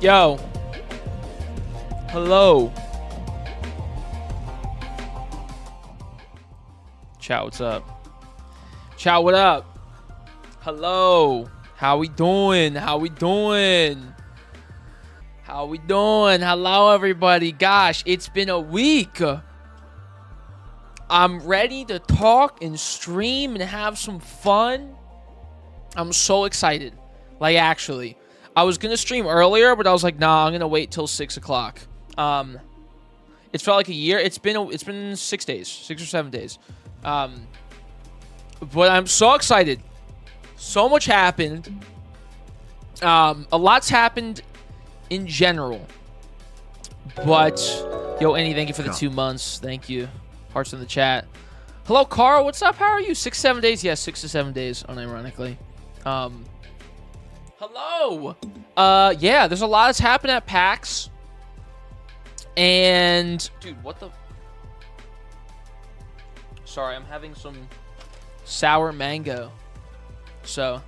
Yo. Hello. Chow, what's up? Chow, what up? Hello. How we doing? How we doing? How we doing? Hello, everybody. Gosh, it's been a week. I'm ready to talk and stream and have some fun. I'm so excited. Like, actually. I was going to stream earlier, but I was like, nah, I'm going to wait till 6 o'clock. It's felt like a year. It's been 6 days. 6 or 7 days. But I'm so excited. So much happened. A lot's happened in general. But, yo, Annie, thank you for the 2 months. Thank you. Hearts in the chat. Hello, Carl. What's up? How are you? 6, 7 days? Yes, 6 to 7 days, unironically. Hello. Yeah, there's a lot that's happened at PAX. And, dude, what the... Sorry, I'm having some sour mango. So,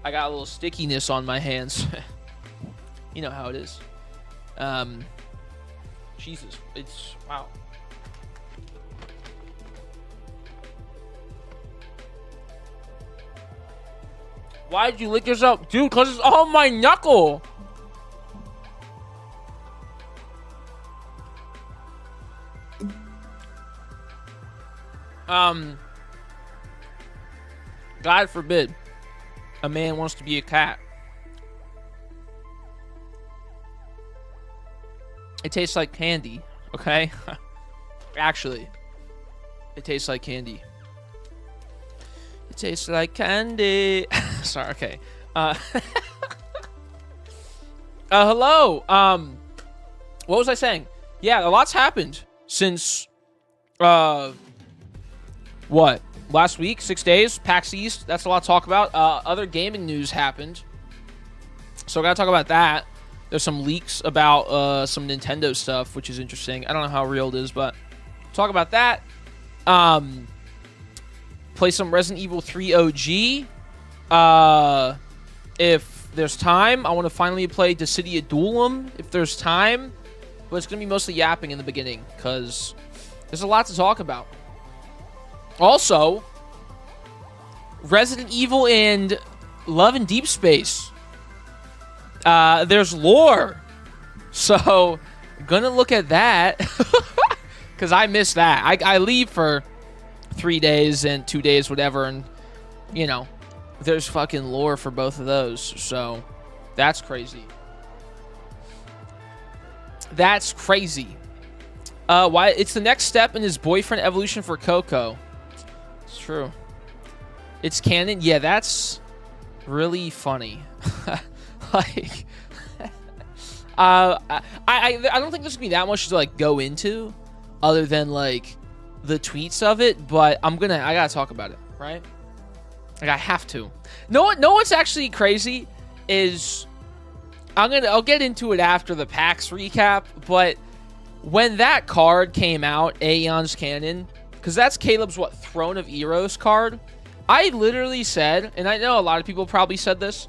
I got a little stickiness on my hands. You know how it is. Jesus, it's... Wow. Why'd you lick yourself? Dude, because it's on my knuckle. God forbid a man wants to be a cat. It tastes like candy, okay? Actually, it tastes like candy. It tastes like candy. Sorry, okay. Hello. What was I saying? Yeah, a lot's happened since what? Last week, 6 days, PAX East. That's a lot to talk about. Other gaming news happened. So I gotta talk about that. There's some leaks about some Nintendo stuff, which is interesting. I don't know how real it is, but talk about that. Play some Resident Evil 3 OG. If there's time, I want to finally play Dissidia Duellum. If there's time, but it's gonna be mostly yapping in the beginning because there's a lot to talk about. Also, Resident Evil and Love in Deep Space. There's lore. So, gonna look at that. Because I missed that. I leave for 3 days and 2 days, whatever. And, you know, there's fucking lore for both of those. So, that's crazy. That's crazy. Why? It's the next step in his boyfriend evolution for Coco. It's true. It's canon. Yeah, that's really funny. Like, I don't think there's gonna be that much to like go into, other than like the tweets of it. But I gotta talk about it, right? Like I have to. No, what's actually crazy is I'll get into it after the PAX recap. But when that card came out, Aeon's Canon. Because that's Caleb's, Throne of Eros card. I literally said, and I know a lot of people probably said this,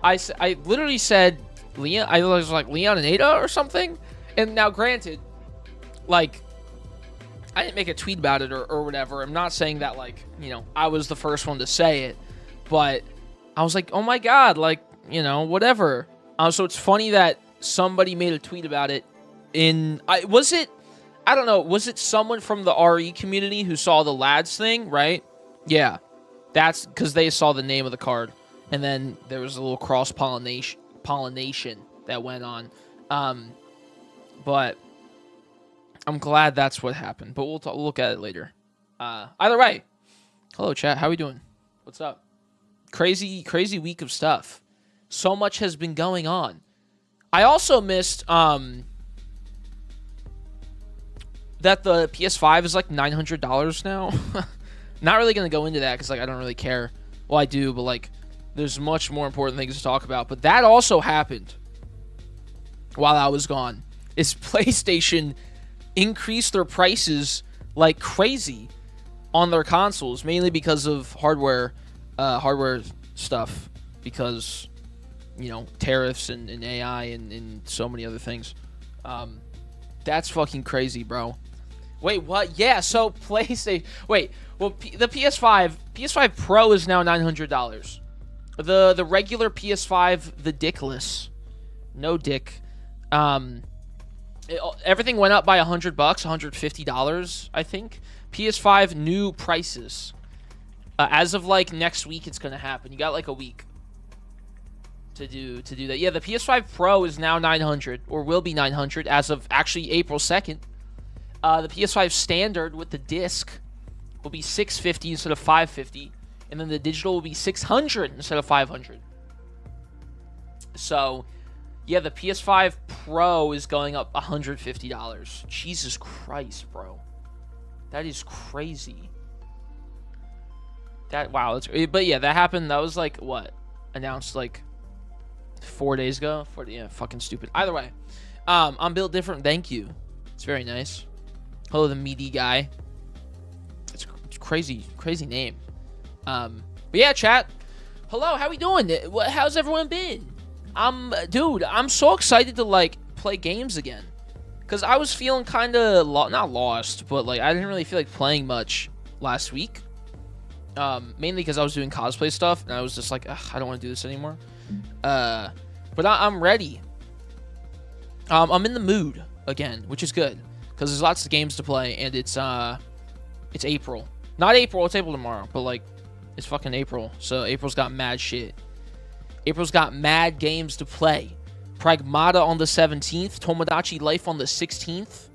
I literally said, Leon, I was like, Leon and Ada or something? And now, granted, like, I didn't make a tweet about it or whatever. I'm not saying that, like, you know, I was the first one to say it. But I was like, oh my god, like, you know, whatever. So it's funny that somebody made a tweet about it I don't know, was it someone from the RE community who saw the lads thing, right? Yeah. That's because they saw the name of the card. And then there was a little cross-pollination that went on. But I'm glad that's what happened. But we'll look at it later. Either way. Hello, chat. How we doing? What's up? Crazy week of stuff. So much has been going on. I also missed... that the PS5 is like $900 now. Not really going to go into that because like I don't really care. Well, I do, but like there's much more important things to talk about. But that also happened while I was gone. Is PlayStation increased their prices like crazy on their consoles, mainly because of hardware stuff. Because you know, tariffs and AI and so many other things. That's fucking crazy, bro. Wait, what? Yeah, so PlayStation. Wait, well, the PS5 Pro is now $900. The regular PS5, the dickless, no dick. Everything went up by $100, $150, I think. PS5 new prices. As of like next week, it's gonna happen. You got like a week to do that. Yeah, the PS5 Pro is now $900, or will be $900 as of actually April 2nd. The PS5 standard with the disc will be $650 instead of $550, and then the digital will be $600 instead of $500. So, yeah, the PS5 Pro is going up $150. Jesus Christ, bro. That is crazy. Wow. But yeah, that happened. That was like, what? Announced like 4 days ago? Yeah, fucking stupid. Either way, I'm built different. Thank you. It's very nice. Hello, the meaty guy. It's crazy name. But yeah, chat. Hello, how we doing? How's everyone been? Dude, I'm so excited to like play games again, cause I was feeling kind of not lost, but like I didn't really feel like playing much last week. Mainly because I was doing cosplay stuff, and I was just like, ugh, I don't want to do this anymore. But I'm ready. I'm in the mood again, which is good, because there's lots of games to play, and it's April. Not April, it's April tomorrow, but like, it's fucking April, so April's got mad shit. April's got mad games to play. Pragmata on the 17th, Tomodachi Life on the 16th.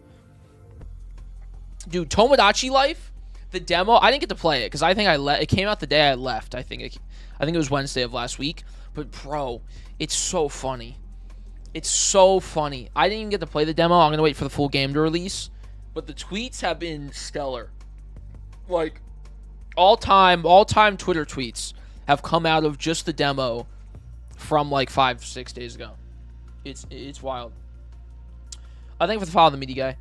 Dude, Tomodachi Life, the demo, I didn't get to play it, because I think it came out the day I left. I think it was Wednesday of last week. But bro, it's so funny. It's so funny. I didn't even get to play the demo. I'm gonna wait for the full game to release. But the tweets have been stellar. Like, all-time Twitter tweets have come out of just the demo from like 5-6 days ago. It's wild. Thank you for the follow, the meaty guy.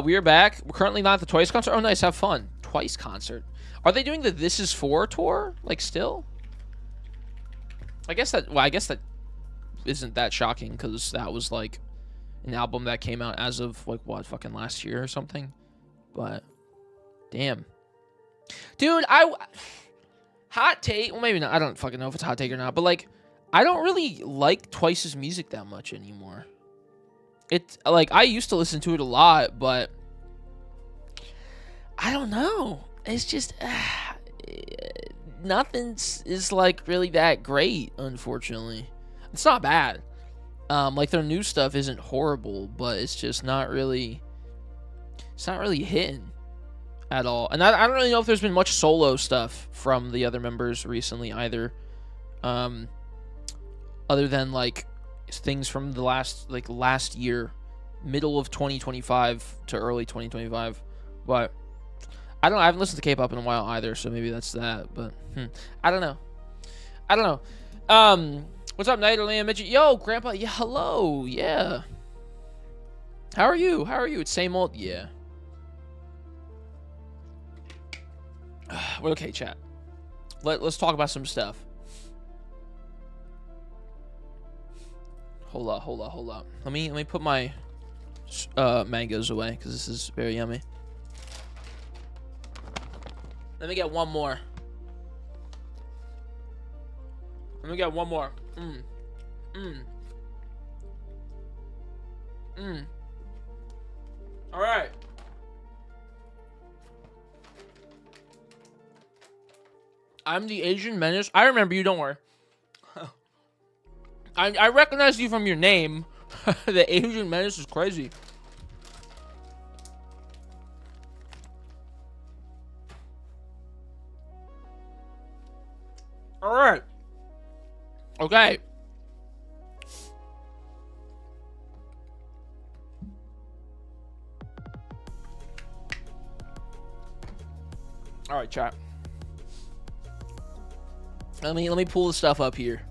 We are back. We're currently not at the Twice concert. Oh, nice. Have fun. Twice concert. Are they doing the This Is For tour? Like, still? I guess that isn't that shocking, because that was like an album that came out as of like what, fucking last year or something. But damn, dude, hot take. Well, maybe not. I don't fucking know if it's a hot take or not. But like, I don't really like Twice's music that much anymore. It's like, I used to listen to it a lot, but I don't know. It's just nothing is like really that great, unfortunately. It's not bad. Like, their new stuff isn't horrible, but it's just not really hitting at all. And I don't really know if there's been much solo stuff from the other members recently either. Other than like things from the last year, middle of 2025 to early 2025. But I haven't listened to K-pop in a while either, so maybe that's that. But I don't know. What's up, Nightalize Midget? Yo, Grandpa. Yeah, hello. Yeah. How are you? It's same old. Yeah. Well, okay, chat. Let's talk about some stuff. Hold up. Let me put my mangoes away, because this is very yummy. Let me get one more. All right. I'm the Asian Menace. I remember you, don't worry. I recognize you from your name. The Asian Menace is crazy. All right. Okay. All right, chat. Let me pull the stuff up here.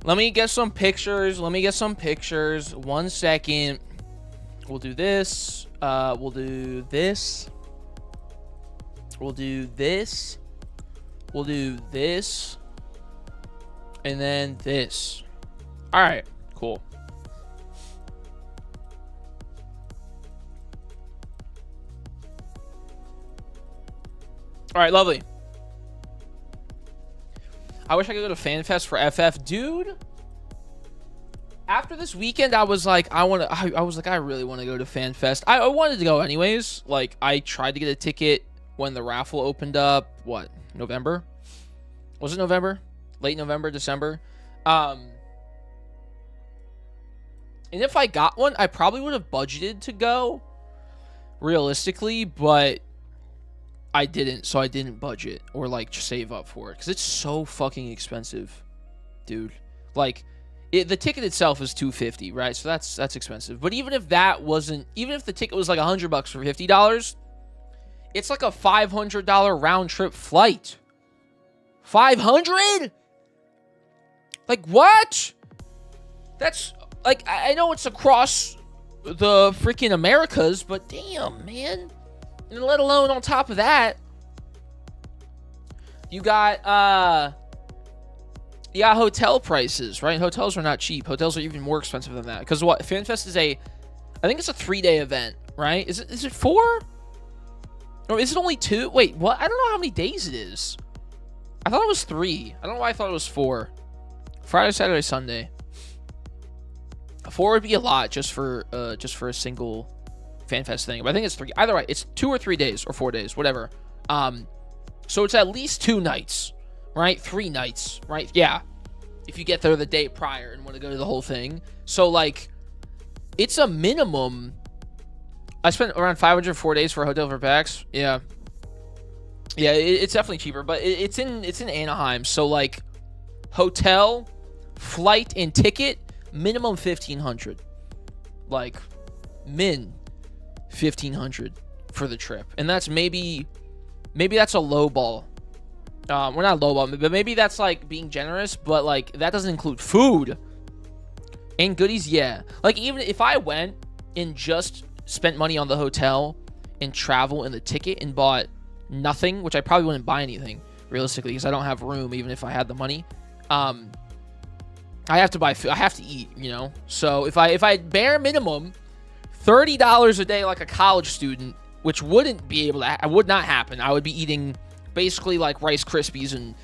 Let me get some pictures. 1 second. We'll do this. We'll do this. And then this. All right, cool. All right, lovely. I wish I could go to FanFest for FF. Dude, after this weekend, I was like, I really want to go to FanFest. I wanted to go anyways. Like, I tried to get a ticket when the raffle opened up. What, November? Was it November? Late November, December? And if I got one, I probably would have budgeted to go, realistically, but I didn't, so I didn't budget or like save up for it because it's so fucking expensive, dude. Like, the ticket itself is $250, right? So that's expensive. But even if that wasn't, even if the ticket was like $100 for $50, it's like a $500 round trip flight. 500? Like, what? That's like, I know it's across the freaking Americas, but damn, man. And let alone on top of that, you got hotel prices, right? Hotels are not cheap. Hotels are even more expensive than that. Because what? FanFest is I think it's a 3-day event, right? Is it 4? Or is it only 2? Wait, what? I don't know how many days it is. I thought it was 3. I don't know why I thought it was 4. Friday, Saturday, Sunday. 4 would be a lot just for a single FanFest thing, but I think it's 3. Either way, it's 2 or 3 days or 4 days, whatever. So it's at least 2 nights, right? 3 nights, right? Yeah, if you get there the day prior and want to go to the whole thing. So like, it's a minimum. I spent around 500 4 days for a hotel for PAX. Yeah, it's definitely cheaper, but it's in Anaheim. So like, hotel, flight, and ticket minimum 1,500. Like, min 1,500 for the trip, and that's maybe that's a low ball. We're not low ball, but maybe that's like being generous. But like, that doesn't include food and goodies. Yeah, like, even if I went and just spent money on the hotel and travel and the ticket and bought nothing, which I probably wouldn't buy anything realistically because I don't have room, even if I had the money. I have to buy food. I have to eat, you know. So if I bare minimum $30 a day like a college student, which wouldn't be able to, would not happen. I would be eating basically like Rice Krispies, and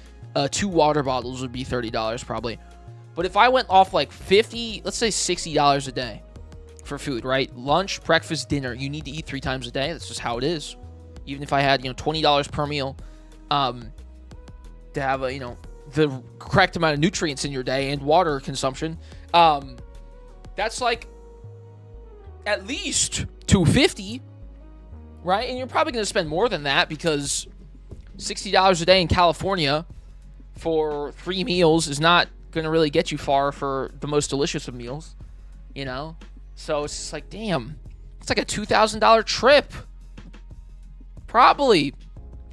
2 water bottles would be $30 probably. But if I went off like 50, let's say $60 a day for food, right? Lunch, breakfast, dinner. You need to eat 3 times a day. That's just how it is. Even if I had, $20 per meal, to have the correct amount of nutrients in your day and water consumption, that's like at least $250, right? And you're probably going to spend more than that because $60 a day in California for 3 meals is not going to really get you far for the most delicious of meals, So it's just like, damn, it's like a $2,000 trip. Probably.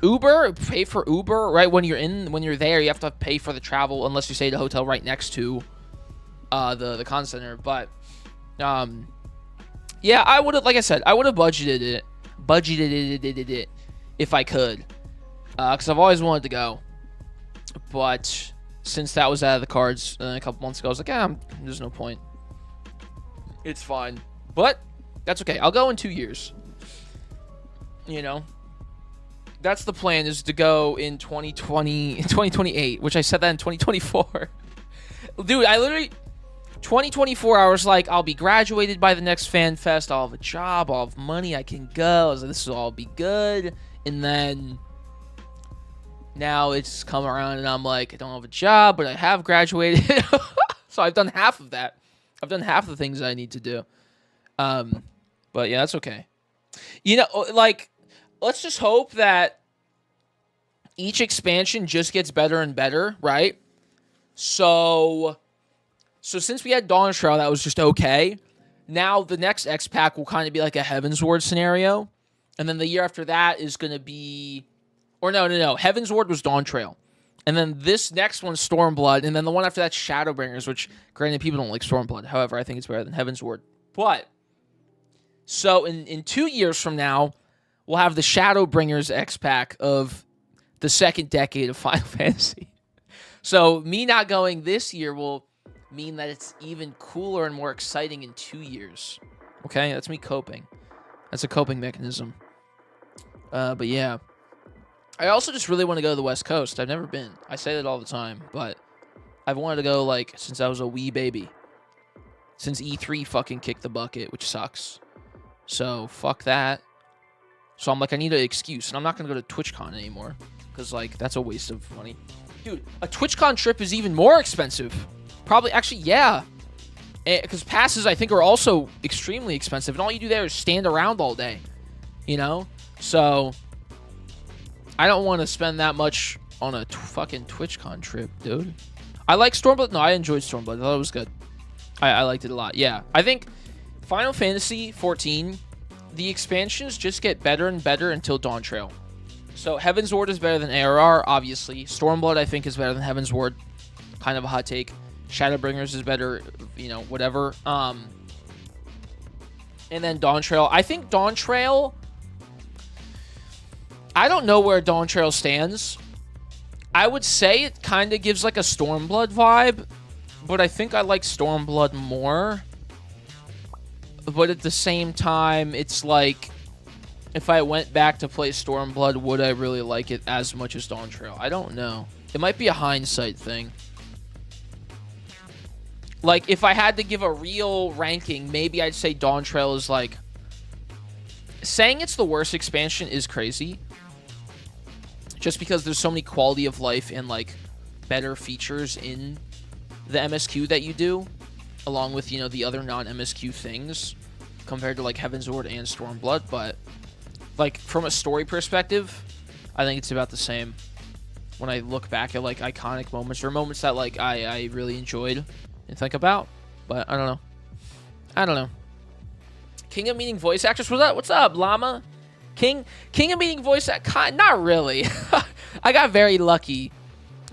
Uber, pay for Uber, right? When you're there, you have to pay for the travel unless you stay at a hotel right next to the con center. But yeah, I would have, like I said, I would have budgeted it if I could, because I've always wanted to go. But since that was out of the cards a couple months ago, I was like, there's no point. It's fine, but that's okay. I'll go in 2 years. That's the plan, is to go in 2028, which I said that in 2024. Dude, I literally, 2024, I was like, I'll be graduated by the next FanFest. I'll have a job. I'll have money. I can go. I was like, this will all be good. And then now it's come around and I'm like, I don't have a job, but I have graduated. So I've done half of that. I've done half the things I need to do. But yeah, that's okay. Let's just hope that each expansion just gets better and better, right? So since we had Dawn Trail, that was just okay. Now the next X-Pack will kind of be like a Heaven's Ward scenario. And then the year after that is going to be... Or no. Heaven's Ward was Dawn Trail. And then this next one's Stormblood. And then the one after that's Shadowbringers, which, granted, people don't like Stormblood. However, I think it's better than Heaven's Ward. But, so in 2 years from now, we'll have the Shadowbringers X-Pack of the second decade of Final Fantasy. So me not going this year will mean that it's even cooler and more exciting in 2 years. Okay, that's me coping. That's a coping mechanism. But yeah. I also just really want to go to the West Coast. I've never been. I say that all the time, but I've wanted to go, like, since I was a wee baby. Since E3 fucking kicked the bucket, which sucks. So, fuck that. So I'm like, I need an excuse, and I'm not going to go to TwitchCon anymore. Because, like, that's a waste of money. Dude, a TwitchCon trip is even more expensive. Probably, actually, yeah. Because passes, I think, are also extremely expensive. And all you do there is stand around all day. You know? So, I don't want to spend that much on a fucking TwitchCon trip, dude. I like Stormblood. No, I enjoyed Stormblood. I thought it was good. I liked it a lot. Yeah. I think Final Fantasy 14, the expansions just get better and better until Dawn Trail. So, Heaven's Ward is better than ARR, obviously. Stormblood, I think, is better than Heaven's Ward. Kind of a hot take. Shadowbringers is better, you know, whatever. And then Dawn Trail. I think Dawn Trail... I don't know where Dawn Trail stands. I would say it kind of gives like a Stormblood vibe, but I think I like Stormblood more. But at the same time, it's like, if I went back to play Stormblood, would I really like it as much as Dawn Trail? I don't know. It might be a hindsight thing. Like, if I had to give a real ranking, maybe I'd say Dawn Trail is like... Saying it's the worst expansion is crazy. Just because there's so many quality of life and, like, better features in the MSQ that you do, along with, you know, the other non-MSQ things, compared to, like, Heaven's Ward and Stormblood, but, like, from a story perspective, I think it's about the same. When I look back at, like, iconic moments, or moments that, like, I really enjoyed and think about, but I don't know. I don't know. King of Meeting voice actress, what's up, Llama? King of Meeting voice actress, not really. I got very lucky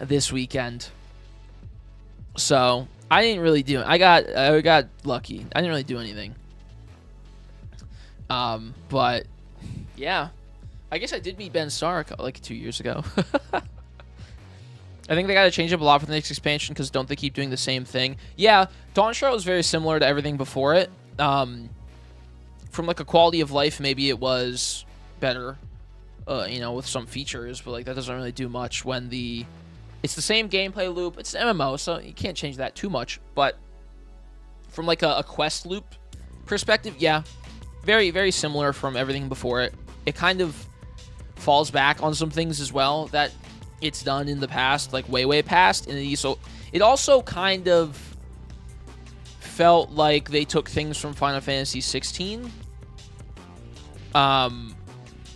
this weekend. So, I didn't really do it. I got lucky. I didn't really do anything. But yeah. I guess I did meet Ben Stark like 2 years ago. I think they got to change up a lot for the next expansion because don't they keep doing the same thing? Yeah, Dawn Trail is very similar to everything before it. From like a quality of life, maybe it was better, you know, with some features, but like that doesn't really do much when it's the same gameplay loop. It's an MMO, so you can't change that too much. But from like a quest loop perspective, yeah, very, very similar from everything before it. It kind of falls back on some things as well that it's done in the past, like way past. And it also kind of felt like they took things from Final Fantasy 16.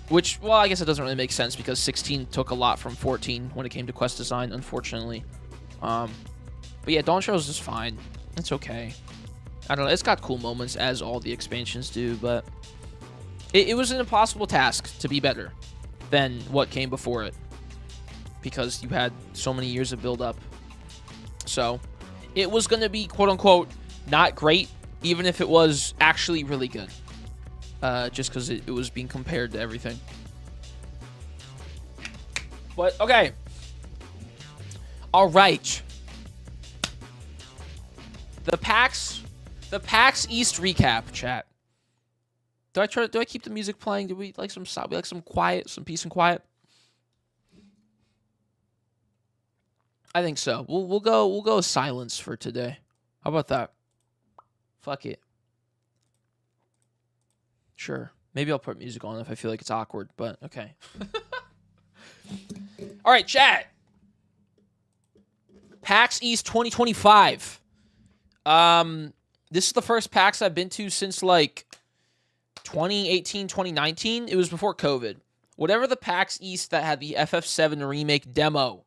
Which, well, I guess it doesn't really make sense because 16 took a lot from 14 when it came to quest design, unfortunately. But yeah, Dawn Trail is just fine. It's okay. I don't know. It's got cool moments, as all the expansions do, but it was an impossible task to be better than what came before it because you had so many years of build-up. So it was going to be, quote-unquote, not great, even if it was actually really good. Just because it was being compared to everything. But, okay. All right. The PAX East recap, chat. Do I keep the music playing? Do we like some quiet, some peace and quiet? I think so. We'll go silence for today. How about that? Fuck it. Sure. Maybe I'll put music on if I feel like it's awkward, but okay. All right, chat. PAX East 2025. This is the first PAX I've been to since like 2018, 2019. It was before COVID. Whatever the PAX East that had the FF7 remake demo,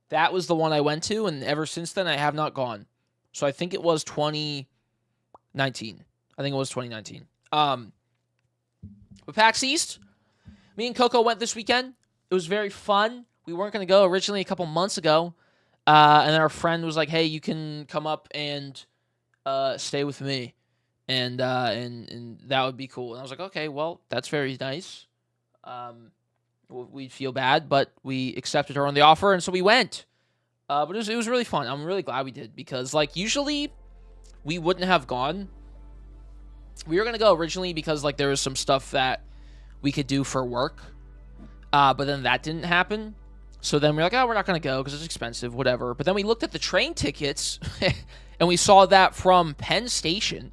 that was the one I went to, and ever since then I have not gone. So I think it was 2019. I think it was 2019. But PAX East, me and Coco went this weekend. It was very fun. We weren't going to go originally a couple months ago. And then our friend was like, hey, you can come up and stay with me. And that would be cool. And I was like, okay, well, that's very nice. We feel bad, but we accepted her on the offer, and so we went. But it was really fun. I'm really glad we did, because like usually we wouldn't have gone. We were gonna go originally because like there was some stuff that we could do for work, but then that didn't happen. So then we're like, oh, we're not gonna go because it's expensive, whatever. But then we looked at the train tickets, and we saw that from Penn Station,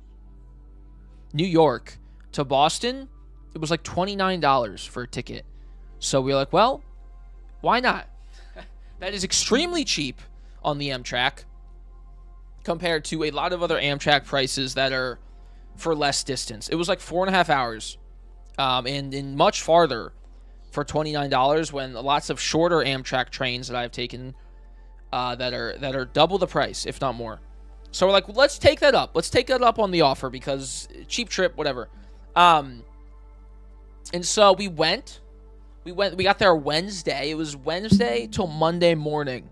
New York, to Boston, it was like $29 for a ticket. So we were like, well, why not? That is extremely cheap on the Amtrak compared to a lot of other Amtrak prices that are for less distance. It was like 4.5 hours, and much farther for $29, when lots of shorter Amtrak trains that I've taken that are double the price, if not more. So we're like, let's take that up. Let's take that up on the offer, because cheap trip, whatever. And so we went. We got there Wednesday. It was Wednesday till Monday morning.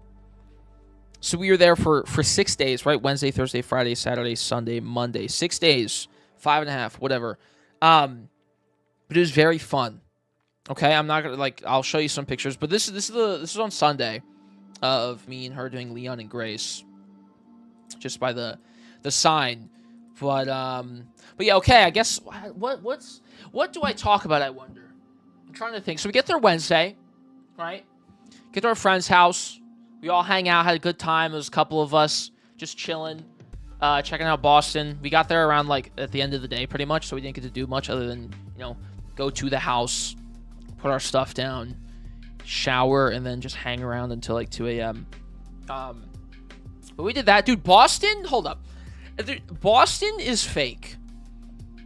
So we were there for 6 days, right? Wednesday, Thursday, Friday, Saturday, Sunday, Monday. 6 days, 5.5, whatever. But it was very fun. Okay, I'm not gonna I'll show you some pictures, but this is on Sunday of me and her doing Leon and Grace, just by the sign. But yeah, okay. I guess what do I talk about? I wonder. I'm trying to think. So we get there Wednesday, right? Get to our friend's house. We all hang out, had a good time. There was a couple of us just chilling, checking out Boston. We got there around at the end of the day, pretty much. So we didn't get to do much other than go to the house, put our stuff down, shower, and then just hang around until like 2 a.m. But we did that, dude. Boston, hold up. Boston is fake.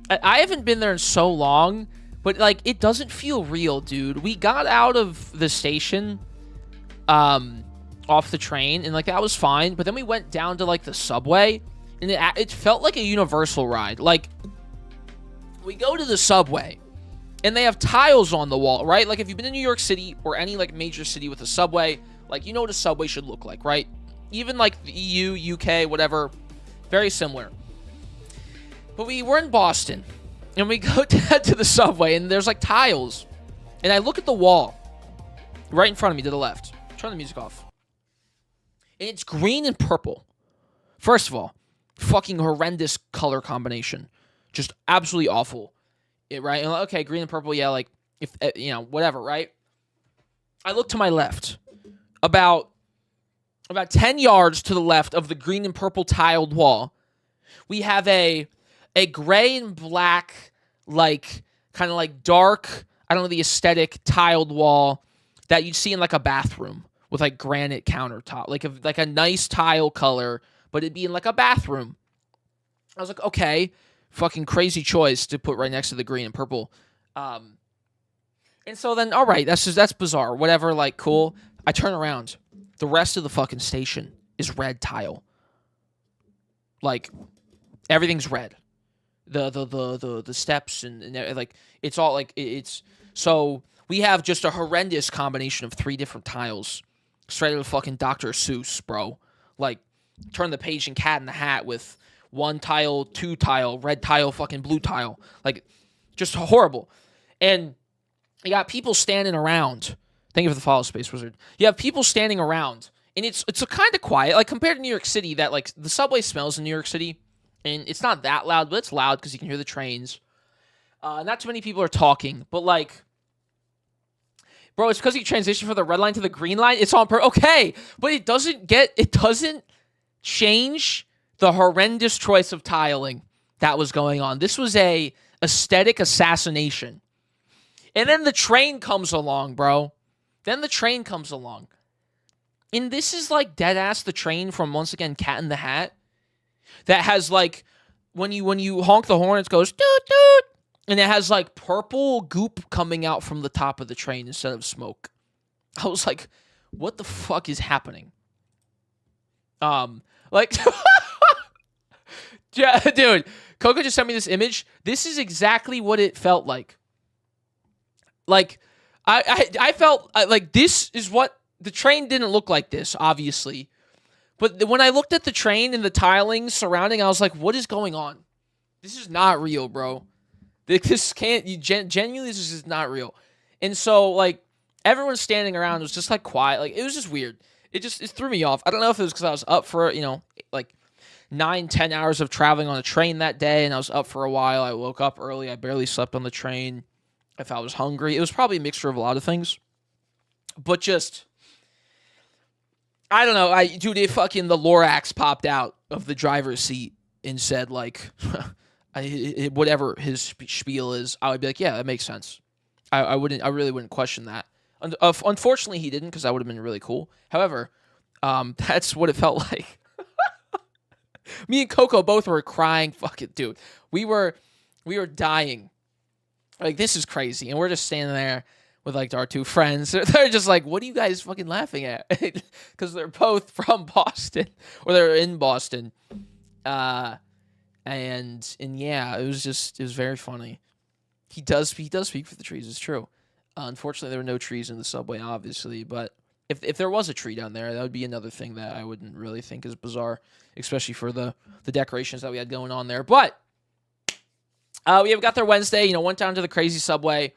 I haven't been there in so long, but it doesn't feel real, dude. We got out of the station, off the train, and that was fine. But then we went down to the subway, and it felt like a Universal ride. We go to the subway, and they have tiles on the wall, right? If you've been in New York City or any major city with a subway, you know what a subway should look like, right? Even the EU, UK, whatever, very similar. But we were in Boston, and we go to the subway, and there's tiles, and I look at the wall right in front of me to the left. Turn the music off. And it's green and purple. First of all, fucking horrendous color combination. Just absolutely awful. Right? And okay, green and purple, yeah, if whatever, right? I look to my left. About 10 yards to the left of the green and purple tiled wall, we have a gray and black, kind of dark, I don't know, the aesthetic tiled wall that you'd see in a bathroom with granite countertop, like a nice tile color, but it'd be in a bathroom. I was like, okay, fucking crazy choice to put right next to the green and purple. And so then, all right, that's bizarre. Whatever, cool. I turn around. The rest of the fucking station is red tile. Everything's red. The steps and it's all it's so we have just a horrendous combination of 3 different tiles, straight out of fucking Dr. Seuss, bro. Turn the page in Cat in the Hat with 1 tile, 2 tile, red tile, fucking blue tile, just horrible. And you got people standing around. Thank you for the follow, Space Wizard. You have people standing around, and it's a kind of quiet, compared to New York City. That the subway smells in New York City. And it's not that loud, but it's loud because you can hear the trains. Not too many people are talking, but bro, it's because you transition from the red line to the green line. It's on okay, but it doesn't change the horrendous choice of tiling that was going on. This was a aesthetic assassination. And then the train comes along, bro. Then the train comes along. And this is dead ass the train from, once again, Cat in the Hat. That has when you honk the horn, it goes doot doot, and it has purple goop coming out from the top of the train instead of smoke. I was like, what the fuck is happening? Yeah, dude, Coco just sent me this image. This is exactly what it felt like. I felt this is what the train didn't look like this, obviously. But when I looked at the train and the tiling surrounding, I was like, what is going on? This is not real, bro. This can't, genuinely, this is not real. And so, everyone's standing around. It was just, quiet. It was just weird. it threw me off. I don't know if it was because I was up for, you know, like 9-10 hours of traveling on a train that day, and I was up for a while. I woke up early. I barely slept on the train. If I was hungry, it was probably a mixture of a lot of things. But just, I don't know. Dude, the Lorax popped out of the driver's seat and said, like, whatever his spiel is, I would be like, yeah, that makes sense. I really wouldn't question that. Unfortunately, he didn't, because that would have been really cool. However, that's what it felt like. Me and Coco both were crying. Fuck it, dude. We were dying. Like, this is crazy. And we're just standing there with, like, our two friends. They're just like, what are you guys fucking laughing at? Because they're both from Boston. Or they're in Boston. And yeah, it was very funny. He does speak for the trees. It's true. Unfortunately, there were no trees in the subway, obviously. But if there was a tree down there, that would be another thing that I wouldn't really think is bizarre, especially for the decorations that we had going on there. But we have got there Wednesday. You know, went down to the crazy subway.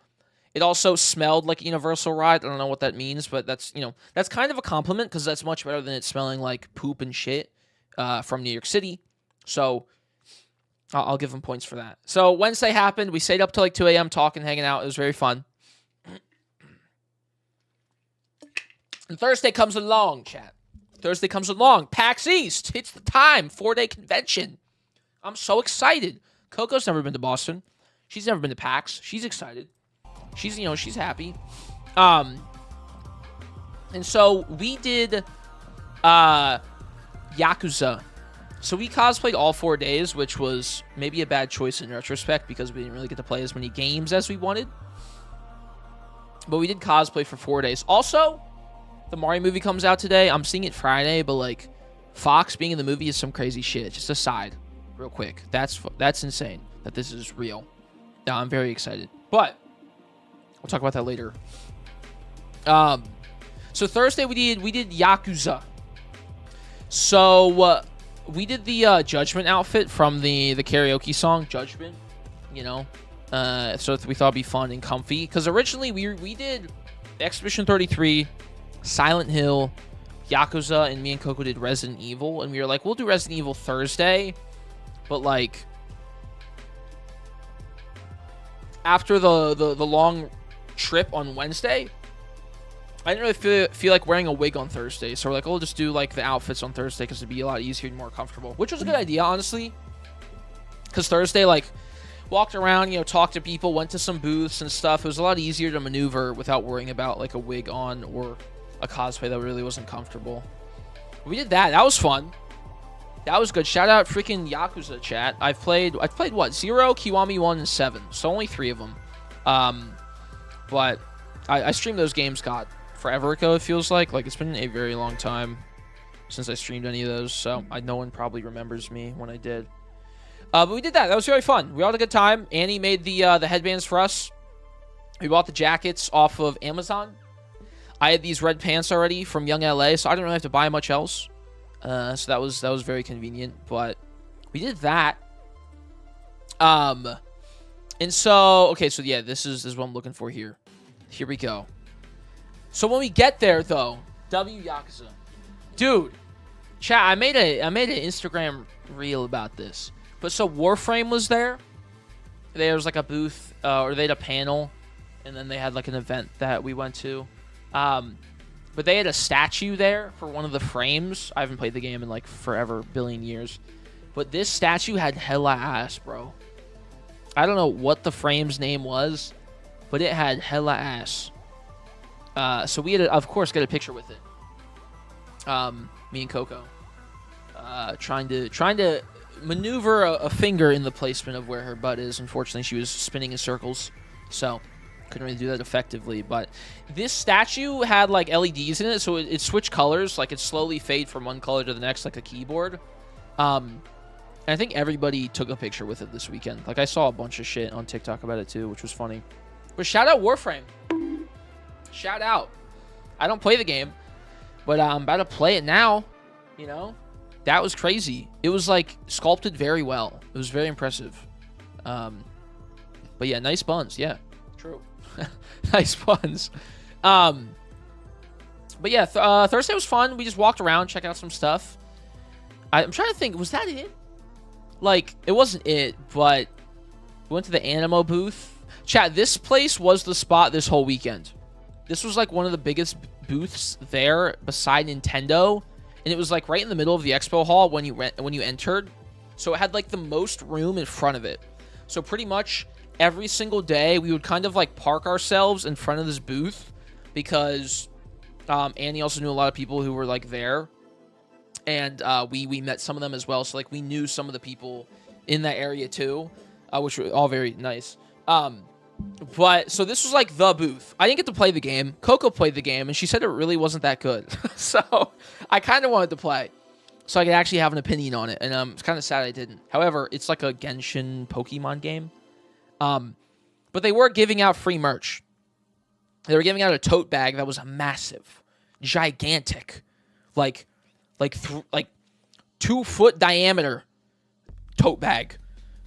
It also smelled like a Universal ride. I don't know what that means, but that's kind of a compliment, because that's much better than it smelling like poop and shit from New York City. So I'll give them points for that. So Wednesday happened. We stayed up till like 2 a.m. talking, hanging out. It was very fun. And Thursday comes along, chat. Thursday comes along. PAX East. It's the time. 4-day convention. I'm so excited. Coco's never been to Boston. She's never been to PAX. She's excited. She's happy. And so we did Yakuza. So we cosplayed all 4 days, which was maybe a bad choice in retrospect, because we didn't really get to play as many games as we wanted. But we did cosplay for 4 days. Also, the Mario movie comes out today. I'm seeing it Friday, but like, Fox being in the movie is some crazy shit. Just aside, real quick. That's insane that this is real. Now, I'm very excited. But we'll talk about that later. So Thursday we did Yakuza. So we did the Judgment outfit from the karaoke song Judgment, you know. So we thought it'd be fun and comfy, because originally we did Expedition 33, Silent Hill, Yakuza, and me and Coco did Resident Evil, and we were like, we'll do Resident Evil Thursday, but like after the long trip on Wednesday, I didn't really feel like wearing a wig on Thursday, so we're like, we'll just do like the outfits on Thursday, because it'd be a lot easier and more comfortable, which was a good idea, honestly, because Thursday, like, walked around, you know, talked to people, went to some booths and stuff. It was a lot easier to maneuver without worrying about like a wig on or a cosplay that really wasn't comfortable. We did that. That was fun. That was good. Shout out freaking Yakuza, chat. I've played what? 0, Kiwami 1, and 7. So only 3 of them. But I streamed those games, God, forever ago, it feels like. Like, it's been a very long time since I streamed any of those. So no one probably remembers me when I did. But we did that. That was very fun. We all had a good time. Annie made the headbands for us. We bought the jackets off of Amazon. I had these red pants already from Young LA, so I didn't really have to buy much else. So that was very convenient. But we did that. And so, okay, so yeah, this is what I'm looking for here. Here we go. So when we get there, though, Yakuza, dude, chat. I made an Instagram reel about this. But so Warframe was there. There was like a booth, or they had a panel, and then they had like an event that we went to. But they had a statue there for one of the frames. I haven't played the game in like forever, billion years. But this statue had hella ass, bro. I don't know what the frame's name was, but it had hella ass. So we had to, of course, get a picture with it. Me and Coco. Trying to maneuver a finger in the placement of where her butt is. Unfortunately, she was spinning in circles, so couldn't really do that effectively. But this statue had like LEDs in it, so it switched colors. Like, it slowly fade from one color to the next, like a keyboard. And I think everybody took a picture with it this weekend. Like, I saw a bunch of shit on TikTok about it too, which was funny. But shout out Warframe. Shout out. I don't play the game, but I'm about to play it now. You know, that was crazy. It was like sculpted very well. It was very impressive. But yeah, nice buns. Yeah, true. Nice buns. But yeah, Thursday was fun. We just walked around, checked out some stuff. I'm trying to think, was that it? Like, it wasn't it, but we went to the Animo booth. Chat, this place was the spot this whole weekend. This was like one of the biggest booths there beside Nintendo, and it was like right in the middle of the expo hall when you entered. So it had like the most room in front of it. So pretty much every single day we would kind of like park ourselves in front of this booth because Annie also knew a lot of people who were like there, and we met some of them as well. So like we knew some of the people in that area too, which were all very nice. But so this was like the booth. I didn't get to play the game. Coco played the game, and she said it really wasn't that good. So I kind of wanted to play so I could actually have an opinion on it, and it's kind of sad I didn't. However, it's like a Genshin Pokemon game. But they were giving out free merch. They were giving out a tote bag that was massive, gigantic, like 2-foot diameter tote bag.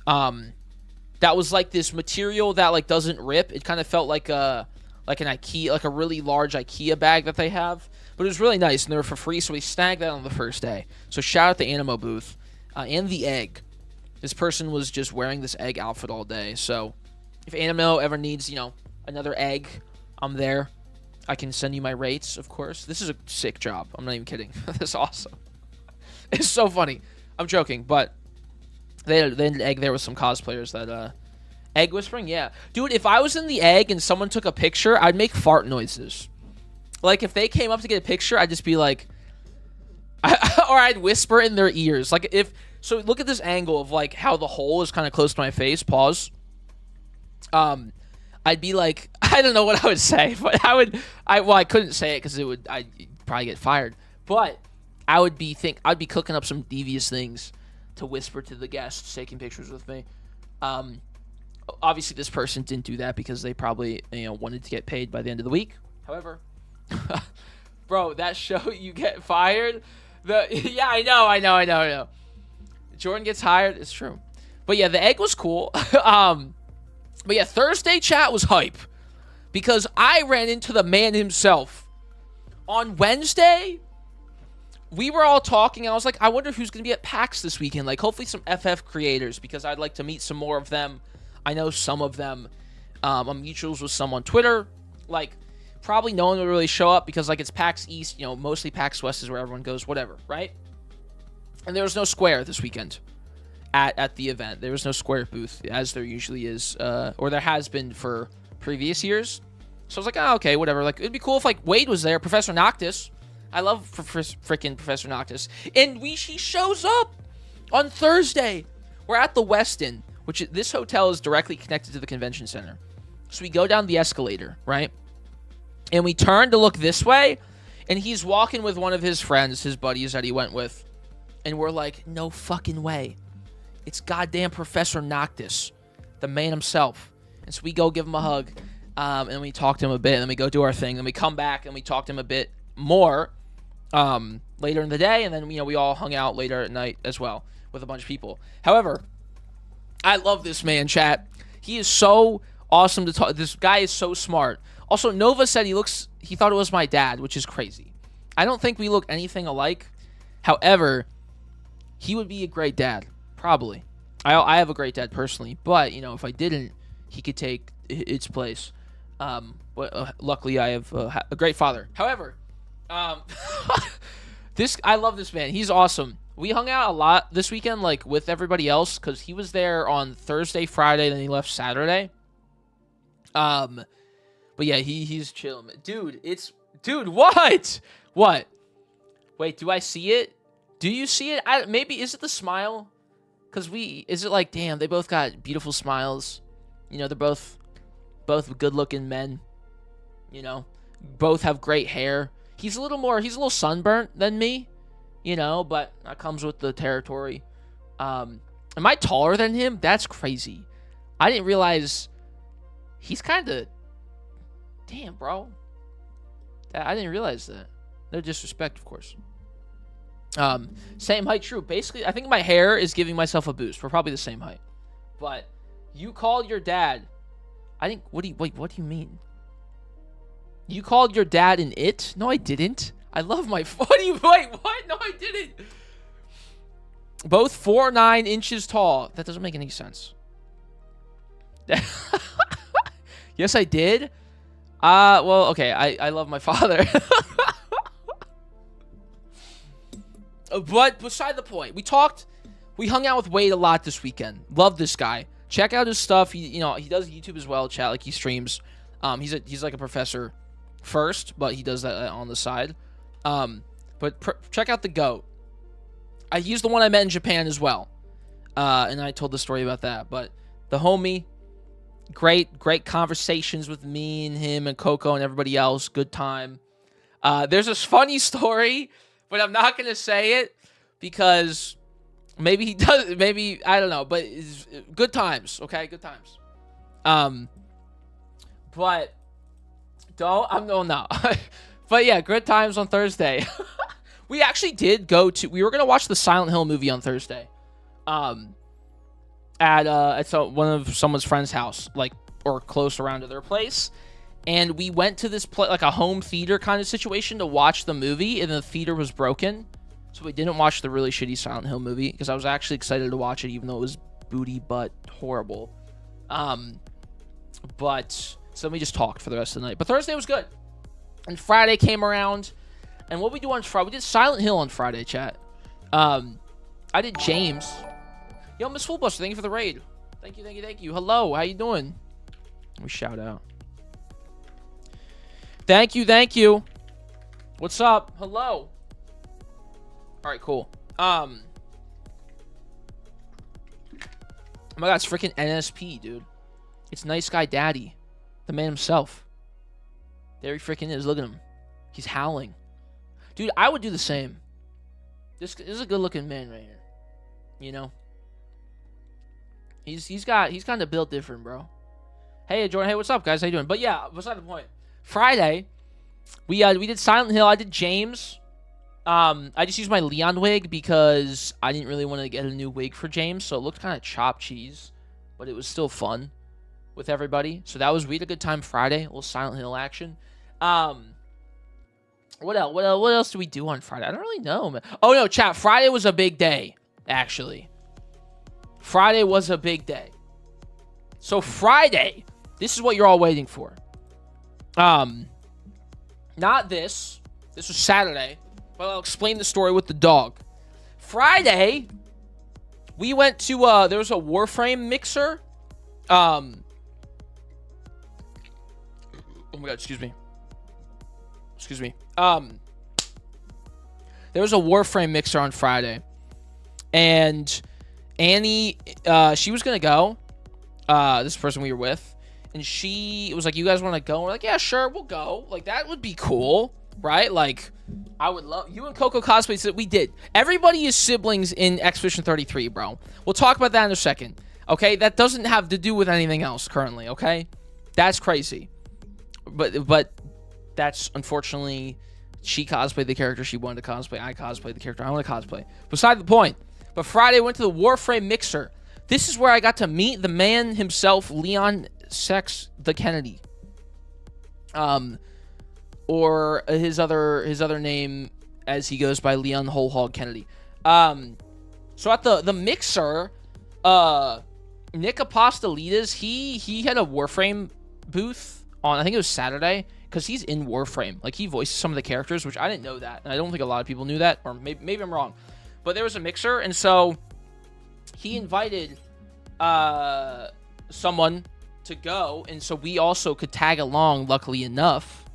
That was like this material that like doesn't rip. It kind of felt like an IKEA, like a really large IKEA bag that they have. But it was really nice, and they were for free, so we snagged that on the first day. So shout out the Animo booth and the egg. This person was just wearing this egg outfit all day. So if Animo ever needs, another egg, I'm there. I can send you my rates, of course. This is a sick job. I'm not even kidding. This is awesome. It's so funny. I'm joking, but they had an egg there with some cosplayers that, egg whispering? Yeah. Dude, if I was in the egg and someone took a picture, I'd make fart noises. Like, if they came up to get a picture, I'd just be like, or I'd whisper in their ears. Like, so look at this angle of, like, how the hole is kind of close to my face. Pause. I'd be like, I don't know what I would say, but I couldn't say it because I'd probably get fired. But I'd be cooking up some devious things to whisper to the guests taking pictures with me. Obviously this person didn't do that because they probably, wanted to get paid by the end of the week. However, bro, that show you get fired. Yeah, I know. Jordan gets hired. It's true. But yeah, the egg was cool. But yeah, Thursday chat was hype because I ran into the man himself. On Wednesday, we were all talking. I was like, I wonder who's going to be at PAX this weekend. Like, hopefully some FF creators, because I'd like to meet some more of them. I know some of them. I'm mutuals with some on Twitter. Like, probably no one will really show up because, like, it's PAX East. Mostly PAX West is where everyone goes, whatever, right? And there was no Square this weekend at the event. There was no Square booth, as there usually is, or there has been for previous years. So I was like, oh, okay, whatever. Like, it'd be cool if, like, Wade was there, Professor Noctis. I love freaking Professor Noctis. And he shows up on Thursday. We're at the Westin, which this hotel is directly connected to the convention center. So we go down the escalator, right? And we turn to look this way, and he's walking with one of his friends, his buddies that he went with. And we're like, no fucking way. It's goddamn Professor Noctis, the man himself. And so we go give him a hug, and we talk to him a bit, and then we go do our thing. Then we come back, and we talk to him a bit more later in the day, and then we all hung out later at night as well with a bunch of people. However, I love this man, chat. He is so awesome to talk. This guy is so smart. Also, Nova said he thought it was my dad, which is crazy. I don't think we look anything alike. However, he would be a great dad, probably. I have a great dad personally, but if I didn't, he could take its place. Luckily, I have a great father. However, I love this man. He's awesome. We hung out a lot this weekend, like with everybody else, because he was there on Thursday, Friday, then he left Saturday. But yeah, he's chill, dude. What? Wait, do I see it? Do you see it? Maybe is it the smile? Because is it like, damn, they both got beautiful smiles. They're both good-looking men. Both have great hair. He's a little sunburnt than me, but that comes with the territory. Am I taller than him? That's crazy. I didn't realize he's kind of, damn, bro. I didn't realize that. No disrespect, of course. Same height, true. Basically, I think my hair is giving myself a boost. We're probably the same height. But you called your dad. I think, what do you mean? You called your dad an it? No, I didn't. I love my... What do you... Wait, what? No, I didn't. Both 4'9" inches tall. That doesn't make any sense. Yes, I did. Well, okay. I love my father. But beside the point, we hung out with Wade a lot this weekend. Love this guy. Check out his stuff. He does YouTube as well, chat. Like, he streams. He's like a professor first, but he does that on the side. But check out the GOAT. He's the one I met in Japan as well. And I told the story about that. But the homie, great conversations with me and him and Coco and everybody else. Good time. There's this funny story, but I'm not going to say it because maybe he does. Maybe, I don't know. But it's good times, okay? Good times. But no. But yeah, good times on Thursday. We actually did go to... We were going to watch the Silent Hill movie on Thursday. At one of someone's friend's house, like, or close around to their place. And we went to this like a home theater kind of situation to watch the movie, and the theater was broken. So we didn't watch the really shitty Silent Hill movie because I was actually excited to watch it, even though it was booty butt horrible. But so then we just talked for the rest of the night. But Thursday was good. And Friday came around. And what we do on Friday, we did Silent Hill on Friday, chat. I did James. Yo, Miss Fullbuster, thank you for the raid. Thank you. Hello, how you doing? Let me shout out. Thank you. What's up? Hello. All right, cool. Oh my God, it's freaking NSP, dude. It's Nice Guy Daddy, the man himself. There he freaking is. Look at him. He's howling. Dude, I would do the same. This is a good-looking man right here. You know? He's kind of built different, bro. Hey, Jordan. Hey, what's up, guys? How you doing? But yeah, beside the point. Friday, we did Silent Hill. I did James. I just used my Leon wig because I didn't really want to get a new wig for James, so it looked kind of chopped cheese, but it was still fun with everybody. So we had a good time Friday. A little Silent Hill action. What else do we do on Friday? I don't really know, man. Oh, no, chat. Friday was a big day, actually. Friday was a big day. So Friday, this is what you're all waiting for. Not this. This was Saturday. But I'll explain the story with the dog. Friday, we went to, there was a Warframe mixer. Oh my God, excuse me. There was a Warframe mixer on Friday, and Annie, she was gonna go. This person we were with, and she was like, "You guys want to go?" And we're like, "Yeah, sure, we'll go." Like, that would be cool, right? Like, I would love you and Coco cosplays that we did. Everybody is siblings in Expedition 33, bro. We'll talk about that in a second. Okay, that doesn't have to do with anything else currently. Okay, that's crazy, but that's unfortunately. She cosplayed the character she wanted to cosplay. I cosplayed the character I want to cosplay. Beside the point. But Friday, went to the Warframe mixer. This is where I got to meet the man himself, Leon Sex the Kennedy. Or his other name, as he goes by, Leon Whole Hog Kennedy. So at the mixer, Nick Apostolides, he had a Warframe booth on, I think it was Saturday. Because he's in Warframe. Like, he voices some of the characters, which I didn't know that. And I don't think a lot of people knew that. Or maybe I'm wrong. But there was a mixer. And so he invited someone to go. And so we also could tag along, luckily enough.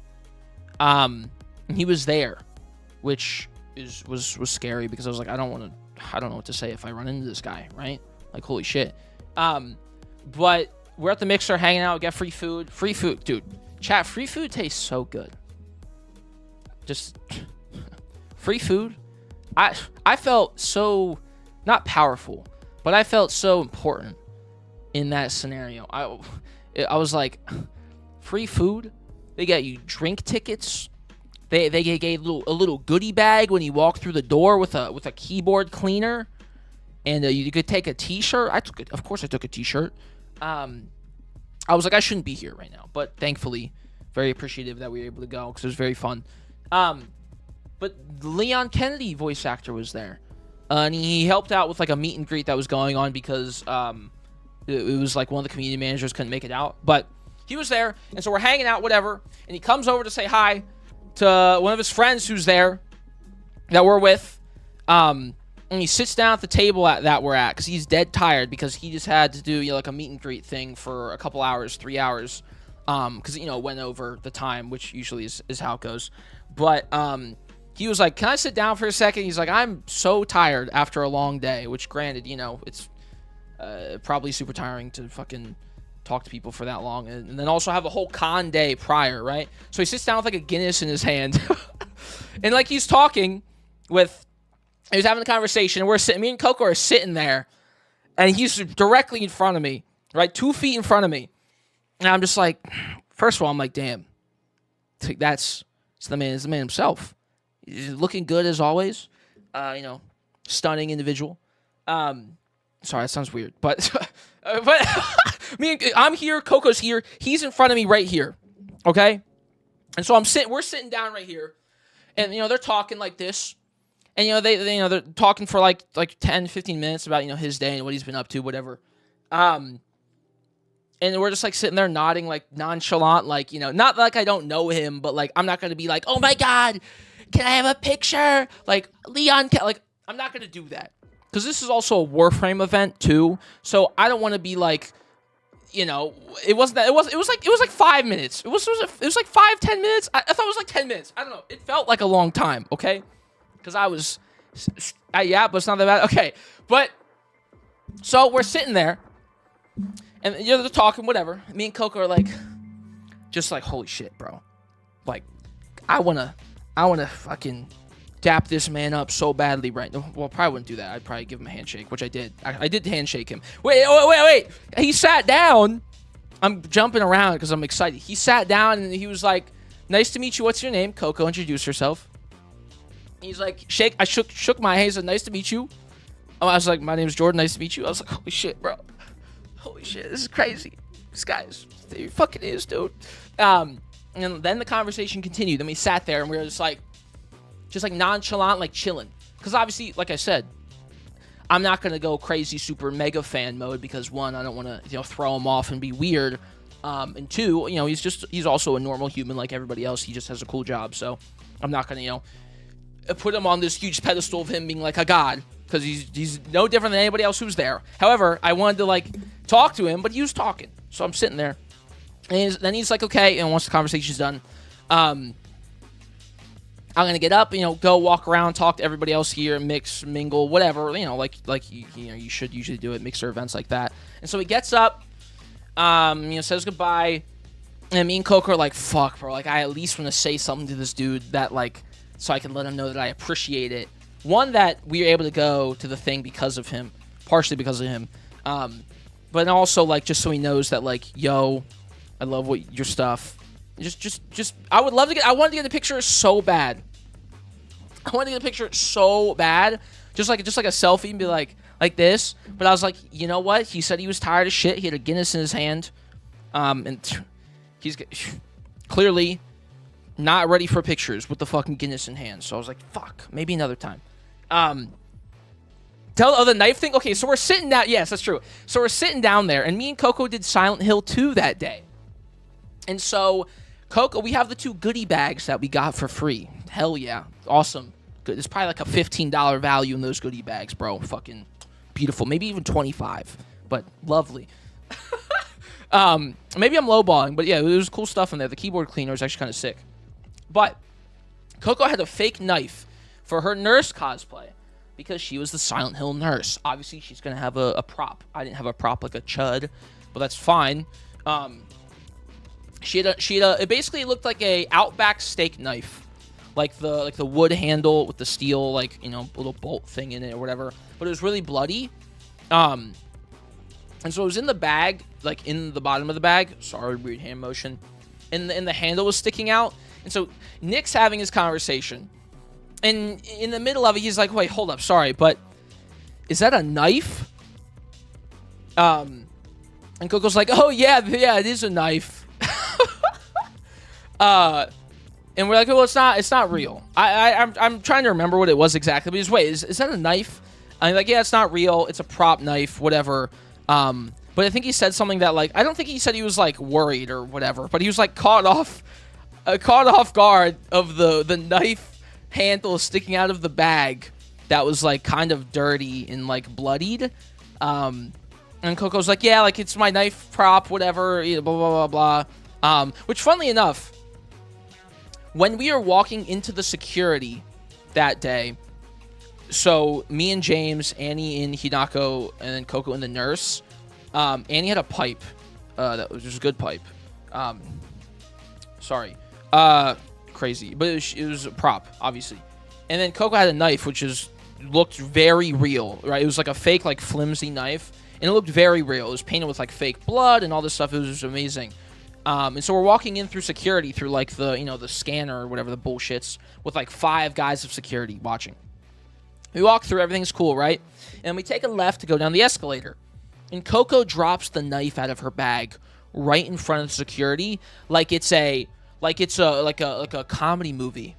And he was there. Which was scary. Because I was like, I don't know what to say if I run into this guy. Right? Like, holy shit. But we're at the mixer hanging out. Get free food. Free food. Dude. Chat, free food tastes so good. Just free food. I felt so, not powerful, but I felt so important in that scenario. I was like, free food? They got you drink tickets. They gave a little goodie bag when you walk through the door with a keyboard cleaner. And you could take a t-shirt. Of course I took a t-shirt. I was like, I shouldn't be here right now. But thankfully, Very appreciative that we were able to go because it was very fun. But the Leon Kennedy voice actor was there. And he helped out with like a meet and greet that was going on because it was like one of the community managers couldn't make it out. But he was there, and so we're hanging out, whatever. And he comes over to say hi to one of his friends who's there that we're with. And he sits down at the table that we're at because he's dead tired because he just had to do like a meet and greet thing for a couple hours, 3 hours. Because, went over the time, which usually is how it goes. But he was like, can I sit down for a second? He's like, I'm so tired after a long day, which granted, it's probably super tiring to fucking talk to people for that long. And then also have a whole con day prior, right? So he sits down with like a Guinness in his hand. And like he's talking with, he was having a conversation, and me and Coco are sitting there, and he's directly in front of me, right? 2 feet in front of me. And I'm just like, first of all, I'm like, damn, it's the man himself. He's looking good as always. Stunning individual. Sorry, that sounds weird, but I'm here, Coco's here, he's in front of me right here, okay? And so we're sitting down right here, and they're talking like this, and they're talking for like 10, 15 minutes about his day and what he's been up to, whatever. And we're just like sitting there nodding like nonchalant, like not like I don't know him, but like I'm not gonna be like, oh my god, can I have a picture? Like Leon, like I'm not gonna do that because this is also a Warframe event too. So I don't want to be like, it wasn't that. It was like 5 minutes. It was like 5-10 minutes. I thought it was like 10 minutes. I don't know. It felt like a long time. Okay, because I was, yeah, but it's not that bad. Okay, but so we're sitting there. And they're talking, whatever. Me and Coco are like, just like, holy shit, bro. Like, I wanna fucking dap this man up so badly right now. Well, probably wouldn't do that. I'd probably give him a handshake, which I did. I did handshake him. Wait. He sat down. I'm jumping around because I'm excited. He sat down and he was like, nice to meet you. What's your name? Coco introduced herself. He's like, I shook my hand. He said, nice to meet you. I was like, my name's Jordan. Nice to meet you. I was like, holy shit, bro. Holy shit, this is crazy. This guy's, he fucking is, dude. And then the conversation continued. Then we sat there and we were just like nonchalant, like chilling. Because obviously, like I said, I'm not gonna go crazy, super mega fan mode because one, I don't want to, throw him off and be weird. And two, he's also a normal human like everybody else. He just has a cool job, so I'm not gonna, put him on this huge pedestal of him being like a god. Because he's no different than anybody else who's there. However, I wanted to like talk to him, but he was talking, so I'm sitting there, and then he's like, okay. And once the conversation's done, I'm gonna get up, go walk around, talk to everybody else here, mix, mingle, whatever, like you should usually do at mixer events like that. And so he gets up, says goodbye, and me and Coco are like, fuck, bro, like I at least want to say something to this dude that like, so I can let him know that I appreciate it. One, that we were able to go to the thing because of him, partially because of him, but also like just so he knows that like, yo, I love your stuff. Just I would love to get. I wanted to get a picture so bad. Just like a selfie and be like this. But I was like, you know what? He said he was tired of shit. He had a Guinness in his hand, and he's clearly not ready for pictures with the fucking Guinness in hand. So I was like, fuck, maybe another time. The knife thing. Okay, so we're sitting down. Yes, that's true. So we're sitting down there, and me and Coco did Silent Hill 2 that day. And so, Coco, we have the 2 goodie bags that we got for free. Hell yeah, awesome. Good. There's probably like a $15 value in those goodie bags, bro. Fucking beautiful. Maybe even 25, but lovely. Maybe I'm lowballing, but yeah, there's cool stuff in there. The keyboard cleaner is actually kind of sick. But Coco had a fake knife for her nurse cosplay because she was the Silent Hill nurse. Obviously, she's going to have a prop. I didn't have a prop like a chud, but that's fine. It basically looked like a Outback steak knife, like the wood handle with the steel, like, little bolt thing in it or whatever, but it was really bloody. And so it was in the bag, like in the bottom of the bag. Sorry, weird hand motion. And the handle was sticking out. And so Nick's having his conversation, and in the middle of it, he's like, wait, hold up, sorry, but is that a knife? And Coco's like, oh, yeah, it is a knife. And we're like, well, it's not real. I'm trying to remember what it was exactly. But he's, wait, is that a knife? And I'm like, yeah, it's not real. It's a prop knife, whatever. But I think he said something that, like, I don't think he said he was, like, worried or whatever. But he was, like, caught off guard of the knife handle sticking out of the bag that was, like, kind of dirty and, like, bloodied. And Coco's like, yeah, like, it's my knife prop, whatever, you know, blah, blah, blah, blah. Which, funnily enough, when we are walking into the security that day, so me and James, Annie and Hinako, and then Coco and the nurse, Annie had a pipe. That was just a good pipe. Sorry. Crazy. But it was a prop, obviously. And then Coco had a knife, which looked very real, right? It was like a fake, like, flimsy knife. And it looked very real. It was painted with, like, fake blood and all this stuff. It was just amazing. And so we're walking in through security, through, like, the, you know, the scanner or whatever the bullshits, with, like, 5 guys of security watching. We walk through, everything's cool, right? And we take a left to go down the escalator. And Coco drops the knife out of her bag right in front of security, like it's a comedy movie.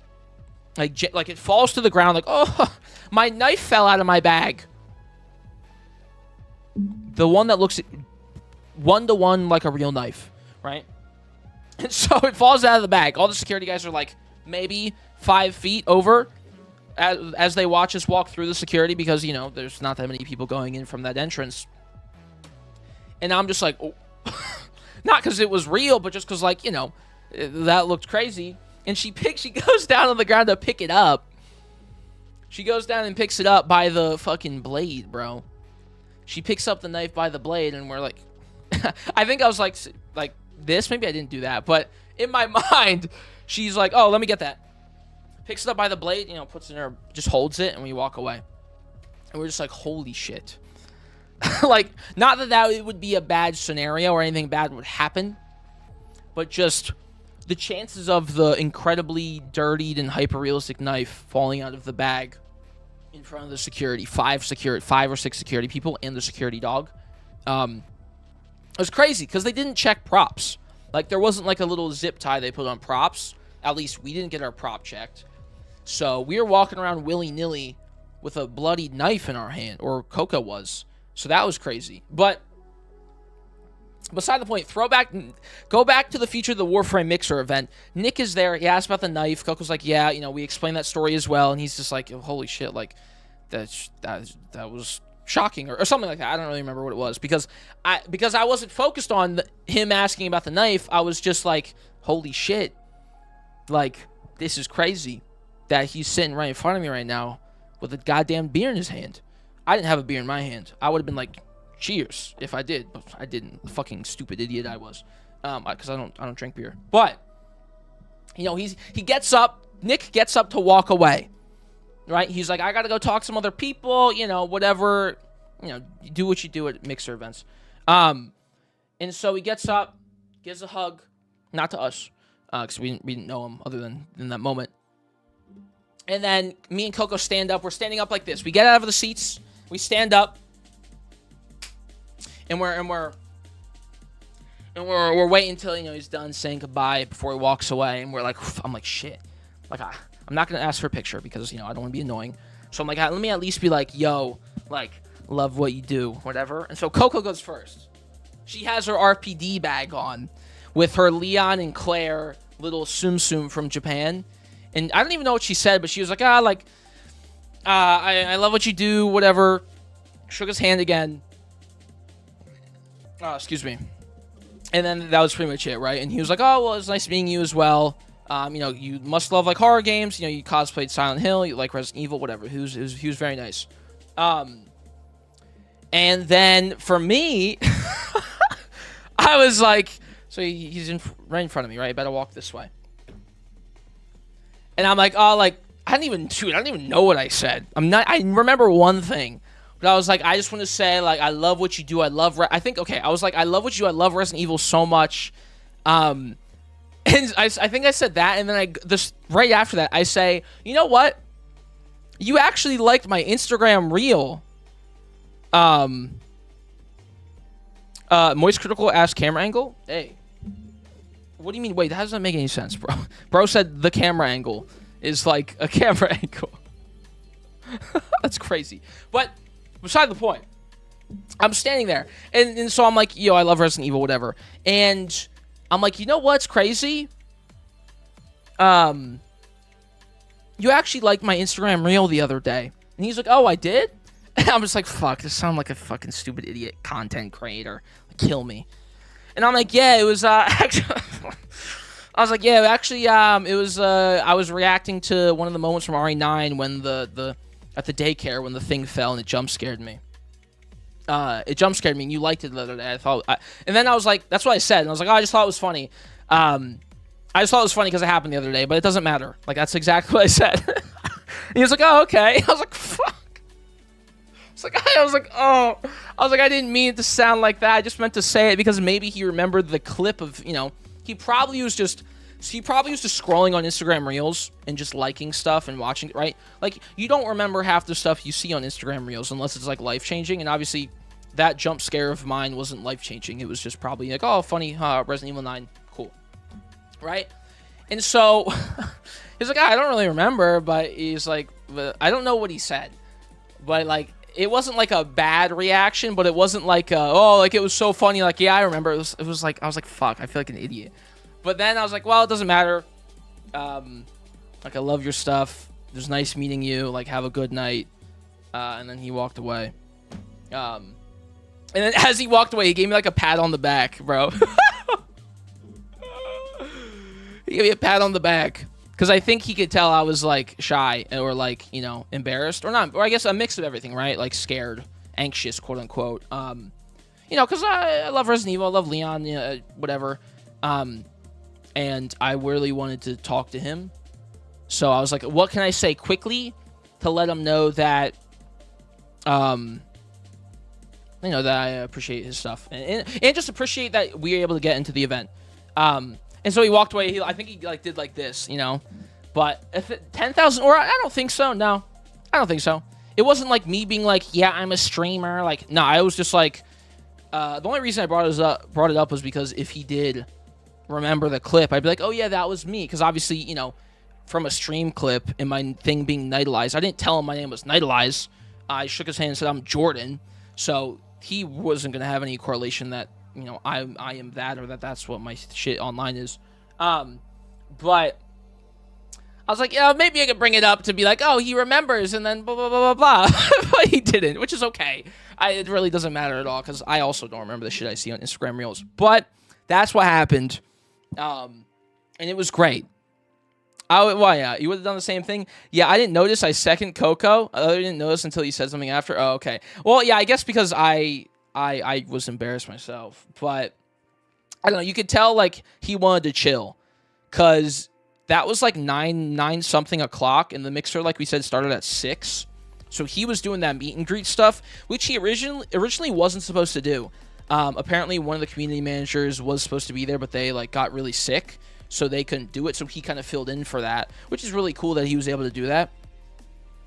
Like it falls to the ground, like, oh, my knife fell out of my bag. The one that looks 1-to-1 like a real knife, right? And so it falls out of the bag. All the security guys are like maybe 5 feet over as they watch us walk through the security, because, you know, there's not that many people going in from that entrance. And I'm just like, oh. Not because it was real, but just because, like, you know, that looked crazy. And she goes down on the ground to pick it up. She goes down and picks it up by the fucking blade, bro. She picks up the knife by the blade, and we're like, I think I was like this. Maybe I didn't do that, but in my mind, she's like, oh, let me get that. Picks it up by the blade, you know, puts it in her, just holds it, and we walk away. And we're just like, holy shit. Like, not that it would be a bad scenario or anything bad would happen, but just the chances of the incredibly dirtied and hyper-realistic knife falling out of the bag in front of the security, 5 or 6 security people and the security dog, it was crazy because they didn't check props. Like, there wasn't like a little zip tie they put on props. At least we didn't get our prop checked. So we were walking around willy-nilly with a bloodied knife in our hand, or Coco was. So that was crazy. But beside the point, go back to the Future of the Warframe Mixer event. Nick is there. He asked about the knife. Coco's like, yeah, you know, we explained that story as well. And he's just like, oh, holy shit, like, that was shocking, or something like that. I don't really remember what it was, because I wasn't focused on him asking about the knife. I was just like, holy shit, like, this is crazy that he's sitting right in front of me right now with a goddamn beer in his hand. I didn't have a beer in my hand. I would have been like, cheers, if I did, but I didn't. Fucking stupid idiot I was, because I don't drink beer. But, you know, he gets up. Nick gets up to walk away, right? He's like, I gotta go talk to some other people, you know, whatever, you know, do what you do at Mixer events. And so he gets up, gives a hug, not to us, because we didn't know him other than in that moment. And then me and Coco stand up. We're standing up like this. We get out of the seats. We stand up. And we're waiting until, you know, he's done saying goodbye before he walks away. And we're like, I'm like, shit. Like, I'm not gonna ask for a picture because, you know, I don't want to be annoying. So I'm like, let me at least be like, yo, like, love what you do, whatever. And so Coco goes first. She has her RPD bag on with her Leon and Claire little Tsum Tsum from Japan. And I don't even know what she said, but she was like, I love what you do, whatever. Shook his hand again. Excuse me. And then that was pretty much it, right? And he was like, oh, well, it's nice meeting you as well. You know, you must love, like, horror games. You know, you cosplayed Silent Hill. You like Resident Evil, whatever. He was very nice. And then for me, I was like, so he's right in front of me, right? I better walk this way. And I'm like, oh, like, I don't even know what I said. I remember one thing, but I was like, I just want to say, like, I love what you do. I was like, I love what you do. I love Resident Evil so much. And I think I said that, and then right after that, I say, you know what? You actually liked my Instagram reel. Moist Critical ass camera angle. Hey. What do you mean? Wait, that doesn't make any sense, bro. Bro said the camera angle is like a camera angle. That's crazy. But beside the point, I'm standing there. And so I'm like, yo, I love Resident Evil, whatever. And I'm like, you know what's crazy? You actually liked my Instagram reel the other day. And he's like, oh, I did? And I'm just like, fuck, this sounds like a fucking stupid idiot content creator. Kill me. And I'm like, yeah, it was, actually, I was like, yeah, actually, it was, I was reacting to one of the moments from RE9 when at the daycare when the thing fell and it jump scared me. It jump scared me and you liked it the other day. And then I was like, that's what I said. And I was like, oh, I just thought it was funny. I just thought it was funny because it happened the other day, but it doesn't matter. Like, that's exactly what I said. He was like, oh, okay. I was like, fuck. I was like, I didn't mean it to sound like that. I just meant to say it because maybe he remembered the clip of, you know, he probably was just scrolling on Instagram Reels and just liking stuff and watching it, right? Like, you don't remember half the stuff you see on Instagram Reels unless it's, like, life-changing. And obviously, that jump scare of mine wasn't life-changing. It was just probably like, oh, funny, Resident Evil 9, cool. Right? And so, he's like, I don't really remember, but he's like, I don't know what he said. But, like, it wasn't like a bad reaction, but it wasn't like, oh, like it was so funny. Like, yeah, I remember. It was like, I was like, fuck, I feel like an idiot. But then I was like, well, it doesn't matter. Like, I love your stuff. It was nice meeting you. Like, have a good night. And then he walked away. And then as he walked away, he gave me like a pat on the back, bro. He gave me a pat on the back. Because I think he could tell I was, like, shy or, like, you know, embarrassed. Or not. Or I guess a mix of everything, right? Like, scared, anxious, quote-unquote. You know, because I love Resident Evil. I love Leon, you know, whatever. And I really wanted to talk to him. So I was like, what can I say quickly to let him know that, you know, that I appreciate his stuff. And just appreciate that we were able to get into the event. And so he walked away. I think he like did like this, you know. But if 10,000, or I don't think so. No, I don't think so. It wasn't like me being like, yeah, I'm a streamer. Like, no, I was just like, the only reason I brought it up was because if he did remember the clip, I'd be like, oh yeah, that was me. Because obviously, you know, from a stream clip and my thing being Nightalize, I didn't tell him my name was Nightalize. I shook his hand and said I'm Jordan. So he wasn't gonna have any correlation that, you know, I am that, or that's what my shit online is. But I was like, yeah, maybe I could bring it up to be like, oh, he remembers, and then blah, blah, blah, blah, blah. But he didn't, which is okay. It really doesn't matter at all, because I also don't remember the shit I see on Instagram Reels. But that's what happened. And it was great. Why, yeah, you would have done the same thing? Yeah, I didn't notice. I second Coco. I didn't notice until you said something after. Oh, okay. Well, yeah, I guess because I was embarrassed myself, but I don't know. You could tell like he wanted to chill, cause that was like 9 something o'clock, and the mixer, like we said, started at 6. So he was doing that meet and greet stuff, which he originally wasn't supposed to do. Apparently, one of the community managers was supposed to be there, but they like got really sick, so they couldn't do it. So he kind of filled in for that, which is really cool that he was able to do that.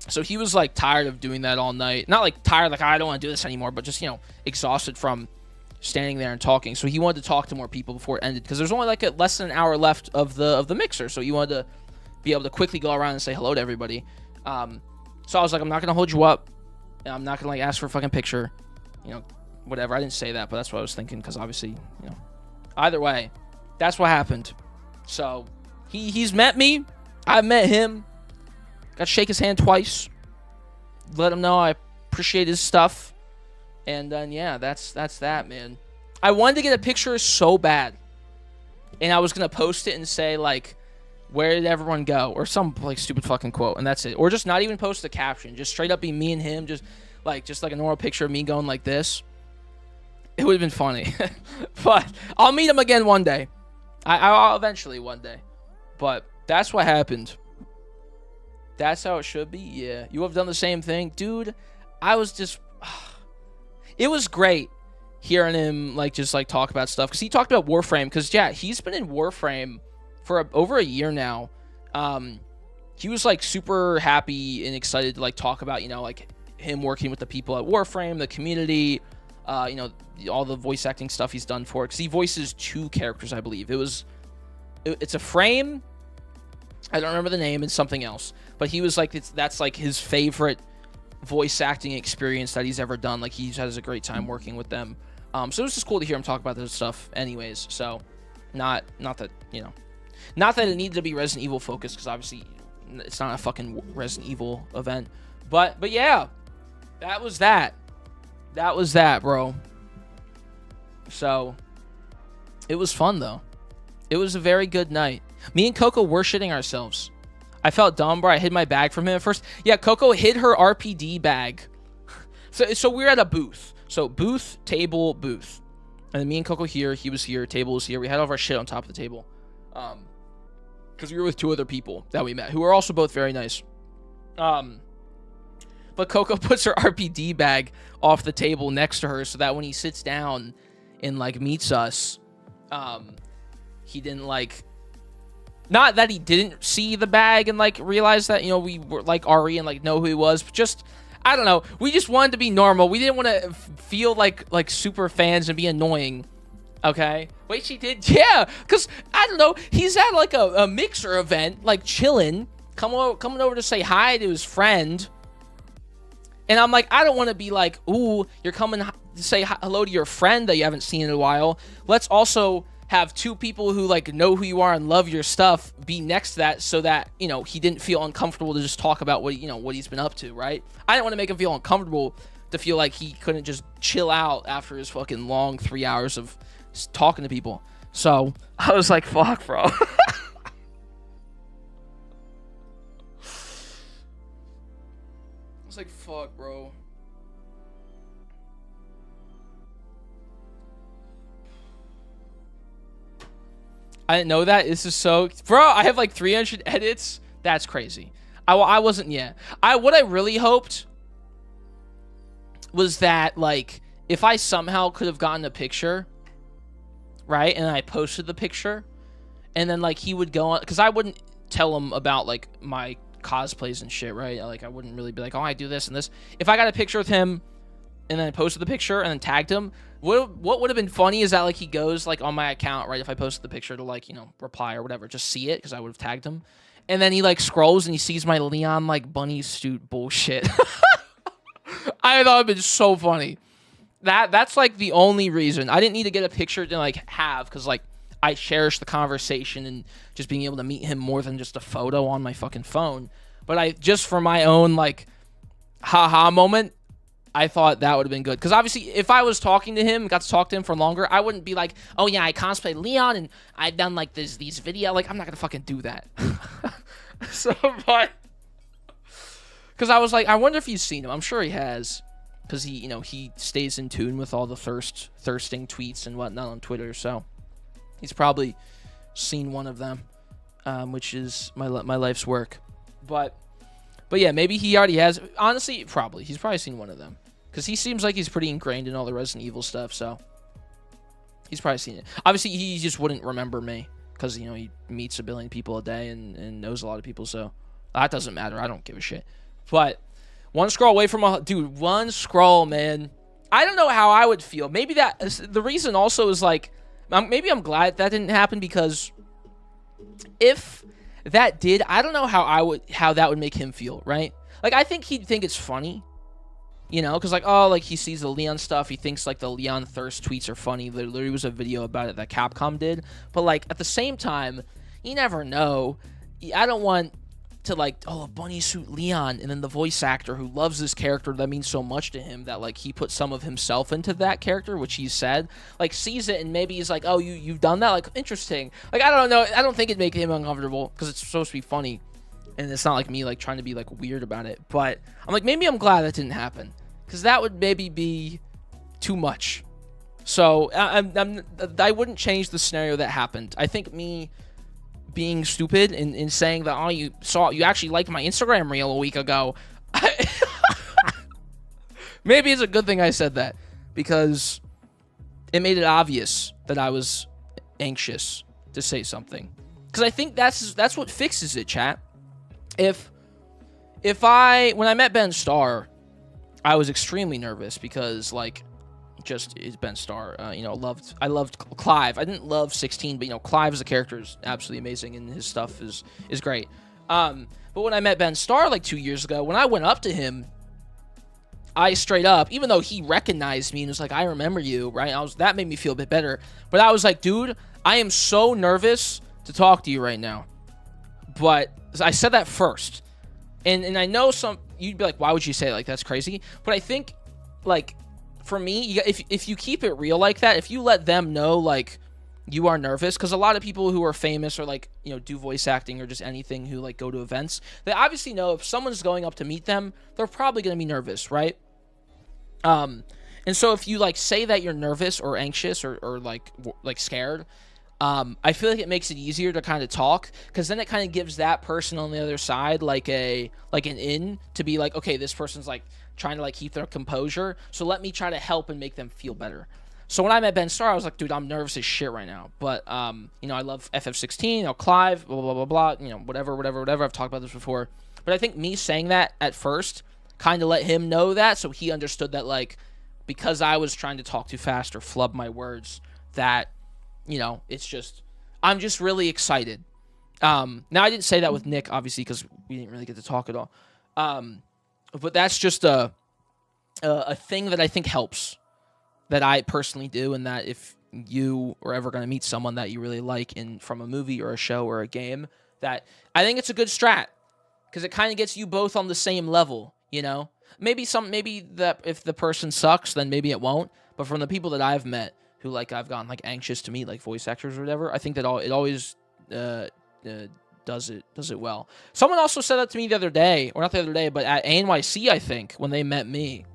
So he was, like, tired of doing that all night. Not, like, tired, like, I don't want to do this anymore, but just, you know, exhausted from standing there and talking. So he wanted to talk to more people before it ended, because there's only, like, less than an hour left of the mixer. So he wanted to be able to quickly go around and say hello to everybody. So I was like, I'm not going to hold you up. And I'm not going to, like, ask for a fucking picture. You know, whatever. I didn't say that, but that's what I was thinking, because obviously, you know. Either way, that's what happened. So he's met me. I've met him. Got to shake his hand twice. Let him know I appreciate his stuff. And then, yeah, that's that, man. I wanted to get a picture so bad. And I was going to post it and say, like, where did everyone go? Or some, like, stupid fucking quote. And that's it. Or just not even post the caption. Just straight up be me and him. Just like a normal picture of me going like this. It would have been funny. But I'll meet him again one day. I'll eventually one day. But that's what happened. That's how it should be? Yeah. You have done the same thing? Dude, I was just... It was great hearing him, like, just, like, talk about stuff. Because he talked about Warframe. Because, yeah, he's been in Warframe for over a year now. He was, like, super happy and excited to, like, talk about, you know, like, him working with the people at Warframe, the community, you know, all the voice acting stuff he's done for it. Because he voices 2 characters, I believe. It was it's a frame. I don't remember the name. It's something else. But he was like, that's like his favorite voice acting experience that he's ever done. Like, he has a great time working with them. So it was just cool to hear him talk about this stuff anyways. So not that, you know, not that it needed to be Resident Evil focused, because obviously it's not a fucking Resident Evil event. But yeah, that was that. That was that, bro. So it was fun, though. It was a very good night. Me and Coco were shitting ourselves. I felt dumb, bro. I hid my bag from him at first. Yeah, Coco hid her RPD bag. So we were at a booth. So booth, table, booth. And then me and Coco here. He was here. Table was here. We had all of our shit on top of the table. Because we were with 2 other people that we met, who were also both very nice. But Coco puts her RPD bag off the table next to her so that when he sits down and, like, meets us, he didn't, like... Not that he didn't see the bag and, like, realize that, you know, we were, like, Ari and, like, know who he was. But just, I don't know. We just wanted to be normal. We didn't want to feel like super fans and be annoying. Okay? Wait, she did? Yeah! Because, I don't know, he's at, like, a mixer event, like, chilling, coming over to say hi to his friend. And I'm like, I don't want to be like, ooh, you're coming to say hello to your friend that you haven't seen in a while. Let's also have 2 people who, like, know who you are and love your stuff be next to that, so that, you know, he didn't feel uncomfortable to just talk about what, you know, what he's been up to, right? I didn't want to make him feel uncomfortable to feel like he couldn't just chill out after his fucking long 3 hours of talking to people. So I was like, fuck, bro. I was like, fuck, bro. I didn't know that. This is so... Bro, I have like 300 edits. That's crazy. I wasn't... Yeah. What I really hoped was that, like, if I somehow could have gotten a picture, right, and I posted the picture, and then, like, he would go on... Because I wouldn't tell him about, like, my cosplays and shit, right? Like, I wouldn't really be like, oh, I do this and this. If I got a picture with him, and then I posted the picture, and then tagged him... What would have been funny is that, like, he goes, like, on my account, right, if I posted the picture to, like, you know, reply or whatever, just see it, because I would have tagged him. And then he, like, scrolls and he sees my Leon, like, bunny suit bullshit. I thought it would be so funny. That's, like, the only reason. I didn't need to get a picture to, like, have, because, like, I cherish the conversation and just being able to meet him more than just a photo on my fucking phone. But just for my own, like, haha moment, I thought that would have been good. Because obviously, if I was talking to him, got to talk to him for longer, I wouldn't be like, oh yeah, I cosplayed Leon and I've done like these video. Like, I'm not going to fucking do that. So, but... Because I was like, I wonder if he's seen him. I'm sure he has. Because he, you know, he stays in tune with all the thirsting tweets and whatnot on Twitter. So, he's probably seen one of them. Which is my life's work. But yeah, maybe he already has. Honestly, probably. He's probably seen one of them. Because he seems like he's pretty ingrained in all the Resident Evil stuff, so... He's probably seen it. Obviously, he just wouldn't remember me. Because, you know, he meets a billion people a day and knows a lot of people, so... That doesn't matter. I don't give a shit. But, one scroll away from a... Dude, one scroll, man. I don't know how I would feel. Maybe that... The reason also is, like... Maybe I'm glad that didn't happen, because... If... that did, I don't know how that would make him feel, right? Like, I think he'd think it's funny, you know, because, like, oh, like, he sees the Leon stuff, he thinks, like, the Leon Thirst tweets are funny. There literally was a video about it that Capcom did, but, like, at the same time, you never know. I don't want to, like, oh, a bunny suit Leon, and then the voice actor who loves this character that means so much to him that, like, he put some of himself into that character, which he said, like, sees it, and maybe he's like, oh, you've done that? Like, interesting. Like, I don't know. I don't think it'd make him uncomfortable, because it's supposed to be funny, and it's not like me, like, trying to be, like, weird about it, but I'm like, maybe I'm glad that didn't happen, because that would maybe be too much. So, I wouldn't change the scenario that happened. I think me being stupid and saying that, oh, you actually liked my Instagram reel a week ago. Maybe it's a good thing I said that, because it made it obvious that I was anxious to say something. Because I think that's what fixes it, chat. When I met Ben Starr, I was extremely nervous because, like, just is Ben Starr. You know, I loved Clive. I didn't love 16, but you know, Clive as a character is absolutely amazing, and his stuff is great. But when I met Ben Starr like 2 years ago, when I went up to him, I straight up, even though he recognized me and was like, I remember you, right? That made me feel a bit better. But I was like, dude, I am so nervous to talk to you right now. But I said that first. And I know you'd be like, why would you say it? Like, that's crazy. But I think, like, for me, if you keep it real like that, if you let them know, like, you are nervous, because a lot of people who are famous or, like, you know, do voice acting or just anything, who, like, go to events, they obviously know if someone's going up to meet them, they're probably going to be nervous, right? And so if you, like, say that you're nervous or anxious or like scared, I feel like it makes it easier to kind of talk, because then it kind of gives that person on the other side like an in to be like, okay, this person's like trying to like keep their composure, so let me try to help and make them feel better. So when I met Ben Starr, I was like, dude, I'm nervous as shit right now, but you know, I love FF16, you know, Clive, blah blah blah blah, you know, whatever. I've talked about this before, but I think me saying that at first kind of let him know that, so he understood that, like, because I was trying to talk too fast or flub my words, that, you know, it's just, I'm just really excited. Now, I didn't say that with Nick, obviously, because we didn't really get to talk at all. But that's just a thing that I think helps, that I personally do, and that if you are ever going to meet someone that you really like from a movie or a show or a game, that I think it's a good strat, because it kind of gets you both on the same level, you know? Maybe that if the person sucks, then maybe it won't. But from the people that I've met, who, like, I've gotten, like, anxious to meet, like, voice actors or whatever, I think that it always does it well. Someone also said that to me the other day, or not the other day, but at NYC, I think, when they met me,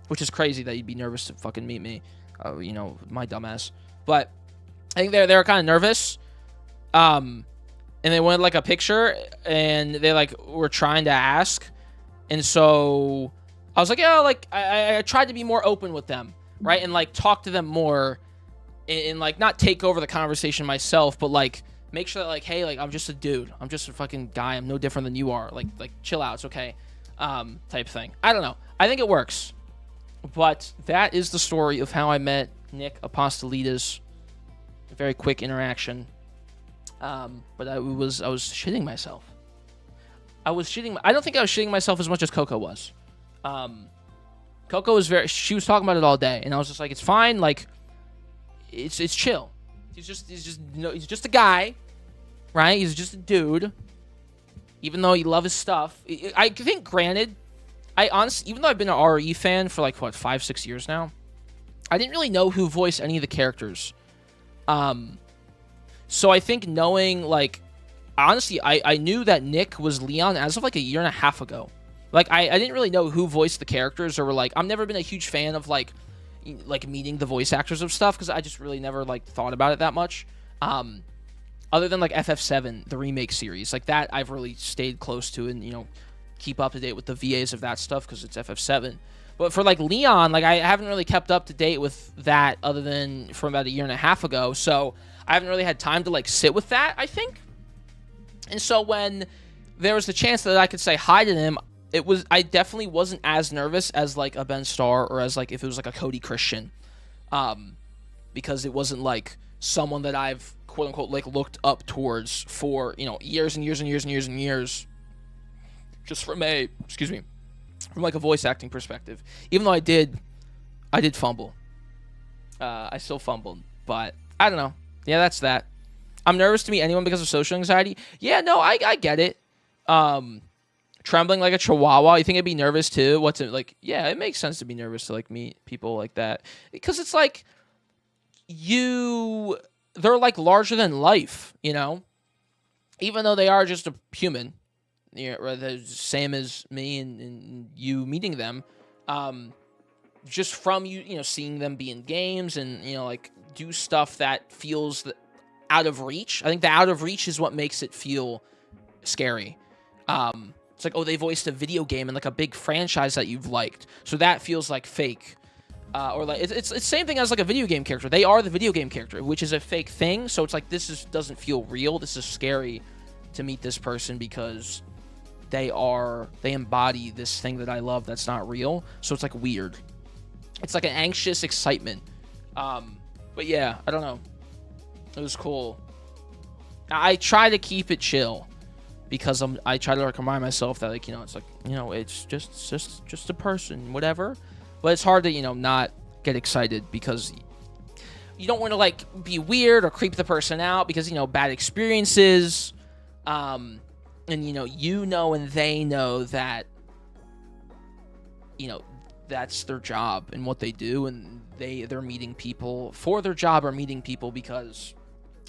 which is crazy that you'd be nervous to fucking meet me, you know, my dumbass. But I think they were kind of nervous, and they wanted, like, a picture, and they, like, were trying to ask, and so I was like, yeah, like, I tried to be more open with them, right, and, like, talk to them more, and like, not take over the conversation myself, but, like, make sure that, like, hey, like, I'm just a dude. I'm just a fucking guy. I'm no different than you are. Like chill out. It's okay. Type thing. I don't know. I think it works. But that is the story of how I met Nick Apostolides. A very quick interaction. But I was shitting myself. I don't think I was shitting myself as much as Coco was. Coco was she was talking about it all day, and I was just like, it's fine. Like, it's chill. He's just a guy, right? He's just a dude. Even though you love his stuff, I think, granted, I honestly, even though I've been an RE fan for, like, what, 5-6 years now, I didn't really know who voiced any of the characters. So I think knowing, like, honestly, I knew that Nick was Leon as of, like, a year and a half ago. Like, I didn't really know who voiced the characters, or, like, I've never been a huge fan of, like meeting the voice actors of stuff, because I just really never, like, thought about it that much. Other than, like, FF7, the remake series, like, that I've really stayed close to, and, you know, keep up to date with the VAs of that stuff, because it's FF7. But for, like, Leon, like, I haven't really kept up to date with that other than from about a year and a half ago, so I haven't really had time to, like, sit with that, I think. And so when there was the chance that I could say hi to him, I definitely wasn't as nervous as, like, a Ben Starr, or as, like, if it was, like, a Cody Christian, because it wasn't, like, someone that I've, quote-unquote, like, looked up towards for, you know, years and years and years and years and years, just from like, a voice acting perspective. Even though I did fumble. I still fumbled, but I don't know. Yeah, that's that. I'm nervous to meet anyone because of social anxiety. Yeah, no, I get it. Trembling like a chihuahua. You think I'd be nervous too? What's it like? Yeah, it makes sense to be nervous to, like, meet people like that, because it's like they're, like, larger than life, you know, even though they are just a human, you know, the same as me and you meeting them, just from you know, seeing them be in games and, you know, like, do stuff that feels out of reach. I think the out of reach is what makes it feel scary. It's like, oh, they voiced a video game in, like, a big franchise that you've liked, so that feels like fake. Or, like, it's the same thing as, like, a video game character. They are the video game character, which is a fake thing, so it's like, doesn't feel real. This is scary to meet this person, because they embody this thing that I love that's not real, so it's, like, weird. It's like an anxious excitement. But yeah, I don't know. It was cool. I try to keep it chill because I try to like remind myself that, like, you know, it's like, you know, it's just a person, whatever. But it's hard to, you know, not get excited because you don't want to like be weird or creep the person out because, you know, bad experiences. And you know, and they know that, you know, that's their job and what they do, and they're meeting people for their job or meeting people because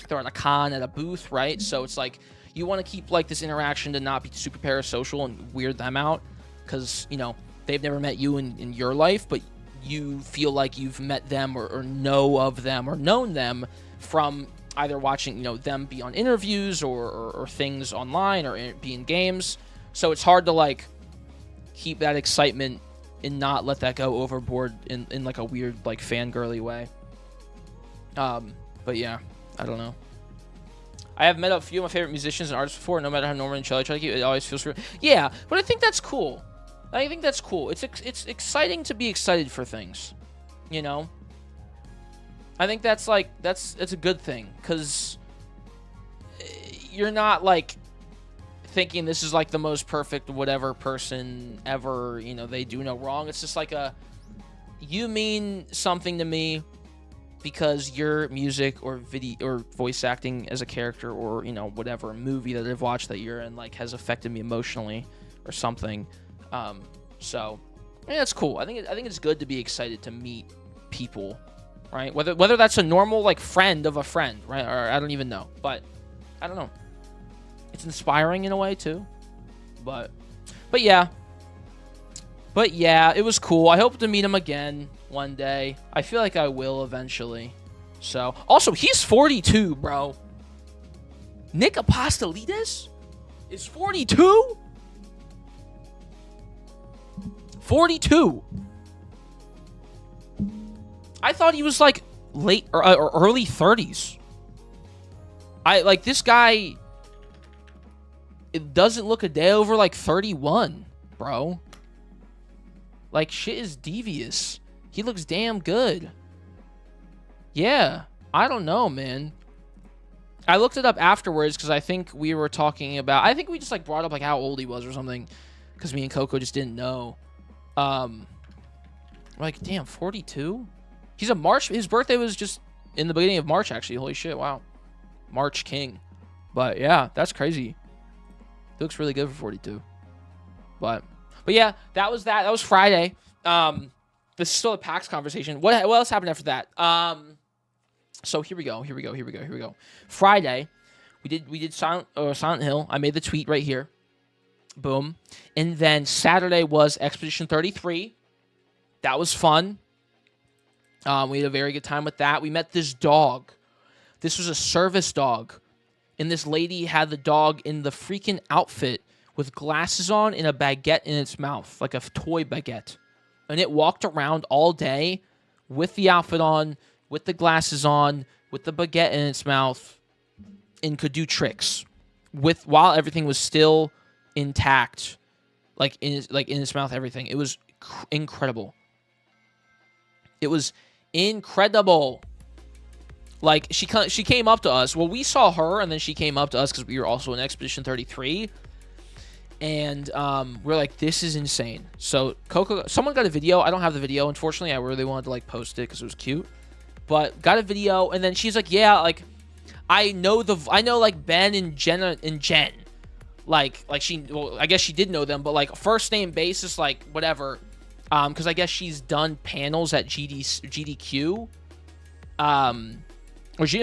they're at a con, at a booth, right? So it's like you want to keep like this interaction to not be super parasocial and weird them out because, you know, they've never met you in your life, but you feel like you've met them or know of them or known them from either watching, you know, them be on interviews or things online or be in games. So it's hard to like keep that excitement and not let that go overboard in like a weird like fangirly way. But yeah, I don't know. I have met a few of my favorite musicians and artists before. No matter how normal and chill I try to keep it, always feels real. Yeah, but I think that's cool. I think that's cool. It's exciting to be excited for things, you know. I think that's like that's a good thing because you're not like thinking this is like the most perfect whatever person ever, you know, they do no wrong. It's just like you mean something to me because your music or video or voice acting as a character or, you know, whatever movie that I've watched that you're in like has affected me emotionally or something. So yeah, that's cool. I think it's good to be excited to meet people, right? Whether that's a normal like friend of a friend, right? Or I don't even know, but I don't know. It's inspiring in a way too, but yeah, it was cool. I hope to meet him again one day. I feel like I will eventually. So also he's 42, bro. Nick Apostolides is 42. 42. I thought he was like late or early 30s. I like this guy. It doesn't look a day over like 31, bro. Like shit is devious. He looks damn good. Yeah, I don't know, man. I looked it up afterwards because I think we were talking about. I think we just like brought up like how old he was or something because me and Coco just didn't know. Like damn, 42. He's a March. His birthday was just in the beginning of March, actually. Holy shit! Wow, March King. But yeah, that's crazy. He looks really good for 42. But yeah, that was that. That was Friday. This is still a PAX conversation. What else happened after that? So here we go. Friday, we did Silent Hill. I made the tweet right here. Boom. And then Saturday was Expedition 33. That was fun. We had a very good time with that. We met this dog. This was a service dog. And this lady had the dog in the freaking outfit with glasses on and a baguette in its mouth, like a toy baguette. And it walked around all day with the outfit on, with the glasses on, with the baguette in its mouth, and could do tricks while everything was still intact, like in its mouth, everything. It was incredible. It was incredible. Like she came up to us. Well, we saw her, and then she came up to us because we were also in Expedition 33. And we're like, this is insane. So Coco, someone got a video. I don't have the video, unfortunately. I really wanted to like post it because it was cute. But got a video, and then she's like, yeah, like I know like Ben and Jenna and Jen. Like she, well, I guess she did know them, but like first name basis, like whatever. Because I guess she's done panels at GDQ. Or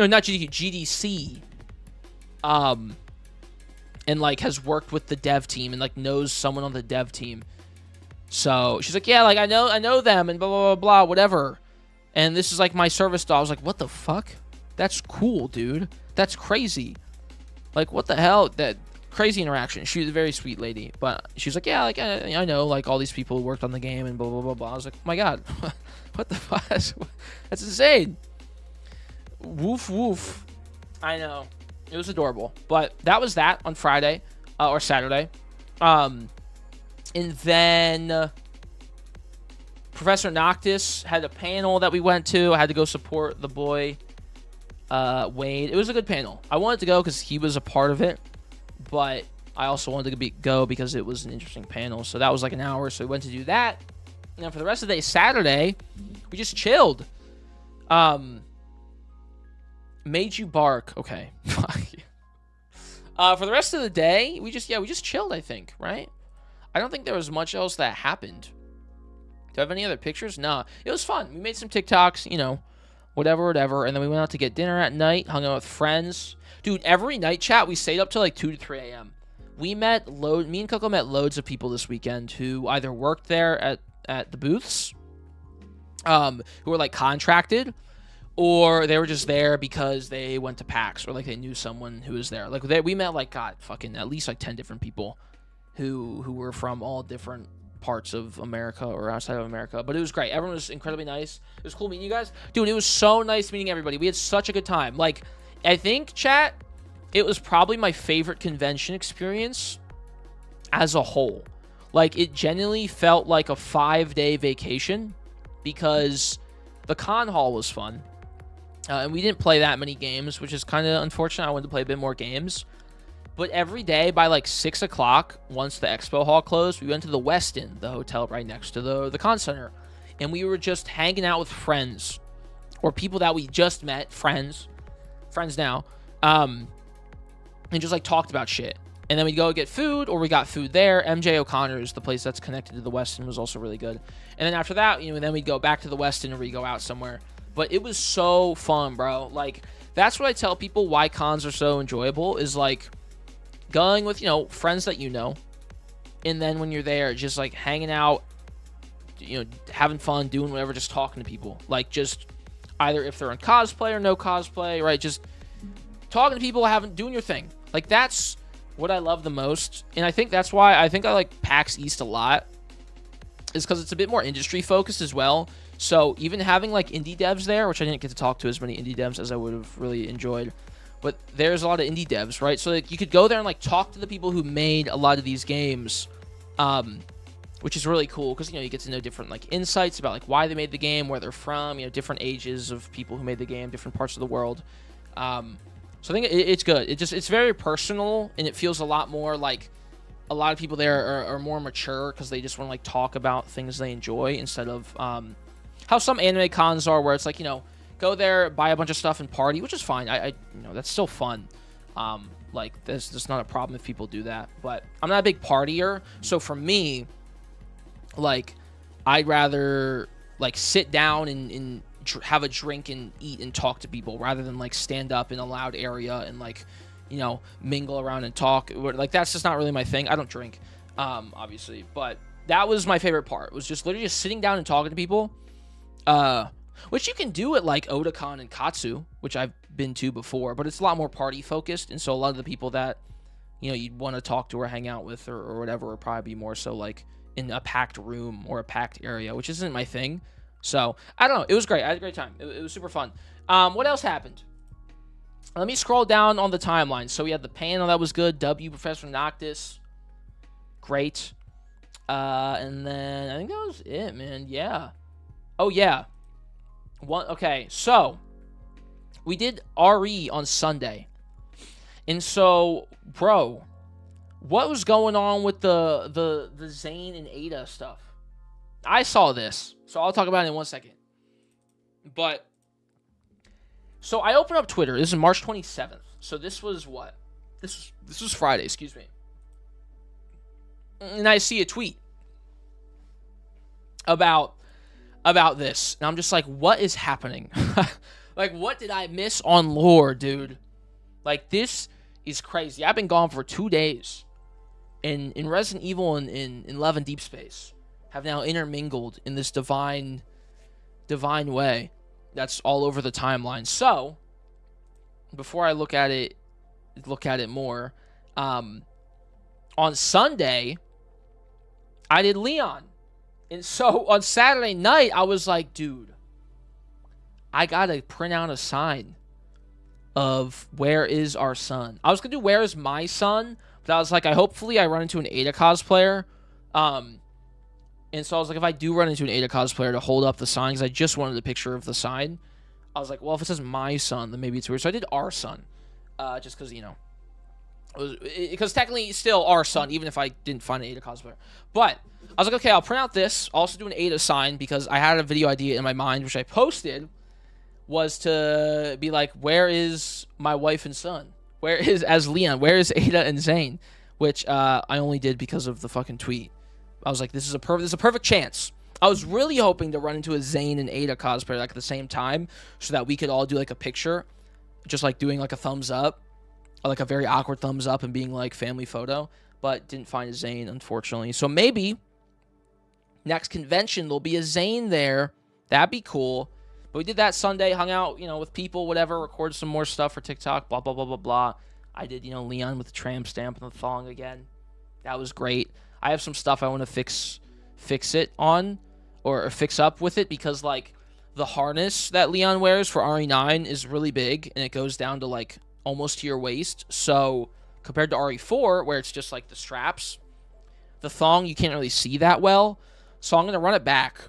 not GDQ, GDC. And like has worked with the dev team and like knows someone on the dev team. So she's like, yeah, like I know them and blah blah blah blah whatever. And this is like my service dog. I was like, what the fuck? That's cool, dude. That's crazy. Like what the hell? That crazy interaction. She was a very sweet lady, but she was like, yeah, like I know like all these people who worked on the game and blah blah blah blah. I was like, oh my god, what the fuck? That's insane. Woof woof. I know. It was adorable. But that was that on Friday or Saturday. And then Professor Noctis had a panel that we went to. I had to go support the boy, Wade. It was a good panel. I wanted to go because he was a part of it, but I also wanted to go because it was an interesting panel. So that was like an hour. So we went to do that. And then for the rest of the day, Saturday, we just chilled. Made you bark. Okay. For the rest of the day, we just chilled, I think, right? I don't think there was much else that happened. Do I have any other pictures? Nah. It was fun. We made some TikToks, you know, whatever. And then we went out to get dinner at night, hung out with friends. Dude, every night chat, we stayed up till like 2 to 3 a.m. Me and Coco met loads of people this weekend who either worked there at the booths, who were like contracted, or they were just there because they went to PAX or like they knew someone who was there. Like we met like, God, fucking at least like 10 different people who were from all different parts of America or outside of America. But it was great. Everyone was incredibly nice. It was cool meeting you guys. Dude, it was so nice meeting everybody. We had such a good time. Like, I think, chat, it was probably my favorite convention experience as a whole. Like, it genuinely felt like a 5-day vacation because the con hall was fun. And we didn't play that many games, which is kind of unfortunate. I wanted to play a bit more games. But every day by like 6 o'clock, once the expo hall closed, we went to the Westin, the hotel right next to the con center. And we were just hanging out with friends or people that we just met, friends now, and just like talked about shit. And then we'd go get food, or we got food there. MJ O'Connor's, the place that's connected to the Westin, was also really good. And then after that, you know, then we'd go back to the Westin or we'd go out somewhere. But it was so fun, bro. Like, that's what I tell people why cons are so enjoyable, is like going with, you know, friends that you know. And then when you're there, just like hanging out, you know, having fun, doing whatever, just talking to people. Like, just either if they're in cosplay or no cosplay, right? Just talking to people, doing your thing. Like, that's what I love the most. And I think that's why I like PAX East a lot, is because it's a bit more industry focused as well. So even having like indie devs there, which I didn't get to talk to as many indie devs as I would have really enjoyed, but there's a lot of indie devs, right? So like you could go there and like talk to the people who made a lot of these games, which is really cool because, you know, you get to know different like insights about like why they made the game, where they're from, you know, different ages of people who made the game, different parts of the world. So I think it's good. It's very personal, and it feels a lot more like a lot of people there are more mature because they just want to like talk about things they enjoy instead of how some anime cons are, where it's like, you know, go there, buy a bunch of stuff and party, which is fine. I you know, that's still fun. Like, there's not a problem if people do that, but I'm not a big partier. So for me, like, I'd rather like sit down and have a drink and eat and talk to people rather than like stand up in a loud area and like, you know, mingle around and talk. Like, that's just not really my thing. I don't drink, obviously, but that was my favorite part, was just literally just sitting down and talking to people. Which you can do at like Otakon and Katsu, which I've been to before, but it's a lot more party focused, and so a lot of the people that, you know, you'd want to talk to or hang out with or whatever would probably be more so like in a packed room or a packed area, which isn't my thing. So I don't know. It was great. I had a great time. It was super fun. What else happened? Let me scroll down on the timeline. So we had the panel that was good. Professor Noctis, great. And then I think that was it, man. Yeah. Oh, yeah. Okay, so we did RE on Sunday. And so, bro, what was going on with the Zane and Ada stuff? I saw this, so I'll talk about it in 1 second. But, so I opened up Twitter. This is March 27th. So this was what? This was Friday, excuse me. And I see a tweet about this, and I'm just like, what is happening? Like, what did I miss on lore, dude? Like, this is crazy. I've been gone for 2 days, and in Resident Evil and in Love and Deep Space have now intermingled in this divine way that's all over the timeline. So before I look at it more, on Sunday I did Leon. And so on Saturday night, I was like, dude, I got to print out a sign of where is our son. I was going to do where is my son, but I was like, hopefully I run into an Ada cosplayer. And And so I was like, if I do run into an Ada cosplayer to hold up the sign, because I just wanted a picture of the sign, I was like, well, if it says my son, then maybe it's weird. So I did our son, just because, you know, because technically still our son, even if I didn't find an Ada cosplayer. But I was like, okay, I'll print out this. I'll also do an Ada sign, because I had a video idea in my mind, which I posted, was to be like, where is my wife and son? Where is, as Leon, where is Ada and Zane? Which I only did because of the fucking tweet. I was like, this is a perfect chance. I was really hoping to run into a Zane and Ada cosplayer like at the same time, so that we could all do like a picture, just like doing like a thumbs up, or like a very awkward thumbs up and being like family photo. But didn't find a Zane, unfortunately. So maybe next convention there'll be a Zane there. That'd be cool. But we did that Sunday, hung out, you know, with people, whatever, recorded some more stuff for TikTok, blah, blah, blah, blah, blah. I did, you know, Leon with the tramp stamp and the thong again. That was great. I have some stuff I want to fix it on, or fix up with it, because, like, the harness that Leon wears for RE9 is really big, and it goes down to, like, almost to your waist. So, compared to RE4, where it's just, like, the straps, the thong, you can't really see that well. So I'm going to run it back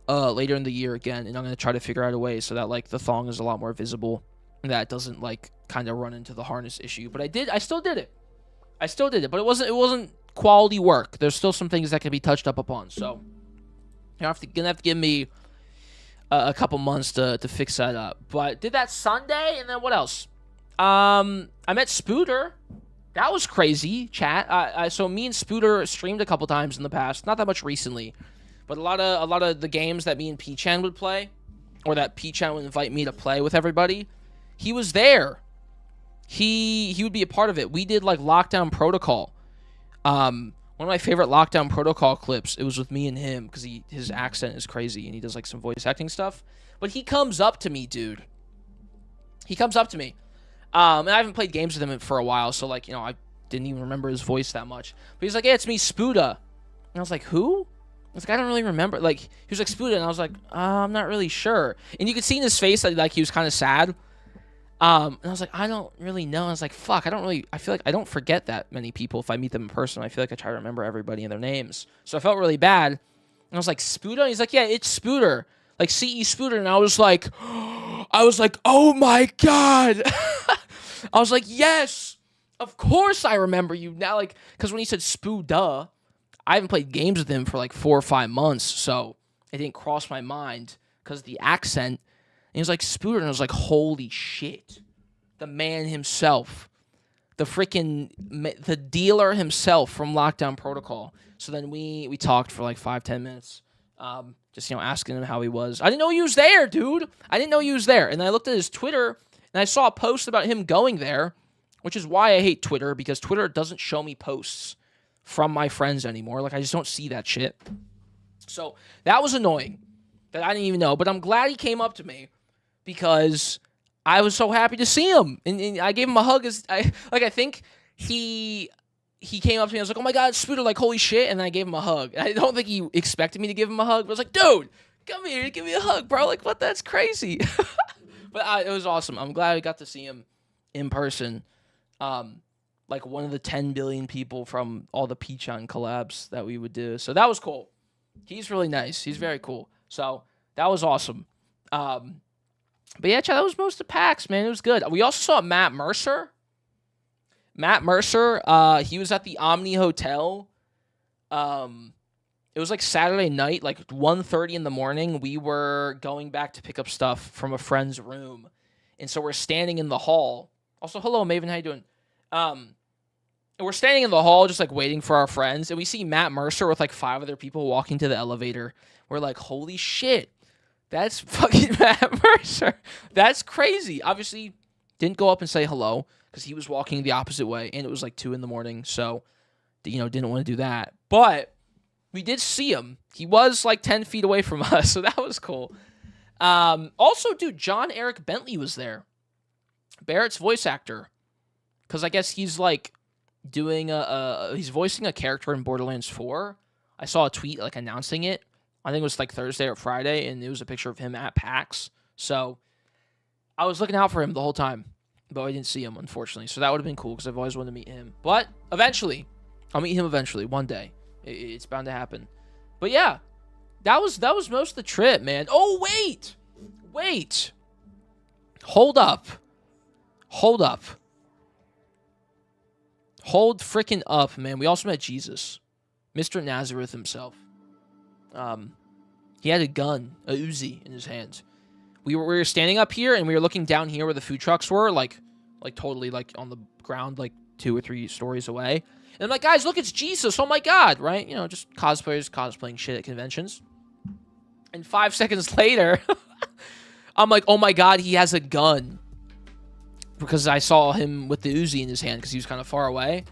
later in the year again, and I'm going to try to figure out a way so that, like, the thong is a lot more visible, and that doesn't, like, kind of run into the harness issue. But I still did it. But it wasn't quality work. There's still some things that can be touched up upon. So you're gonna have to give me a couple months to fix that up. But did that Sunday, and then what else? I met Spooter. That was crazy, chat. So me and Spooter streamed a couple times in the past. Not that much recently, but a lot of the games that me and P-Chan would play, or that P-Chan would invite me to play with everybody, he was there. He would be a part of it. We did like Lockdown Protocol. One of my favorite Lockdown Protocol clips, it was with me and him, because his accent is crazy, and he does like some voice acting stuff. But he comes up to me, dude. He comes up to me. And I haven't played games with him for a while, so like, you know, I didn't even remember his voice that much. But he's like, yeah, it's me, Spuda. And I was like, who? I was like, I don't really remember. Like, he was like, Spuda, and I was like, I'm not really sure. And you could see in his face that like he was kind of sad. And I was like, I don't really know. I was like, fuck, I feel like I don't forget that many people if I meet them in person. I feel like I try to remember everybody and their names. So I felt really bad. And I was like, Spooter? And he's like, yeah, it's Spooter. Like, CE Spooter. And I was like, oh my God. I was like, yes, of course I remember you now. Like, because when he said Spooda, I haven't played games with him for like 4 or 5 months. So it didn't cross my mind because of the accent. And he was like, Spooter, and I was like, holy shit. The man himself. The dealer himself from Lockdown Protocol. So then we talked for like 5-10 minutes. Just, you know, asking him how he was. I didn't know he was there, dude. I didn't know he was there. And then I looked at his Twitter, and I saw a post about him going there, which is why I hate Twitter, because Twitter doesn't show me posts from my friends anymore. Like, I just don't see that shit. So that was annoying that I didn't even know. But I'm glad he came up to me, because I was so happy to see him. And I gave him a hug. I think he came up to me. I was like, oh my God, Spooter, like, holy shit. And then I gave him a hug. I don't think he expected me to give him a hug. But I was like, dude, come here, give me a hug, bro. Like, what? That's crazy. But it was awesome. I'm glad I got to see him in person. Like one of the 10 billion people from all the P-Chan collabs that we would do. So that was cool. He's really nice. He's very cool. So that was awesome. But yeah, Chad, that was most of PAX, man. It was good. We also saw Matt Mercer. He was at the Omni Hotel. It was like Saturday night, like 1:30 in the morning. We were going back to pick up stuff from a friend's room. And so we're standing in the hall. Also, hello, Maven. How you doing? And we're standing in the hall just like waiting for our friends. And we see Matt Mercer with like 5 other people walking to the elevator. We're like, holy shit. That's fucking Matt Mercer. That's crazy. Obviously, didn't go up and say hello because he was walking the opposite way. And it was like 2 in the morning. So, you know, didn't want to do that. But we did see him. He was like 10 feet away from us. So that was cool. Also, dude, John Eric Bentley was there. Barrett's voice actor. Because I guess he's like doing he's voicing a character in Borderlands 4. I saw a tweet like announcing it. I think it was like Thursday or Friday, and it was a picture of him at PAX. So I was looking out for him the whole time, but I didn't see him, unfortunately. So that would have been cool because I've always wanted to meet him. But eventually, I'll meet him eventually, one day. It's bound to happen. But yeah, that was most of the trip, man. Oh, wait. Hold up. Hold freaking up, man. We also met Jesus, Mr. Nazareth himself. He had a gun, a Uzi, in his hands. We were standing up here, and we were looking down here where the food trucks were, like totally like on the ground, like 2 or 3 stories away. And I'm like, guys, look, it's Jesus. Oh my God, right? You know, just cosplayers cosplaying shit at conventions. And 5 seconds later, I'm like, oh my God, he has a gun. Because I saw him with the Uzi in his hand because he was kind of far away.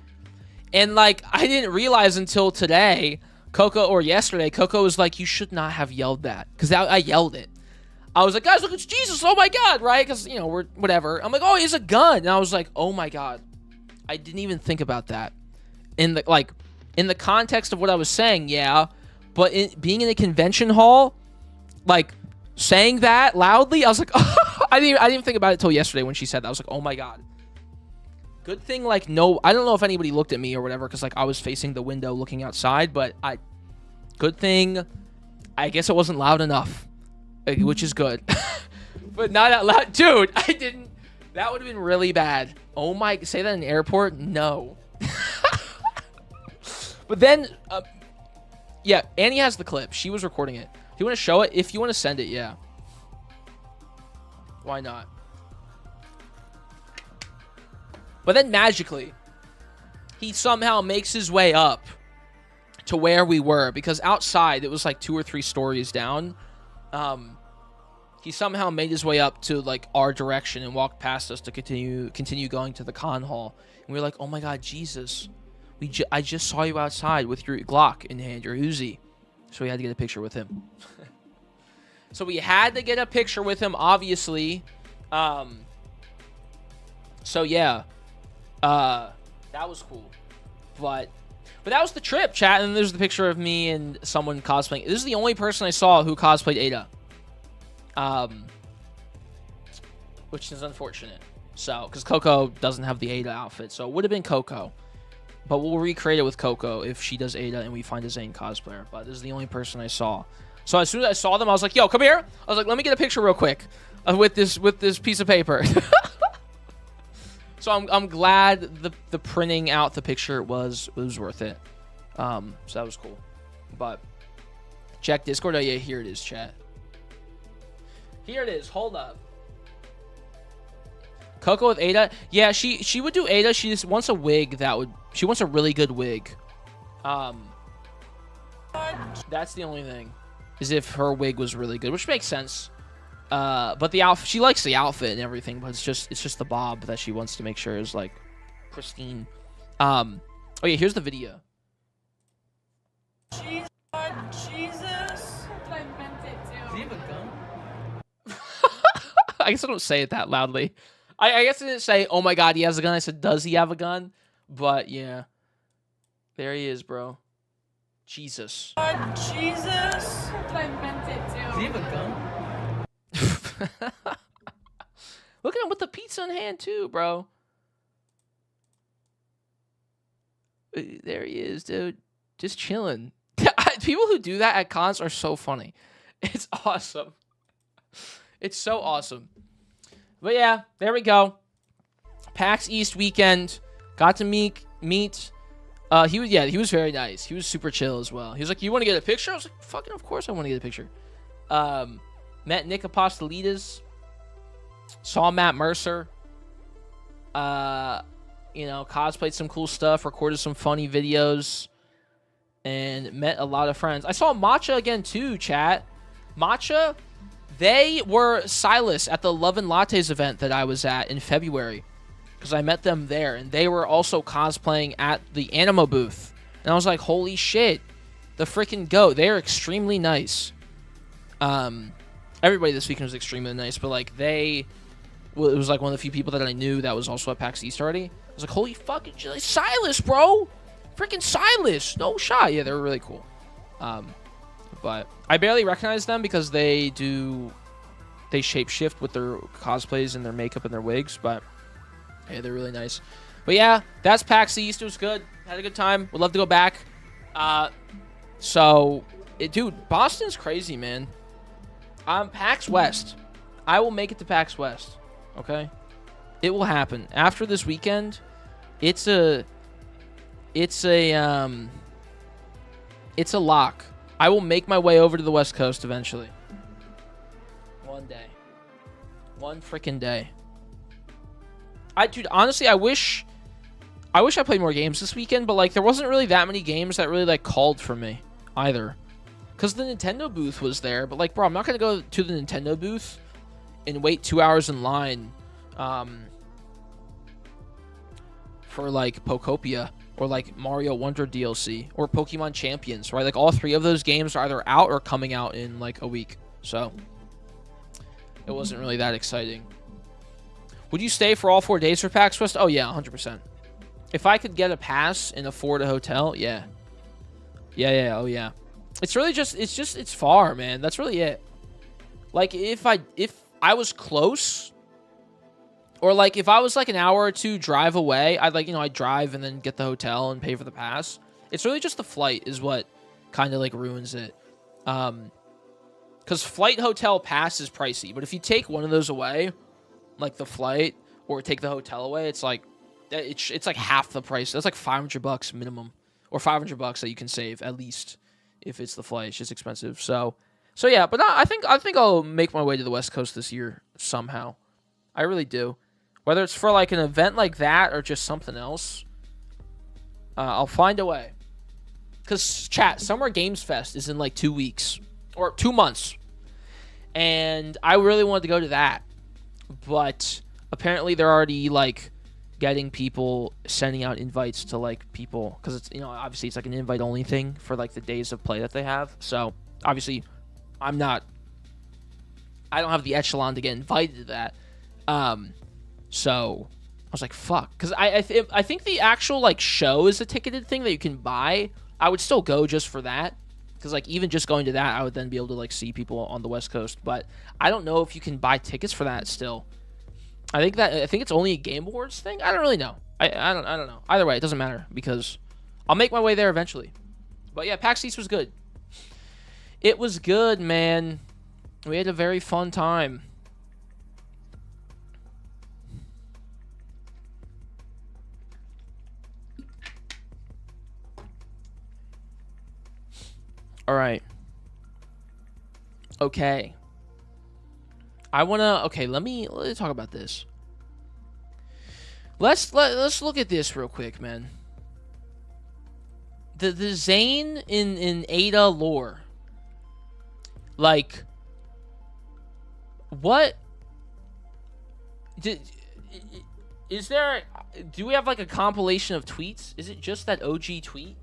And like, I didn't realize until today, yesterday, Coco was like, you should not have yelled that. Because I yelled it. I was like, guys, look, it's Jesus. Oh my God, right? Because, you know, we're whatever. I'm like, oh, he has a gun. And I was like, oh my God. I didn't even think about that. In the context of what I was saying, yeah. But being in a convention hall, like, saying that loudly, I was like, oh, I didn't even think about it until yesterday when she said that. I was like, oh my God. Good thing, like, no, I don't know if anybody looked at me or whatever, because, like, I was facing the window looking outside, but good thing, I guess it wasn't loud enough. Which is good. But not that loud. Dude, I didn't. That would have been really bad. Oh my. Say that in an airport? No. But then, yeah, Annie has the clip. She was recording it. Do you want to show it? If you want to send it, yeah. Why not? But then magically, he somehow makes his way up to where we were. Because outside, it was like 2 or 3 stories down. He somehow made his way up to like our direction and walked past us to continue going to the con hall. And we were like, oh my God, Jesus, I just saw you outside with your Glock in hand, your Uzi. So we had to get a picture with him. So we had to get a picture with him, obviously. So yeah, that was cool. But that was the trip, chat. And there's the picture of me and someone cosplaying. This is the only person I saw who cosplayed Ada. Which is unfortunate. So, because Coco doesn't have the Ada outfit, so it would have been Coco. But we'll recreate it with Coco if she does Ada and we find a Zane cosplayer. But this is the only person I saw. So as soon as I saw them, I was like, "Yo, come here!" I was like, "Let me get a picture real quick with this piece of paper." So I'm glad the printing out the picture was worth it. So that was cool. But check Discord. Oh yeah, here it is, chat. Here it is. Hold up. Coco with Ada. Yeah, she would do Ada. She just wants a wig she wants a really good wig. That's the only thing. Is if her wig was really good, which makes sense. But the outfit, she likes the outfit and everything, but it's just the bob that she wants to make sure is like pristine. Oh yeah, here's the video. Jesus. I meant it too. Does he have a gun? I guess I don't say it that loudly. I guess I didn't say, oh my God, he has a gun. I said, does he have a gun? But yeah. There he is, bro. Jesus. Jesus. I meant it too. Does he have a gun? Look at him with the pizza in hand too, bro. There he is, dude. Just chilling. People who do that at cons are so funny. It's awesome. It's so awesome. But yeah, there we go. PAX East weekend. Got to meet. He was very nice. He was super chill as well. He was like, "You want to get a picture?" I was like, "Fucking, of course I want to get a picture." Met Nick Apostolides. Saw Matt Mercer. Cosplayed some cool stuff. Recorded some funny videos. And met a lot of friends. I saw Matcha again too, chat. Matcha, they were Silas at the Love and Lattes event that I was at in February. Because I met them there. And they were also cosplaying at the Animo booth. And I was like, holy shit. The freaking goat. They are extremely nice. Everybody this weekend was extremely nice. But like it was like one of the few people that I knew that was also at PAX East already. I was like, holy fucking shit. Silas, bro. Freaking Silas. No shot. Yeah, they were really cool. But I barely recognize them because they shape-shift with their cosplays and their makeup and their wigs. But yeah, they're really nice. But yeah, that's PAX East. It was good. Had a good time. Would love to go back. So Dude, Boston's crazy, man. PAX West. I will make it to PAX West. Okay? It will happen. After this weekend, it's a lock. I will make my way over to the West Coast eventually. One day. One freaking day. Dude, honestly, I wish I played more games this weekend, but like there wasn't really that many games that really like called for me either. Cause the Nintendo booth was there, but like, bro, I'm not gonna go to the Nintendo booth and wait 2 hours in line for like Pokopia or like Mario Wonder DLC or Pokemon Champions, right? Like all three of those games are either out or coming out in like a week. So it wasn't really that exciting. Would you stay for all 4 days for PAX West? Oh yeah, 100%. If I could get a pass and afford a hotel, yeah. Yeah, oh yeah. It's really just, it's far, man. That's really it. Like, if I was close, or like, if I was like an hour or two drive away, I'd drive and then get the hotel and pay for the pass. It's really just the flight is what kind of like ruins it. Because flight hotel pass is pricey, but if you take one of those away, like the flight, or take the hotel away, it's like, it's like half the price. That's like $500 minimum, or $500 that you can save at least if it's the flight. It's just expensive. So yeah. But I think I'll make my way to the West Coast this year somehow. I really do. Whether it's for like an event like that or just something else, I'll find a way. Cause chat, Summer Games Fest is in like 2 weeks or 2 months, and I really wanted to go to that, but apparently they're already like getting people, sending out invites to like people, because it's, obviously it's like an invite only thing for like the days of play that they have. So obviously I don't have the echelon to get invited to that. So I was like, fuck, because I think the actual like show is a ticketed thing that you can buy. I would still go just for that, because like even just going to that, I would then be able to like see people on the West Coast. But I don't know if you can buy tickets for that still. I think it's only a Game Awards thing. I don't really know. I don't know. Either way, it doesn't matter, because I'll make my way there eventually. But yeah, PAX East was good. It was good, man. We had a very fun time. All right. Okay. Let me talk about this. Let's look at this real quick, man. The Zane in Ada lore. Like, what do we have like a compilation of tweets? Is it just that OG tweet?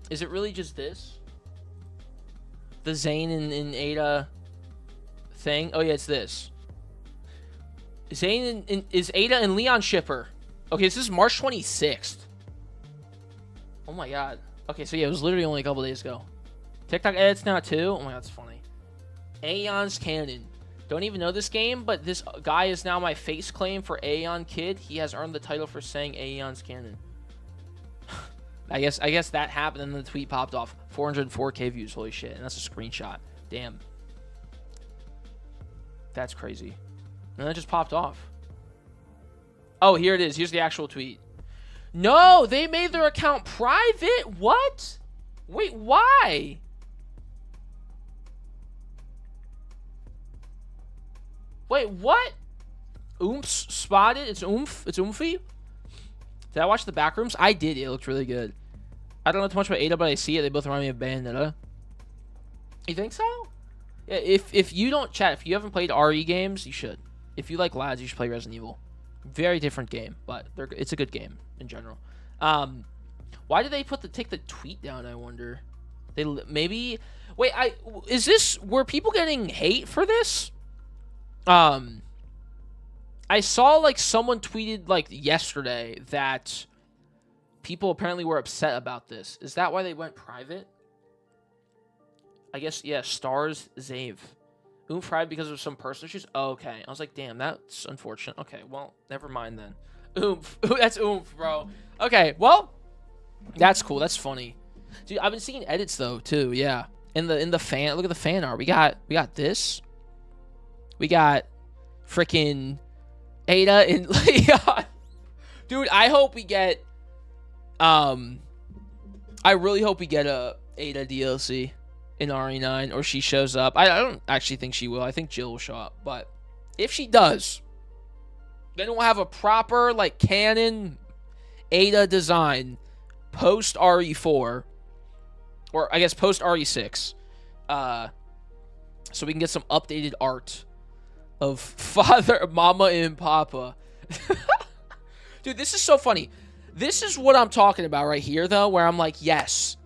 Is it really just this? The Zane in Ada thing? Oh yeah, it's this. Zane is Ada and Leon shipper. Okay, this is March 26th. Oh my god. Okay, so yeah, it was literally only a couple days ago. TikTok edits now too? Oh my god, that's funny. Aeon's Canon. Don't even know this game, but this guy is now my face claim for Aeon Kid. He has earned the title for saying Aeon's Canon. I guess that happened and then the tweet popped off. 404k views, holy shit. And that's a screenshot. Damn. That's crazy. And that just popped off. Oh, here it is. Here's the actual tweet. No, they made their account private? What? Wait, why? Wait, what? Oomphs spotted? It's oomph? It's oomphy? Did I watch the Backrooms? I did. It looked really good. I don't know too much about Ada, but I see it. They both remind me of Bayonetta. You think so? Yeah, if you don't, chat, if you haven't played RE games, you should. If you like lads, you should play Resident Evil. Very different game, but it's a good game in general. Why did they take the tweet down, I wonder? They maybe... Wait, were people getting hate for this? I saw like someone tweeted like yesterday that people apparently were upset about this. Is that why they went private? I guess, yeah, Stars Zave. Oomph fried because of some personal issues? Oh, okay. I was like, damn, that's unfortunate. Okay, well, never mind then. Oomph. That's oomph, bro. Okay, well, that's cool. That's funny. Dude, I've been seeing edits though too. Yeah, in the fan. Look at the fan art. We got this. We got freaking Ada and Leon. Dude, I hope we get. I really hope we get a Ada DLC in RE9, or she shows up. I don't actually think she will. I think Jill will show up, but if she does, then we'll have a proper like canon Ada design post RE4. Or, I guess, post RE6. So we can get some updated art of Father, Mama, and Papa. Dude, this is so funny. This is what I'm talking about right here, though, where I'm like, yes.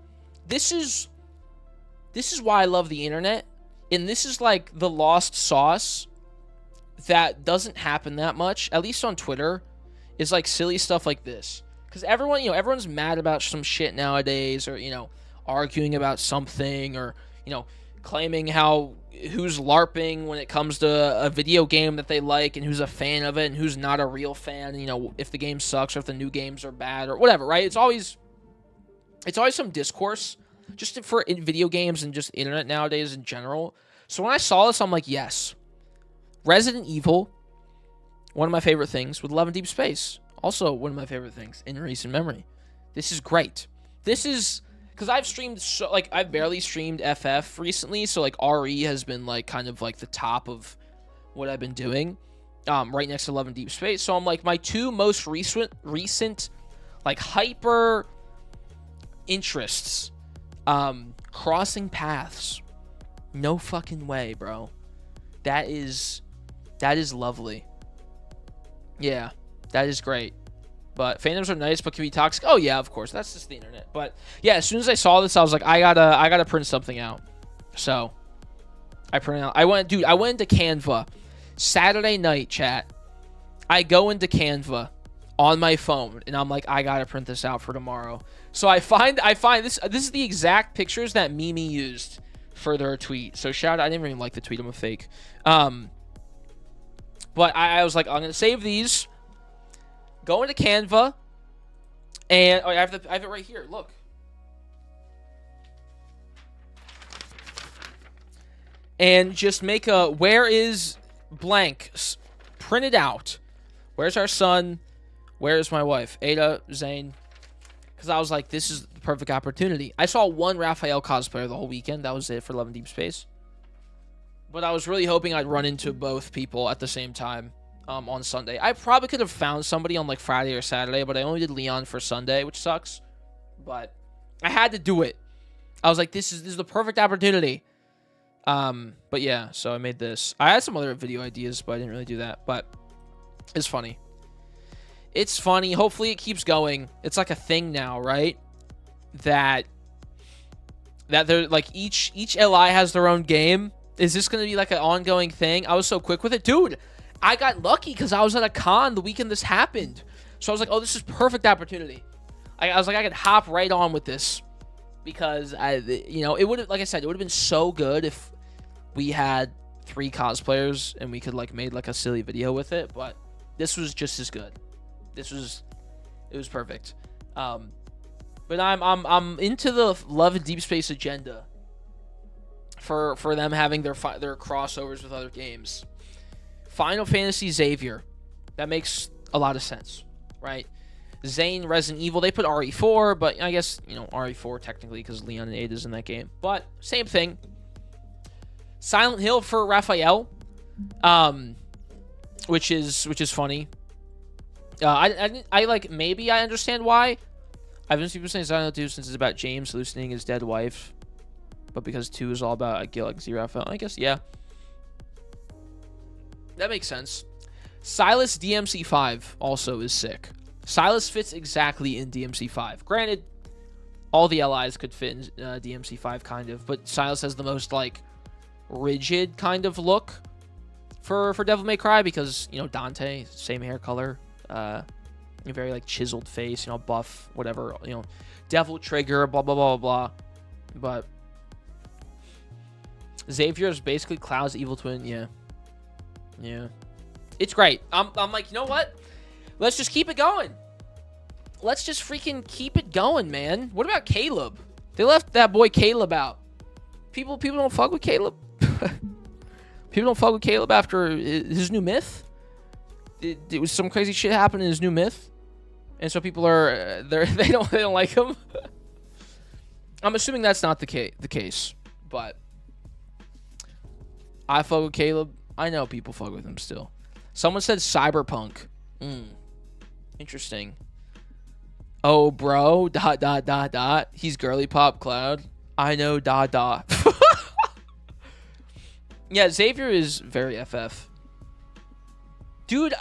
This is why I love the internet. And this is, like, the lost sauce that doesn't happen that much, at least on Twitter, is, like, silly stuff like this. Because everyone, everyone's mad about some shit nowadays, or, arguing about something, or claiming who's LARPing when it comes to a video game that they like, and who's a fan of it and who's not a real fan, if the game sucks or if the new games are bad or whatever, right? It's always some discourse just for video games and just internet nowadays in general. So when I saw this, I'm like, yes, Resident Evil, one of my favorite things, with Love and Deep Space, also one of my favorite things in recent memory. This is great. This is because I've streamed I've barely streamed FF recently, so like RE has been like kind of like the top of what I've been doing, right next to Love and Deep Space. So I'm like, my two most recent like hyper interests, crossing paths. No fucking way, bro. That is lovely. Yeah, that is great. But fandoms are nice, but can be toxic. Oh yeah, of course. That's just the internet. But yeah, as soon as I saw this, I was like, I gotta print something out. So I printed out. I went into Canva Saturday night, chat. I go into Canva on my phone, and I'm like, I gotta print this out for tomorrow. So I find this. This is the exact pictures that Mimi used for their tweet. So shout out. I didn't even like the tweet. I'm a fake. But I was like, I'm gonna save these. Go into Canva, and I have it right here. Look. And just make a where is blank, print it out. Where's our son? Where's my wife? Ada, Zane. Because I was like, this is the perfect opportunity. I saw one Raphael cosplayer the whole weekend. That was it for Love and Deep Space. But I was really hoping I'd run into both people at the same time. On Sunday. I probably could have found somebody on like Friday or Saturday, but I only did Leon for Sunday, which sucks. But I had to do it. I was like, this is the perfect opportunity. But yeah, so I made this. I had some other video ideas, but I didn't really do that. But it's funny. It's funny. Hopefully it keeps going. It's like a thing now, right? That they're like each LI has their own game. Is this gonna be like an ongoing thing? I was so quick with it, dude. I got lucky because I was at a con the weekend this happened. So I was like, oh, this is perfect opportunity. I was like, I could hop right on with this. Because, it would have, like I said, it would have been so good if we had 3 cosplayers and we could, like, made, like, a silly video with it. But this was just as good. It was perfect. But I'm into the Love and Deep Space agenda for them having their crossovers with other games. Final Fantasy Xavier. That makes a lot of sense, right? Zane, Resident Evil, they put RE4, but I guess, RE4 technically because Leon and Ada's in that game. But same thing. Silent Hill for Raphael, which is funny. I like, maybe I understand why. I've been people saying Silent Hill 2 since it's about James hallucinating his dead wife. But because 2 is all about Galaxy Raphael, I guess, yeah. That makes sense. Silas DMC5 also is sick. Silas fits exactly in DMC5. Granted, all the LIs could fit in DMC5 kind of, but Silas has the most like rigid kind of look for Devil May Cry because, Dante, same hair color, very like chiseled face, buff, whatever, Devil Trigger, blah blah blah blah. But Xavier is basically Cloud's evil twin, yeah. Yeah, it's great. I'm like, you know what? Let's just keep it going. Let's just freaking keep it going, man. What about Caleb? They left that boy Caleb out. People don't fuck with Caleb. People don't fuck with Caleb after his new myth. It was some crazy shit happened in his new myth, and so people are they don't like him. I'm assuming that's not the case, but I fuck with Caleb. I know people fuck with him still. Someone said Cyberpunk. Interesting. Oh, bro. ... He's girly pop cloud. I know. ... Yeah, Xavier is very FF. Dude,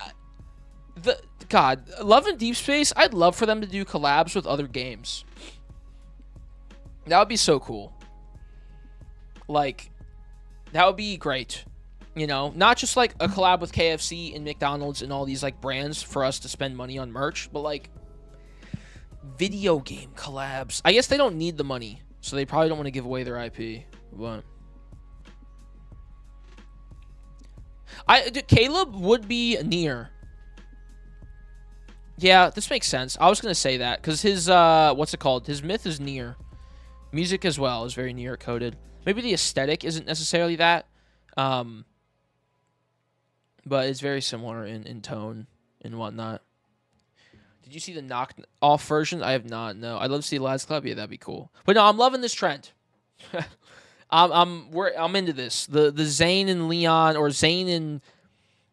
God, Love and Deep Space, I'd love for them to do collabs with other games. That would be so cool. Like, that would be great. You know, not just like a collab with KFC and McDonald's and all these like brands for us to spend money on merch, but like video game collabs. I guess they don't need the money, so they probably don't want to give away their IP. But Caleb would be near. Yeah, this makes sense. I was gonna say that because his what's it called? His myth is near. Music as well is very near coded. Maybe the aesthetic isn't necessarily that, but it's very similar in tone and whatnot. Did you see the knock off version? I have not. No, I'd love to see Lads Club. Yeah, that'd be cool. But no, I'm loving this trend. I'm into this. The Zane and Leon, or Zane and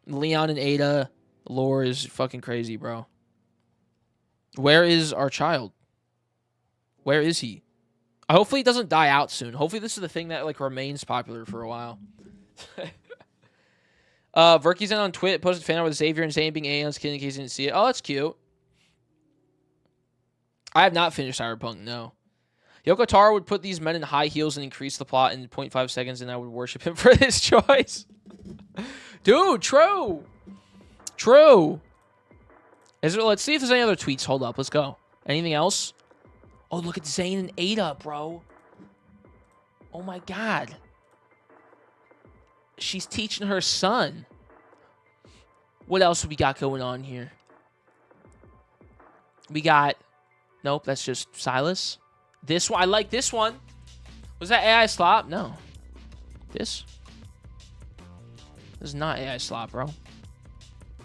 Leon and Ada lore is fucking crazy, bro. Where is our child? Where is he? Hopefully it doesn't die out soon. Hopefully this is the thing that like remains popular for a while. Verky's on Twit posted fan art with Xavier and Zane being Aeon's kid in case you didn't see it. Oh, that's cute. I have not finished Cyberpunk, no. Yoko Taro would put these men in high heels and increase the plot in 0.5 seconds, and I would worship him for this choice. Dude, true. True. Let's see if there's any other tweets. Hold up. Let's go. Anything else? Oh, look at Zane and Ada, bro. Oh, my God. She's teaching her son. What else we got going on here? We got... Nope, that's just Silas. This one. I like this one. Was that AI slop? No. This is not AI slop, bro.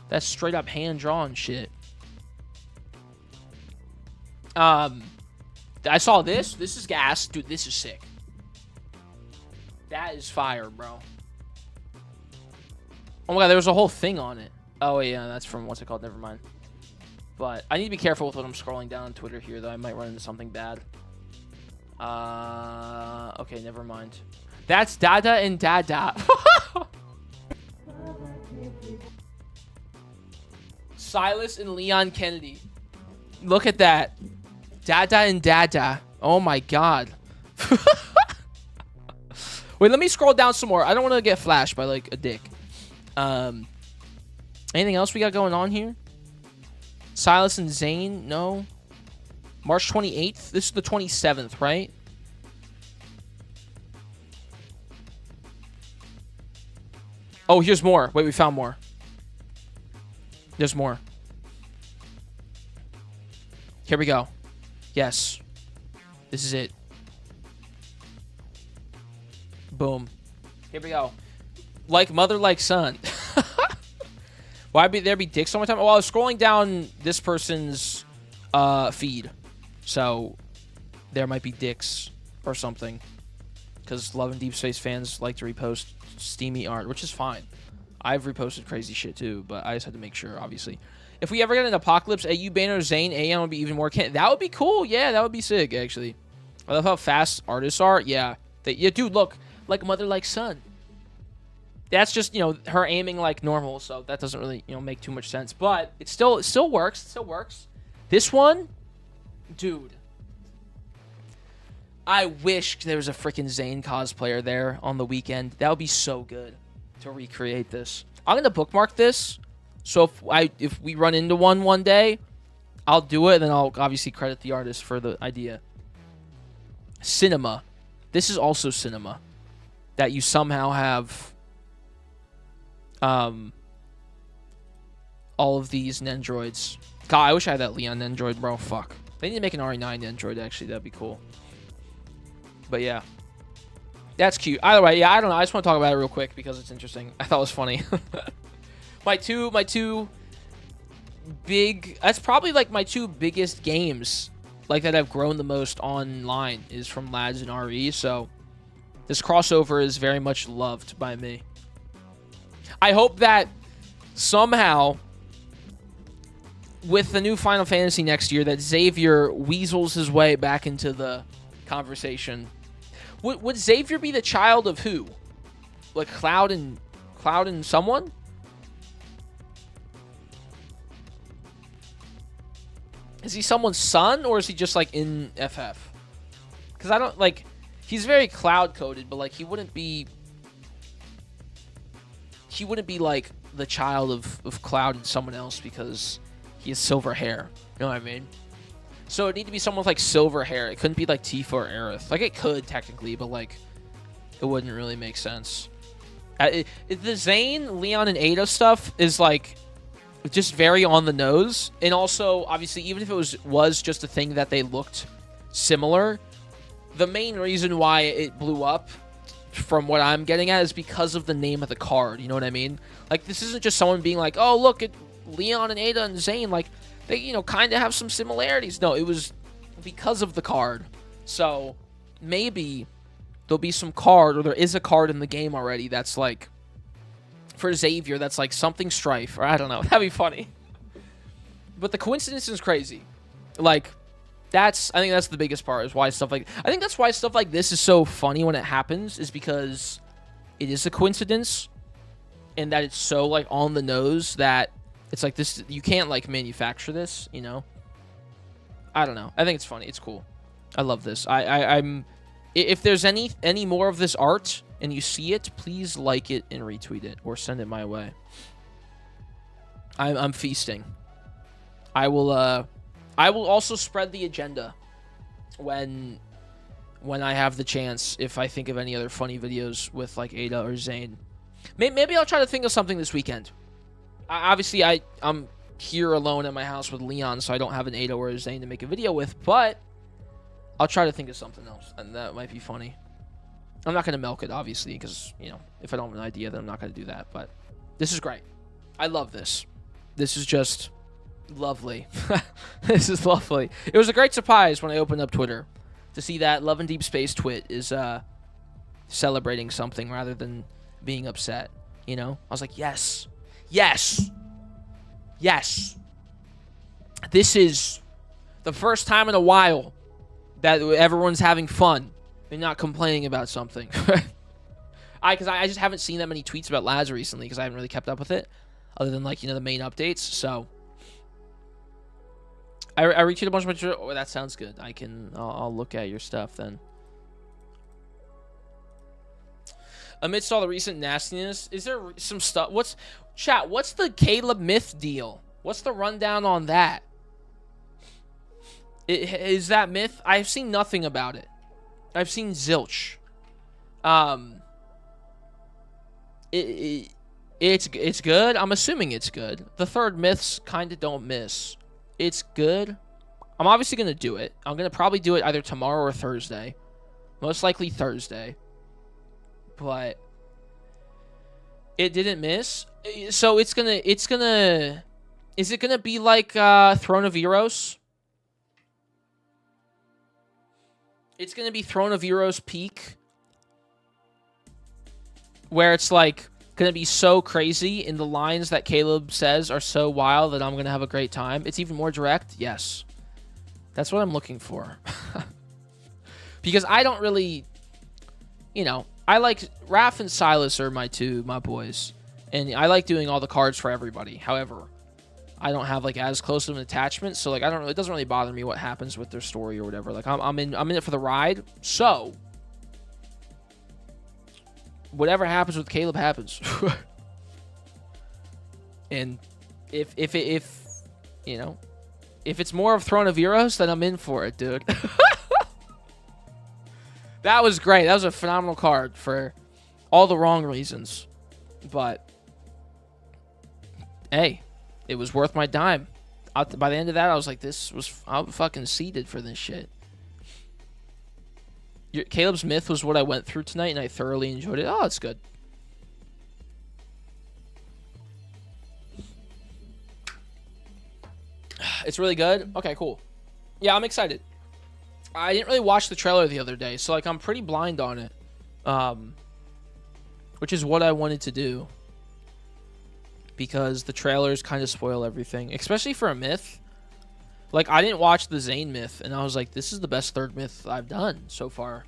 That's straight up hand-drawn shit. I saw this. This is gas. Dude, this is sick. That is fire, bro. Oh my God, there was a whole thing on it. Oh, yeah, that's from, what's it called? Never mind. But I need to be careful with what I'm scrolling down on Twitter here, though. I might run into something bad. Okay, never mind. That's Dada and Dada. Silas and Leon Kennedy. Look at that. Dada and Dada. Oh my God. Wait, let me scroll down some more. I don't want to get flashed by like a dick. Anything else we got going on here? Silas and Zane? No. March 28th? This is the 27th, right? Oh, here's more. Wait, we found more. There's more. Here we go. Yes. This is it. Boom. Here we go. Like mother, like son. Why would there be dicks all the time? Well, I was scrolling down this person's feed. So there might be dicks or something. Because Love and Deep Space fans like to repost steamy art, which is fine. I've reposted crazy shit too, but I just had to make sure, obviously. If we ever get an apocalypse, AU Banner, Zane, Aeon would be even more... That would be cool. Yeah, that would be sick, actually. I love how fast artists are. Yeah. Yeah, dude, look. Like mother, like son. That's just, you know, her aiming like normal, so that doesn't really, you know, make too much sense. But it still works. It still works. This one, dude. I wish there was a freaking Zane cosplayer there on the weekend. That would be so good to recreate this. I'm gonna bookmark this, so if we run into one day, I'll do it, and then I'll obviously credit the artist for the idea. Cinema. This is also cinema. That you somehow have all of these Nendroids. God, I wish I had that Leon Nendroid, bro. Fuck. They need to make an RE9 Nendroid, actually. That'd be cool. But yeah. That's cute. Either way, yeah, I don't know. I just want to talk about it real quick because it's interesting. I thought it was funny. my two big... That's probably like my two biggest games like that I've grown the most online is from Lads and RE. So this crossover is very much loved by me. I hope that somehow with the new Final Fantasy next year that Xavier weasels his way back into the conversation. Would Xavier be the child of who? Like Cloud and someone? Is he someone's son or is he just like in FF? Because I don't like. He's very Cloud coded, but like he wouldn't be like the child of Cloud and someone else because he has silver hair. You know what I mean? So it'd need to be someone with like silver hair. It couldn't be like Tifa or Aerith. Like it could technically, but like it wouldn't really make sense. The Zane, Leon, and Ada stuff is like just very on the nose, and also obviously even if it was just a thing that they looked similar, the main reason why it blew up, from what I'm getting at, is because of the name of the card. You know what I mean? Like this isn't just someone being like, oh look at Leon and Ada and Zane, like they, you know, kind of have some similarities. No, it was because of the card. So maybe there'll be some card, or there is a card in the game already that's like, for Xavier, that's like something Strife, or I don't know. That'd be funny. But the coincidence is crazy. Like, I think that's the biggest part, is why stuff like, I think that's why stuff like this is so funny when it happens, is because it is a coincidence, and that it's so like on the nose that it's like this, you can't like manufacture this, you know? I don't know. I think it's funny. It's cool. I love this. I'm if there's any more of this art and you see it, please like it and retweet it or send it my way. I'm feasting. I will also spread the agenda when I have the chance, if I think of any other funny videos with like Ada or Zane. Maybe I'll try to think of something this weekend. Obviously, I'm here alone at my house with Leon, so I don't have an Ada or a Zane to make a video with, but I'll try to think of something else, and that might be funny. I'm not going to milk it, obviously, because, you know, if I don't have an idea, then I'm not going to do that, but this is great. I love this. This is just lovely. This is lovely. It was a great surprise when I opened up Twitter to see that Love and Deep Space Twit is celebrating something rather than being upset, you know? I was like, yes. Yes. Yes. This is the first time in a while that everyone's having fun and not complaining about something. Because I just haven't seen that many tweets about Laz recently because I haven't really kept up with it, other than like, you know, the main updates. So I retweeted a bunch of oh, that sounds good. I'll look at your stuff then. Amidst all the recent nastiness, is there some stuff? What's the Caleb myth deal? What's the rundown on that? Is that myth? I've seen nothing about it. I've seen zilch. It's good. I'm assuming it's good. The third myths kind of don't miss. It's good. I'm obviously going to do it. I'm going to probably do it either tomorrow or Thursday. Most likely Thursday. But it didn't miss. So is it gonna be like Throne of Eros? It's gonna be Throne of Eros peak, where it's like gonna be so crazy and the lines that Caleb says are so wild that I'm gonna have a great time. It's even more direct. Yes, that's what I'm looking for. Because I don't really, you know, I like Raph and Silas are my boys, and I like doing all the cards for everybody. However, I don't have like as close of an attachment, so like it doesn't really bother me what happens with their story or whatever. Like I'm in it for the ride. So whatever happens with Caleb happens. And if you know, if it's more of Throne of Eros, then I'm in for it, dude. That was great. That was a phenomenal card for all the wrong reasons. But, hey, it was worth my dime. By the end of that, I was like, I'm fucking seated for this shit. Caleb's myth was what I went through tonight, and I thoroughly enjoyed it. Oh, that's good. It's really good? Okay, cool. Yeah, I'm excited. I didn't really watch the trailer the other day, so, like, I'm pretty blind on it. Which is what I wanted to do. Because the trailers kind of spoil everything. Especially for a myth. Like, I didn't watch the Zane myth, and I was like, this is the best third myth I've done so far.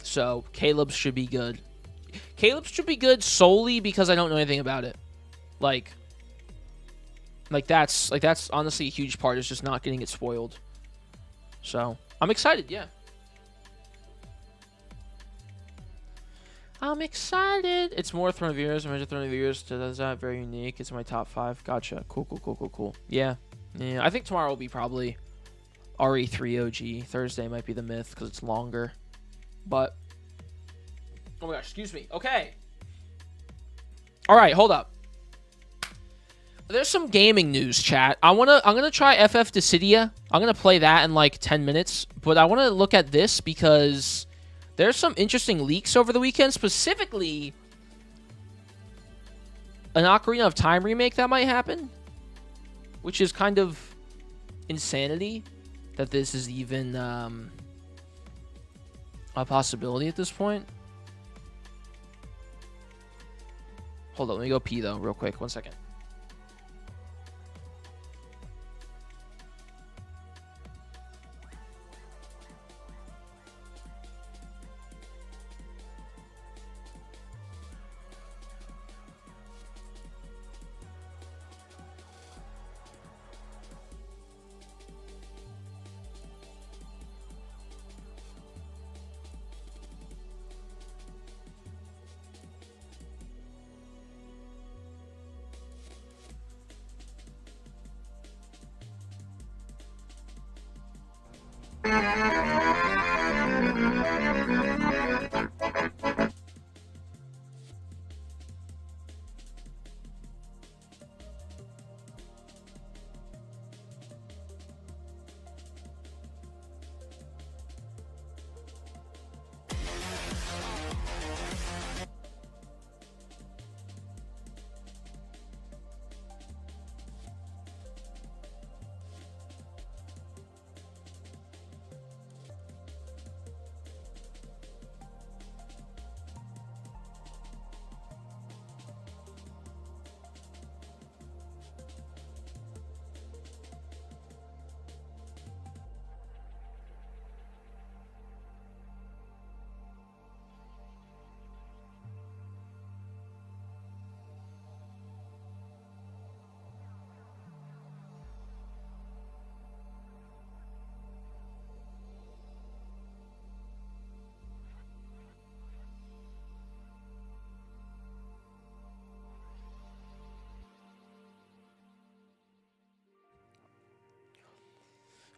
So, Caleb's should be good. Caleb's should be good solely because I don't know anything about it. Like that's honestly a huge part, is just not getting it spoiled. So, I'm excited, yeah. I'm excited. It's more Throne of Years. Imagine Throne of Years. That's not very unique. It's in my top 5. Gotcha. Cool. Yeah. I think tomorrow will be probably RE3 OG. Thursday might be the myth because it's longer. But, oh my gosh, excuse me. Okay. All right, hold up. There's some gaming news, chat. I'm gonna try FF Dissidia. I'm gonna play that in like 10 minutes. But I want to look at this because there's some interesting leaks over the weekend. Specifically, an Ocarina of Time remake that might happen, which is kind of insanity that this is even a possibility at this point. Hold on, let me go pee though, real quick. 1 second.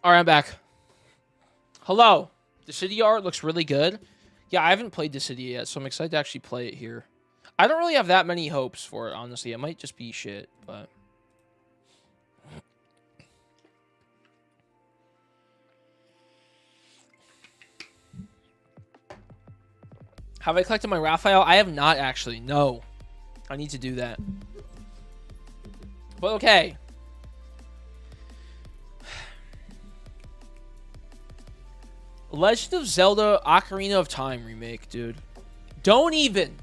All right, I'm back. Hello. Dissidia art looks really good. Yeah, I haven't played Dissidia yet, so I'm excited to actually play it here. I don't really have that many hopes for it, honestly. It might just be shit, but... Have I collected my Raphael? I have not, actually. No. I need to do that. But okay. Legend of Zelda Ocarina of Time remake, dude. Don't even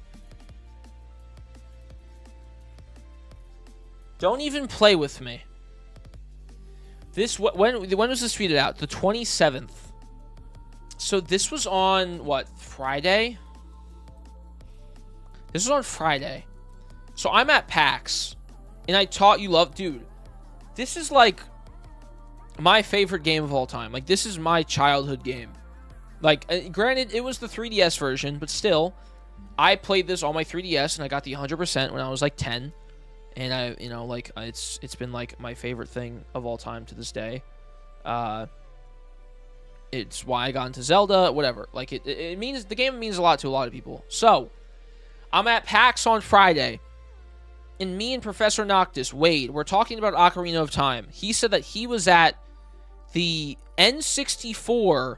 play with me. This when was this tweeted out? The 27th. So this was on what, Friday? This was on Friday. So I'm at PAX and I taught you love, dude. This is like my favorite game of all time. Like, this is my childhood game. Like, granted, it was the 3DS version, but still, I played this on my 3DS, and I got the 100% when I was, like, 10. And I, you know, like, it's been, like, my favorite thing of all time to this day. It's why I got into Zelda, whatever. Like, it means, the game means a lot to a lot of people. So, I'm at PAX on Friday. And me and Professor Noctis, Wade, we're talking about Ocarina of Time. He said that he was at the N64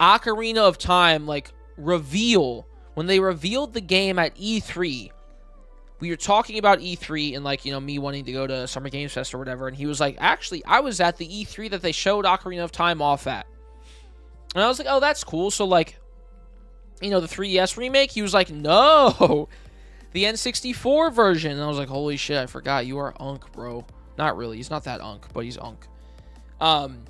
Ocarina of Time, like, reveal, when they revealed the game at E3, we were talking about E3 and, like, you know, me wanting to go to Summer Games Fest or whatever, and he was like, actually, I was at the E3 that they showed Ocarina of Time off at. And I was like, oh, that's cool. So, like, you know, the 3DS remake? He was like, no, the N64 version. And I was like, holy shit, I forgot. You are Unk, bro. Not really. He's not that Unk, but he's Unk. And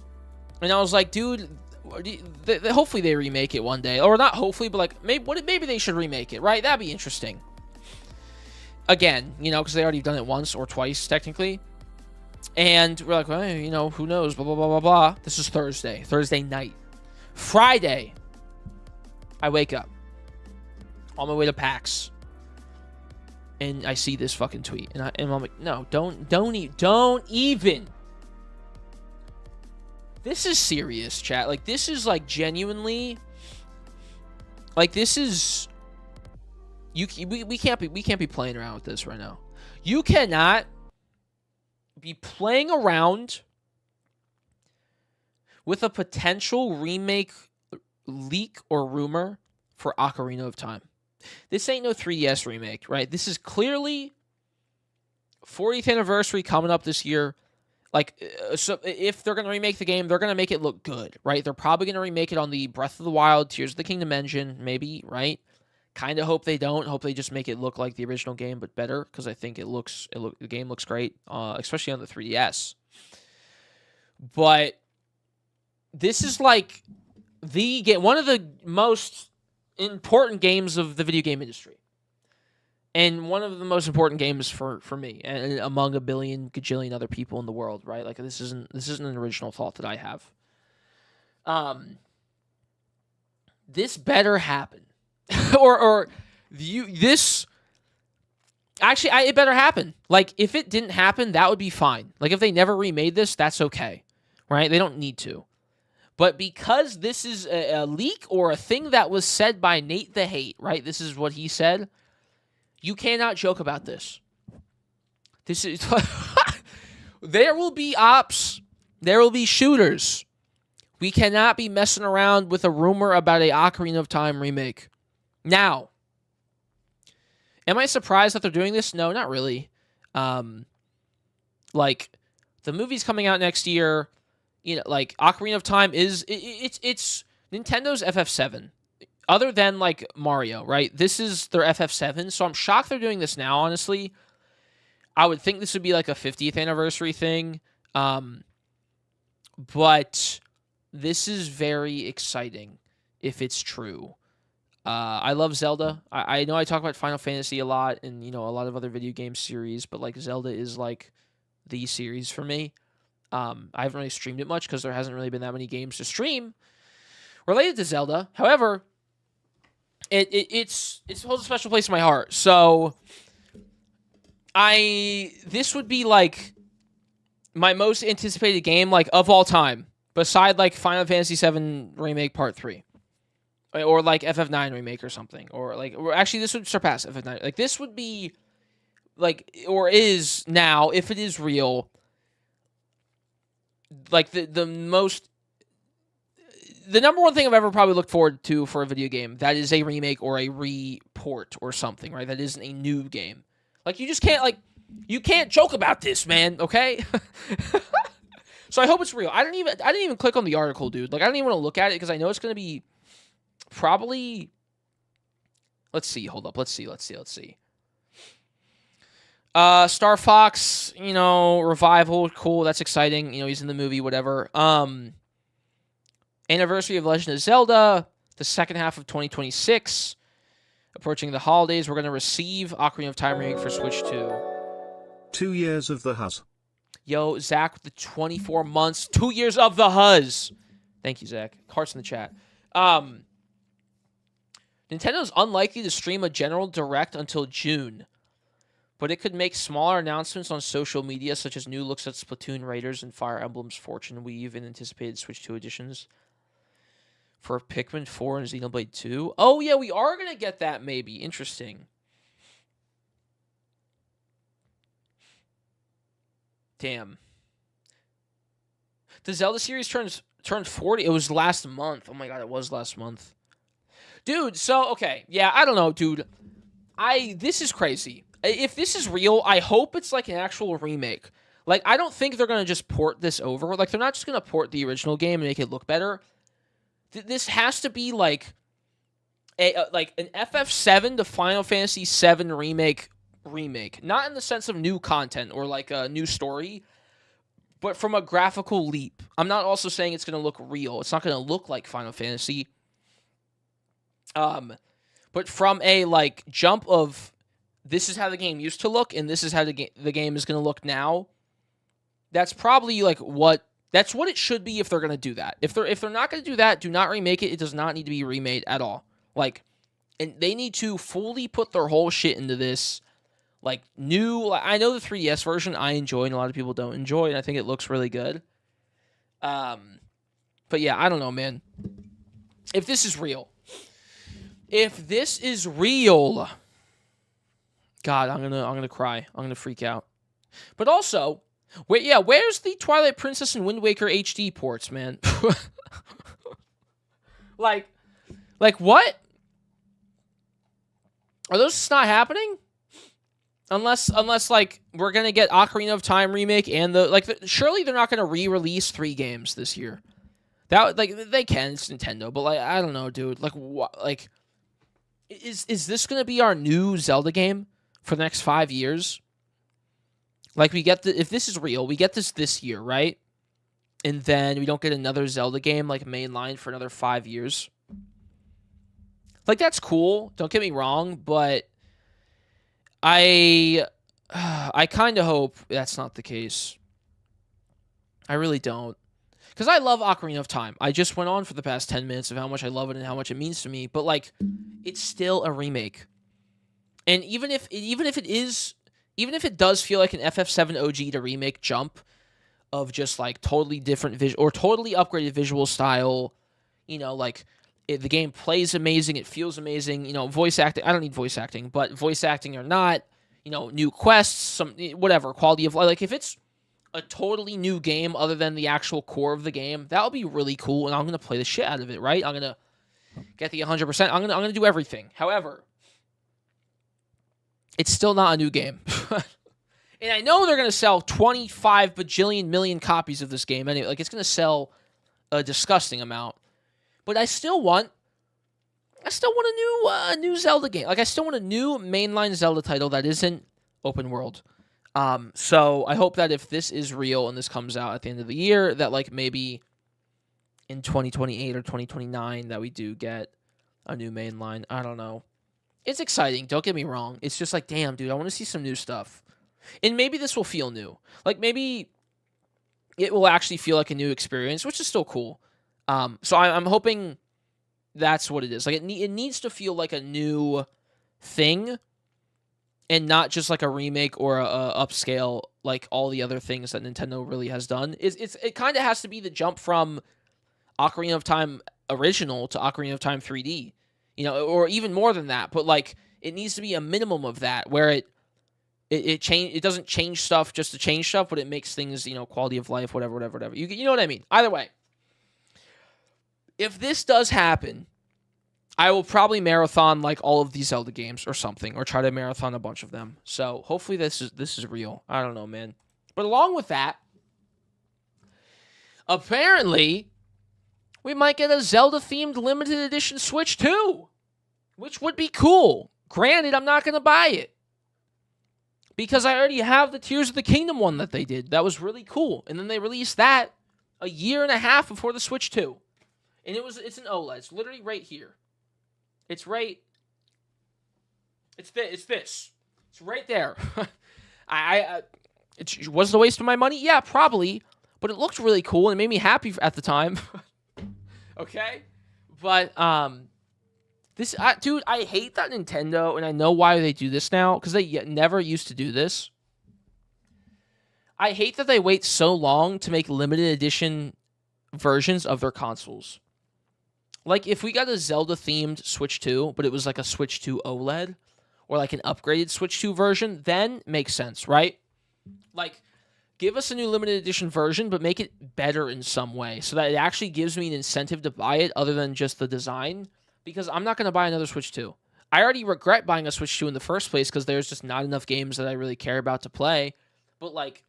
I was like, dude, hopefully they remake it one day. Or not hopefully, but, like, maybe they should remake it, right? That'd be interesting. Again, you know, because they already done it once or twice, technically. And we're like, well, you know, who knows, blah, blah, blah, blah, blah. This is Thursday night. Friday, I wake up on my way to PAX, and I see this fucking tweet, and I'm like, no, don't even. This is serious, chat. Like, this is, like, genuinely, like, this is, we can't be playing around with this right now. You cannot be playing around with a potential remake, leak, or rumor for Ocarina of Time. This ain't no 3DS remake, right? This is clearly 40th anniversary coming up this year. Like, so if they're going to remake the game, they're going to make it look good, right? They're probably going to remake it on the Breath of the Wild, Tears of the Kingdom engine, maybe, right? Kind of hope they don't. Hope they just make it look like the original game, but better, because I think the game looks great, especially on the 3DS. But this is like one of the most important games of the video game industry, and one of the most important games for me, and among a billion gajillion other people in the world, right? Like, this isn't an original thought that I have. This better happen. It better happen. Like, if it didn't happen, that would be fine. Like, if they never remade this, that's okay, right? They don't need to. But because this is a leak or a thing that was said by Nate the Hate, right? This is what he said. You cannot joke about this. This is there will be ops. There will be shooters. We cannot be messing around with a rumor about a Ocarina of Time remake. Now, am I surprised that they're doing this? No, not really. Like, the movie's coming out next year. You know, like, Ocarina of Time it's Nintendo's FF7. Other than, like, Mario, right? This is their FF7, so I'm shocked they're doing this now, honestly. I would think this would be, like, a 50th anniversary thing. But this is very exciting if it's true. I love Zelda. I know I talk about Final Fantasy a lot and, you know, a lot of other video game series, but, like, Zelda is, like, the series for me. I haven't really streamed it much because there hasn't really been that many games to stream related to Zelda. However, it holds a special place in my heart. So this would be, like, my most anticipated game, like, of all time, beside, like, Final Fantasy VII Remake Part 3. Or, like, FF9 Remake or something. Or, like, actually, this would surpass FF9. Like, this would be, like, or is now, if it is real, like, the number one thing I've ever probably looked forward to for a video game that is a remake or a report or something, right? That isn't a new game. Like, you just can't, like, you can't joke about this, man, okay? So I hope it's real. I didn't even click on the article, dude. Like, I don't even want to look at it because I know it's going to be probably, let's see, hold up. Let's see. Star Fox, you know, revival, cool, that's exciting. You know, he's in the movie, whatever. Anniversary of Legend of Zelda, the second half of 2026. Approaching the holidays, we're going to receive Ocarina of Time remake for Switch 2. 2 years of the Huzz. Yo, Zach with the 24 months. 2 years of the Huzz. Thank you, Zach. Hearts in the chat. Nintendo's unlikely to stream a general direct until June, but it could make smaller announcements on social media, such as new looks at Splatoon Raiders and Fire Emblem's Fortune Weave and anticipated Switch 2 editions for Pikmin 4 and Xenoblade 2. Oh, yeah, we are going to get that, maybe. Interesting. Damn. The Zelda series turned 40. It was last month. Oh my god, it was last month. Dude, so okay. Yeah, I don't know, dude. This is crazy. If this is real, I hope it's like an actual remake. Like, I don't think they're going to just port this over. Like, they're not just going to port the original game and make it look better. This has to be like like an FF7 to Final Fantasy VII remake. Not in the sense of new content or like a new story, but from a graphical leap. I'm not also saying it's going to look real. It's not going to look like Final Fantasy. But from a like jump of this is how the game used to look and this is how the game is going to look now. That's probably like that's what it should be if they're going to do that. If they're not going to do that, do not remake it. It does not need to be remade at all. Like, and they need to fully put their whole shit into this. Like, new, I know the 3DS version I enjoy and a lot of people don't enjoy, and I think it looks really good. But yeah, I don't know, man. If this is real. God, I'm gonna cry. I'm gonna freak out. But also, where's the Twilight Princess and Wind Waker HD ports, man? like what? Are those just not happening? Unless like we're gonna get Ocarina of Time remake and surely they're not gonna re-release 3 games this year. That like they can, it's Nintendo, but like I don't know, dude. Like what? Like is this gonna be our new Zelda game for the next 5 years? Like we get if this is real, we get this year, right? And then we don't get another Zelda game like mainline for another 5 years. Like that's cool. Don't get me wrong, but I kind of hope that's not the case. I really don't. Because I love Ocarina of Time. I just went on for the past 10 minutes of how much I love it and how much it means to me. But, like, it's still a remake. And even if it does feel like an FF7 OG to remake jump of just, like, totally different or totally upgraded visual style, you know, like, the game plays amazing, it feels amazing, you know, voice acting, I don't need voice acting, but voice acting or not, you know, new quests, some, whatever, quality of life, like, if it's a totally new game other than the actual core of the game, that would be really cool, and I'm going to play the shit out of it, right? I'm going to get the 100%, I'm going to do everything. However, it's still not a new game. And I know they're going to sell 25 bajillion million copies of this game anyway, like, it's going to sell a disgusting amount. But I still want a new Zelda game. Like, I still want a new mainline Zelda title that isn't open world. So I hope that if this is real and this comes out at the end of the year, that like maybe in 2028 or 2029 that we do get a new mainline. I don't know. It's exciting. Don't get me wrong. It's just like, damn, dude, I want to see some new stuff. And maybe this will feel new. Like maybe it will actually feel like a new experience, which is still cool. So I'm hoping that's what it is. Like it needs to feel like a new thing and not just like a remake or a upscale like all the other things that Nintendo really has done. It kind of has to be the jump from Ocarina of Time original to Ocarina of Time 3D, you know, or even more than that. But like it needs to be a minimum of that where it doesn't change stuff just to change stuff, but it makes things, you know, quality of life, whatever. You know what I mean? Either way. If this does happen, I will probably marathon like all of these Zelda games or something, or try to marathon a bunch of them. So hopefully this is real. I don't know, man. But along with that, apparently we might get a Zelda-themed limited edition Switch 2, which would be cool. Granted, I'm not going to buy it because I already have the Tears of the Kingdom one that they did. That was really cool. And then they released that a year and a half before the Switch 2. And it's an OLED. It's literally right here. It's right. It's this. It's right there. Was it a waste of my money? Yeah, probably. But it looked really cool and it made me happy at the time. Okay? But, dude, I hate that Nintendo, and I know why they do this now, because they never used to do this. I hate that they wait so long to make limited edition versions of their consoles. Like, if we got a Zelda-themed Switch 2, but it was like a Switch 2 OLED, or like an upgraded Switch 2 version, then makes sense, right? Like, give us a new limited edition version, but make it better in some way so that it actually gives me an incentive to buy it other than just the design, because I'm not going to buy another Switch 2. I already regret buying a Switch 2 in the first place because there's just not enough games that I really care about to play. But, like,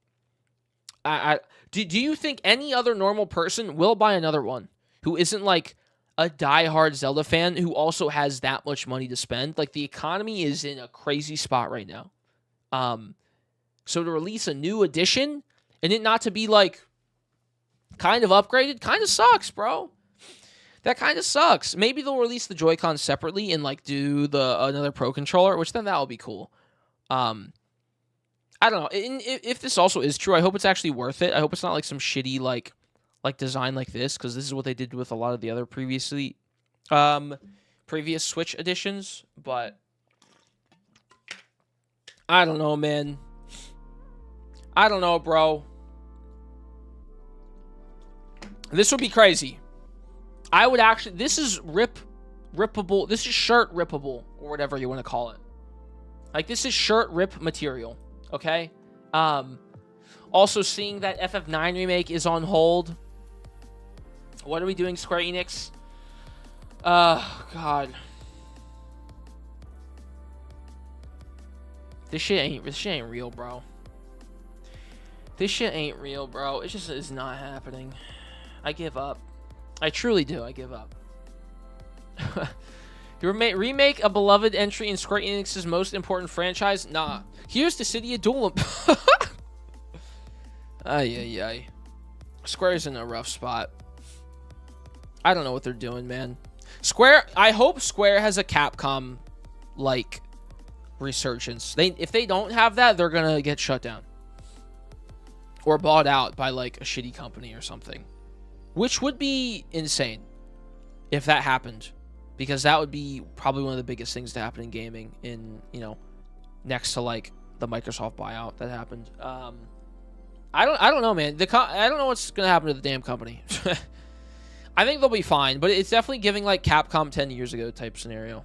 do you think any other normal person will buy another one who isn't, like, a diehard Zelda fan who also has that much money to spend? Like, the economy is in a crazy spot right now. So to release a new edition and it not to be, like, kind of upgraded kind of sucks, bro. That kind of sucks. Maybe they'll release the Joy-Con separately and, like, do another Pro Controller, which then that'll be cool. I don't know. If this also is true, I hope it's actually worth it. I hope it's not, like, some shitty, like design like this, because this is what they did with a lot of the other previous Switch editions. But I don't know, man. I don't know, bro. This would be crazy. I would actually... This is rippable. This is shirt rippable, or whatever you want to call it. Like, this is shirt rip material, okay? Also, seeing that FF9 remake is on hold. What are we doing, Square Enix? God. This shit ain't real, bro. This shit ain't real, bro. It just is not happening. I give up. I truly do. I give up. Remake a beloved entry in Square Enix's most important franchise? Nah. Here's Dissidia Duellum. Ay. Square's in a rough spot. I don't know what they're doing, man. Square, I hope Square has a Capcom, like, resurgence. If they don't have that, they're gonna get shut down. Or bought out by, like, a shitty company or something. Which would be insane if that happened. Because that would be probably one of the biggest things to happen in gaming next to, like, the Microsoft buyout that happened. I don't know, man. I don't know what's going to happen to the damn company. I think they'll be fine, but it's definitely giving, like, Capcom 10 years ago type scenario.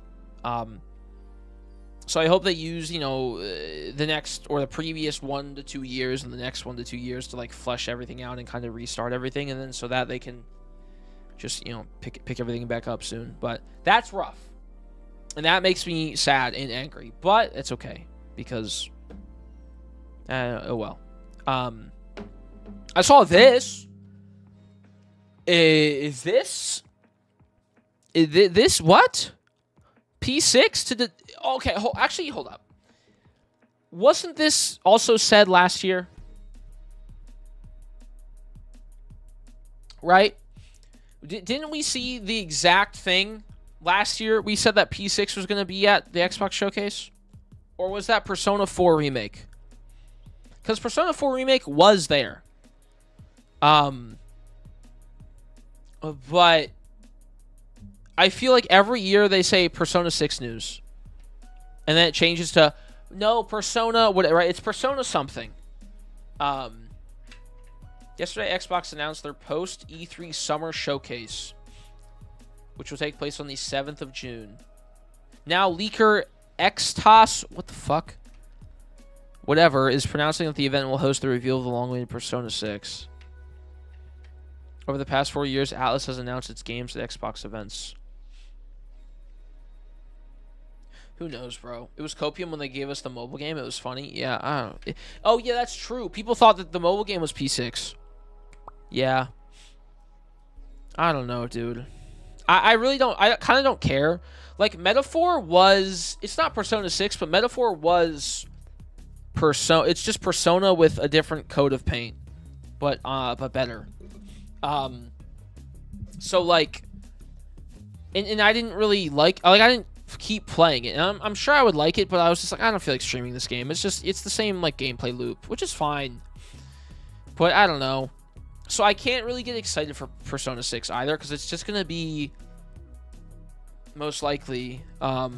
So I hope they use, the next or the previous 1 to 2 years and the next 1 to 2 years to, like, flesh everything out and kind of restart everything, and then so that they can just, pick everything back up soon. But that's rough. And that makes me sad and angry. But it's okay. Because, oh well. I saw this. Is this what? P6 to the... Okay, actually, hold up. Wasn't this also said last year? Right? Didn't we see the exact thing last year? We said that P6 was going to be at the Xbox Showcase? Or was that Persona 4 Remake? Because Persona 4 Remake was there. But I feel like every year they say Persona 6 news. And then it changes to, no, Persona, what, right? It's Persona something. Yesterday, Xbox announced their post-E3 Summer Showcase, which will take place on the 7th of June. Now, leaker Xtos, what the fuck? Whatever, is pronouncing that the event will host the reveal of the long-awaited Persona 6. Over the past 4 years, Atlas has announced its games at Xbox events. Who knows, bro? It was Copium when they gave us the mobile game. It was funny. Yeah, I don't know. Oh, yeah, that's true. People thought that the mobile game was P6. Yeah. I don't know, dude. I really don't. I kind of don't care. Like, Metaphor was... It's not Persona 6, but Metaphor was... Persona... It's just Persona with a different coat of paint. But better. So, like... And I didn't really like... I didn't keep playing it. And I'm sure I would like it, but I was just like, I don't feel like streaming this game. It's the same, like, gameplay loop, which is fine. But I don't know. So I can't really get excited for Persona 6 either, because it's just going to be most likely the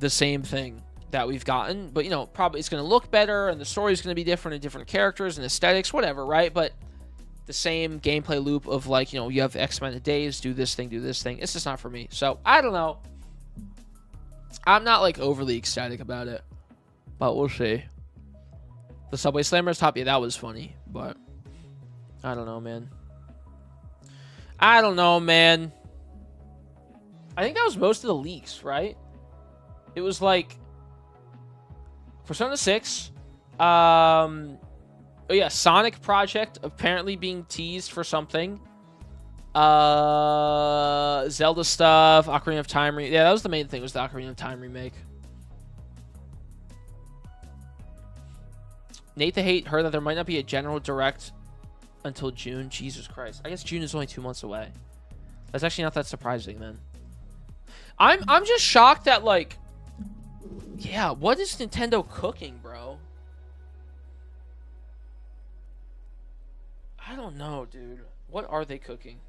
same thing that we've gotten. But, probably it's going to look better, and the story's going to be different, and different characters and aesthetics, whatever, right? But the same gameplay loop of, like, you have X amount of days, do this thing. It's just not for me. So, I don't know. I'm not, like, overly ecstatic about it. But we'll see. The Subway Slammers top, yeah, that was funny, but I don't know, man. I don't know, man. I think that was most of the leaks, right? It was like Persona 6. Oh yeah, Sonic Project apparently being teased for something. Zelda stuff, Ocarina of Time. Yeah, that was the main thing, was the Ocarina of Time remake. Nate the Hate heard that there might not be a general direct until June. Jesus Christ. I guess June is only 2 months away. That's actually not that surprising, man. I'm just shocked that, like, yeah, what is Nintendo cooking, bro? I don't know, dude. What are they cooking?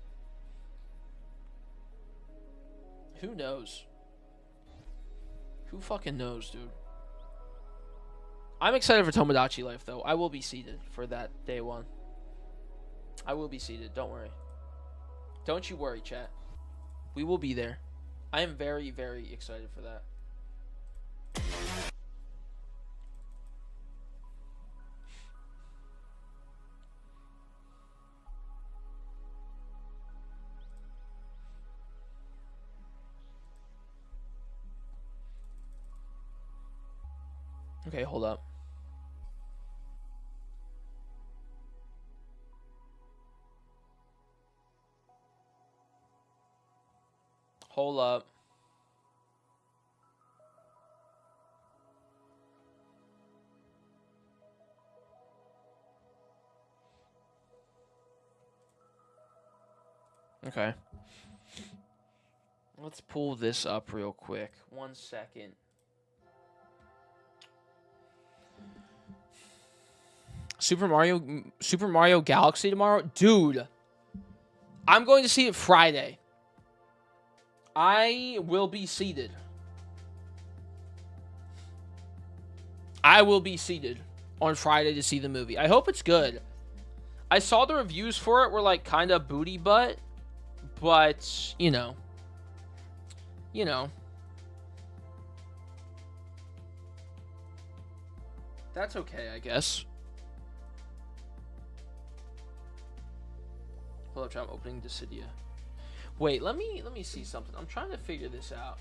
Who knows? Who fucking knows, dude? I'm excited for Tomodachi Life, though. I will be seated for that day one. I will be seated. Don't worry. Don't you worry, chat. We will be there. I am very, very excited for that. Okay, hold up. Hold up. Okay. Let's pull this up real quick. 1 second. Super Mario Galaxy tomorrow? Dude. I'm going to see it Friday. I will be seated. I will be seated on Friday to see the movie. I hope it's good. I saw the reviews for it were like kind of booty butt, but you know. That's okay, I guess. Hold up, I'm opening Dissidia. Wait, let me see something. I'm trying to figure this out.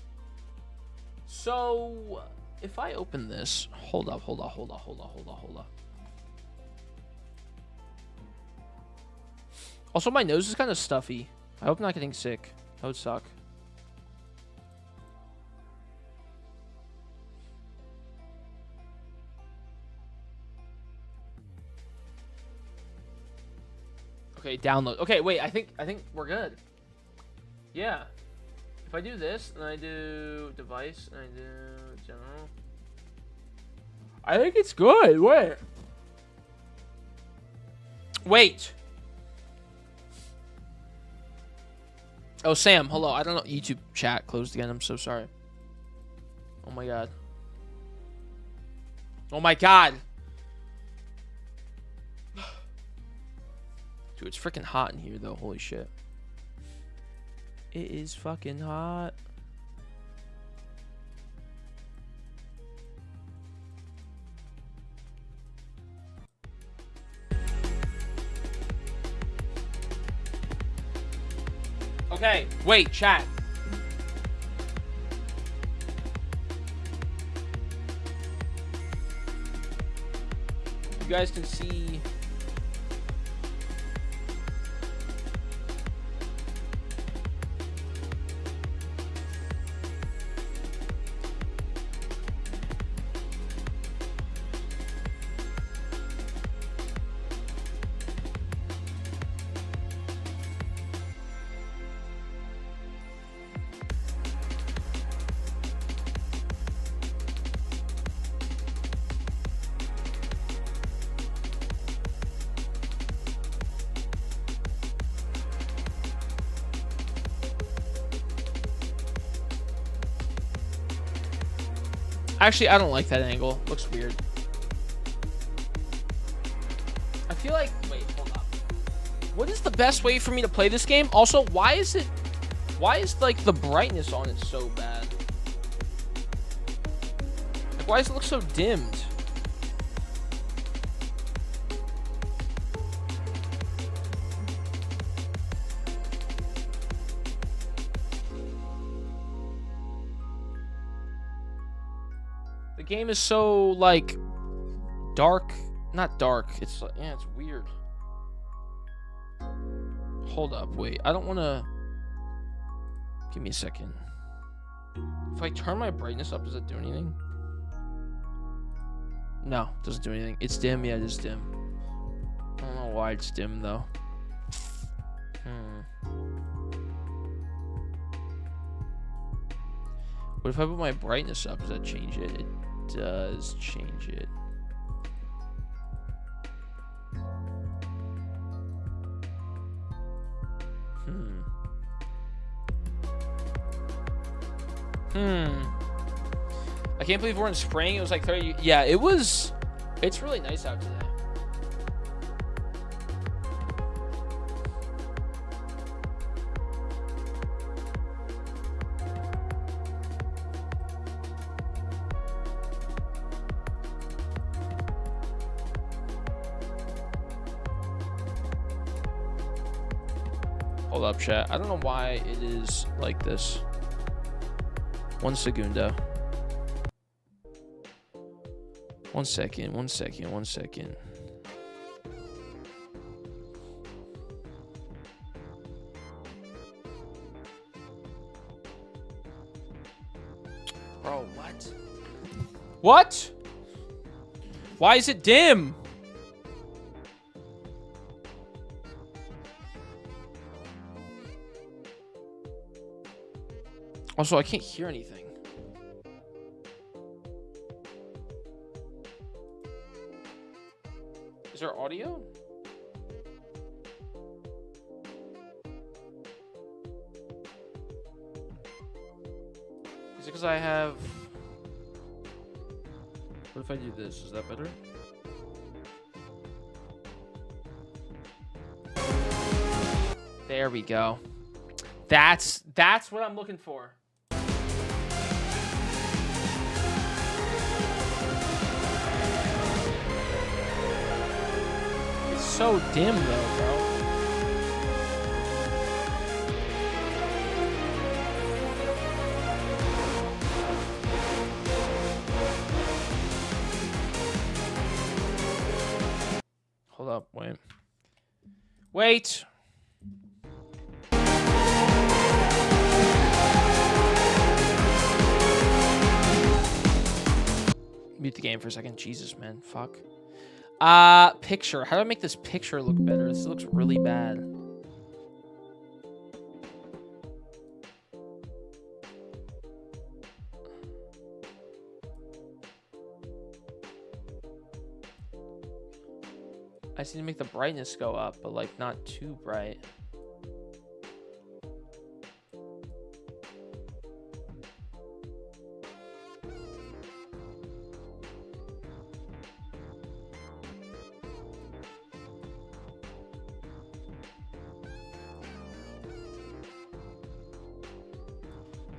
So, if I open this, hold up. Also, my nose is kind of stuffy. I hope I'm not getting sick. That would suck. Okay, download. Okay, wait, I think we're good. Yeah. If I do this, and I do device, and I do general, I think it's good. Wait. Oh, Sam, hello. I don't know. YouTube chat closed again. I'm so sorry. Oh my god. Oh my god. Dude, it's freaking hot in here, though. Holy shit. It is fucking hot. Okay, wait, chat. You guys can see... Actually, I don't like that angle. Looks weird. I feel like... Wait, hold up. What is the best way for me to play this game? Also, why is, like, the brightness on it so bad? Like, why does it look so dimmed? The game is so, like, dark. Not dark. It's, like, yeah, it's weird. Hold up, wait. I don't want to... Give me a second. If I turn my brightness up, does it do anything? No, it doesn't do anything. It's dim. Yeah, it is dim. I don't know why it's dim, though. What if I put my brightness up? Does that change it? It does change it. I can't believe we're in spring. It was like 30. Yeah, it was. It's really nice out today. Hold up, chat. I don't know why it is like this. 1 segundo. 1 second, 1 second, 1 second. Bro, what? What? Why is it dim? Also, I can't hear anything. Is there audio? Is it because I have... What if I do this? Is that better? There we go. That's what I'm looking for. It's so dim though, bro. Hold up, wait. Wait. Mute the game for a second. Jesus, man. Fuck. Picture. How do I make this picture look better? This looks really bad. I just need to make the brightness go up, but like not too bright.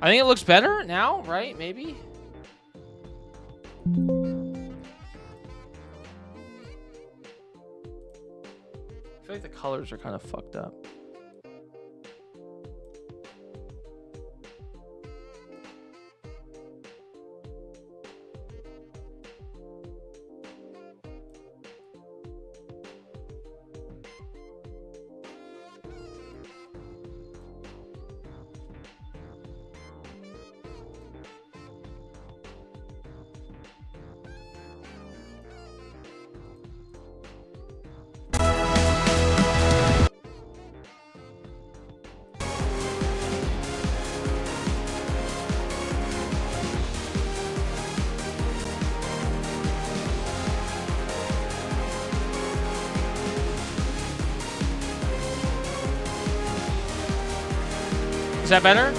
I think it looks better now, right? Maybe. I feel like the colors are kind of fucked up. Is that better?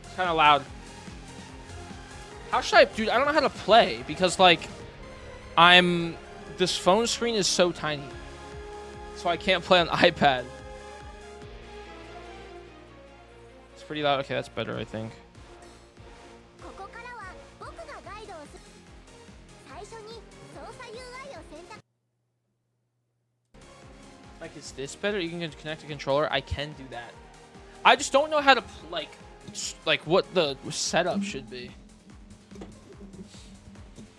It's kind of loud. How should I, dude? I don't know how to play because like this phone screen is so tiny, so I can't play on iPad. It's pretty loud. Okay, that's better, I think. Like, is this better? You can connect a controller. I can do that. I just don't know how to like what the setup should be.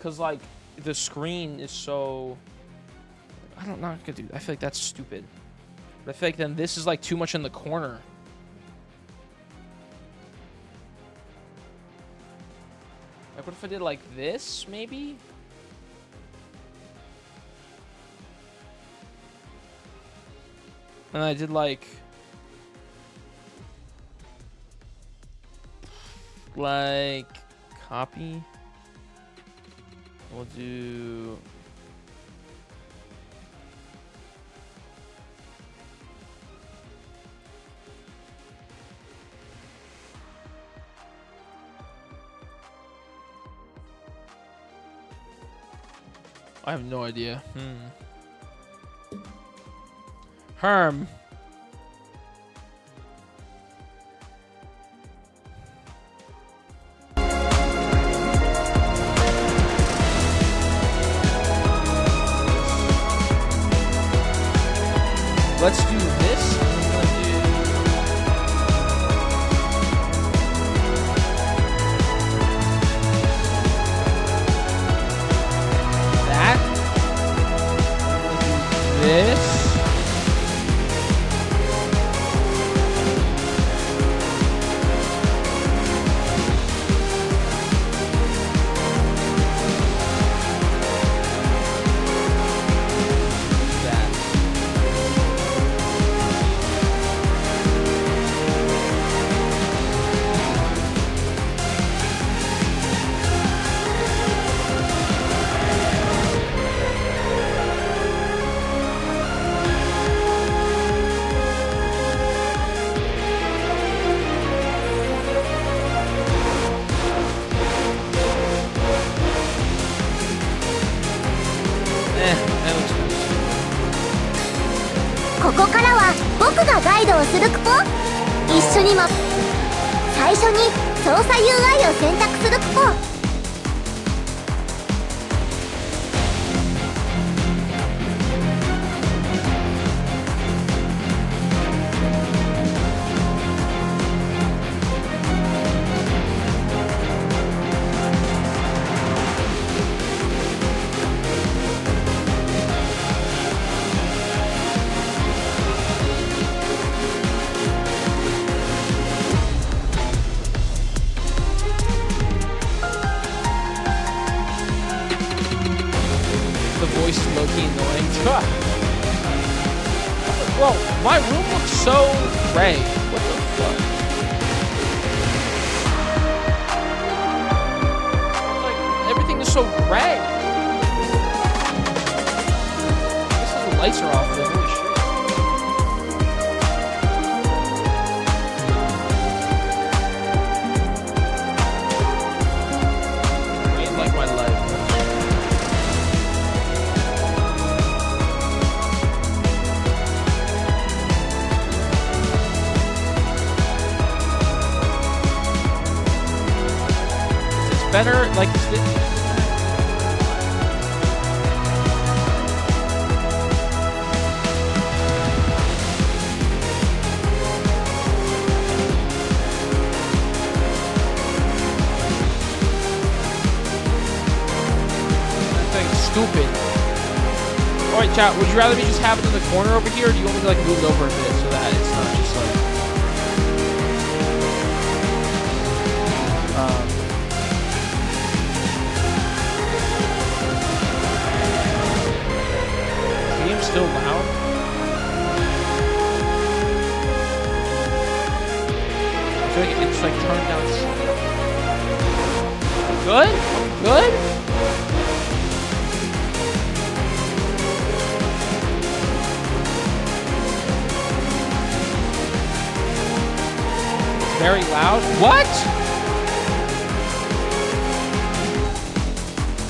because like the screen is so. I don't know. I feel like that's stupid. But I feel like then this is like too much in the corner. Like, what if I did like this, maybe? And I did like copy. We'll do. I have no idea. Herm. Let's do this. I'm gonna do that. I'm gonna do this.ここからは僕がガイドをするクポ。一緒にも最初に操作 UI を選択するクポ。Voice is low-key annoying. Whoa, my room looks so gray. What the fuck? Like, everything is so gray. I guess the lights are off, though. Holy shit. I mean, like my life. Better, like, is this? That thing's stupid. Alright, chat, would you rather me just have it in the corner over here, or do you want me to, like, move it over a bit so that it's not just, like... Still loud? I feel like it's like turned down slow. Good? Good? It's very loud. What?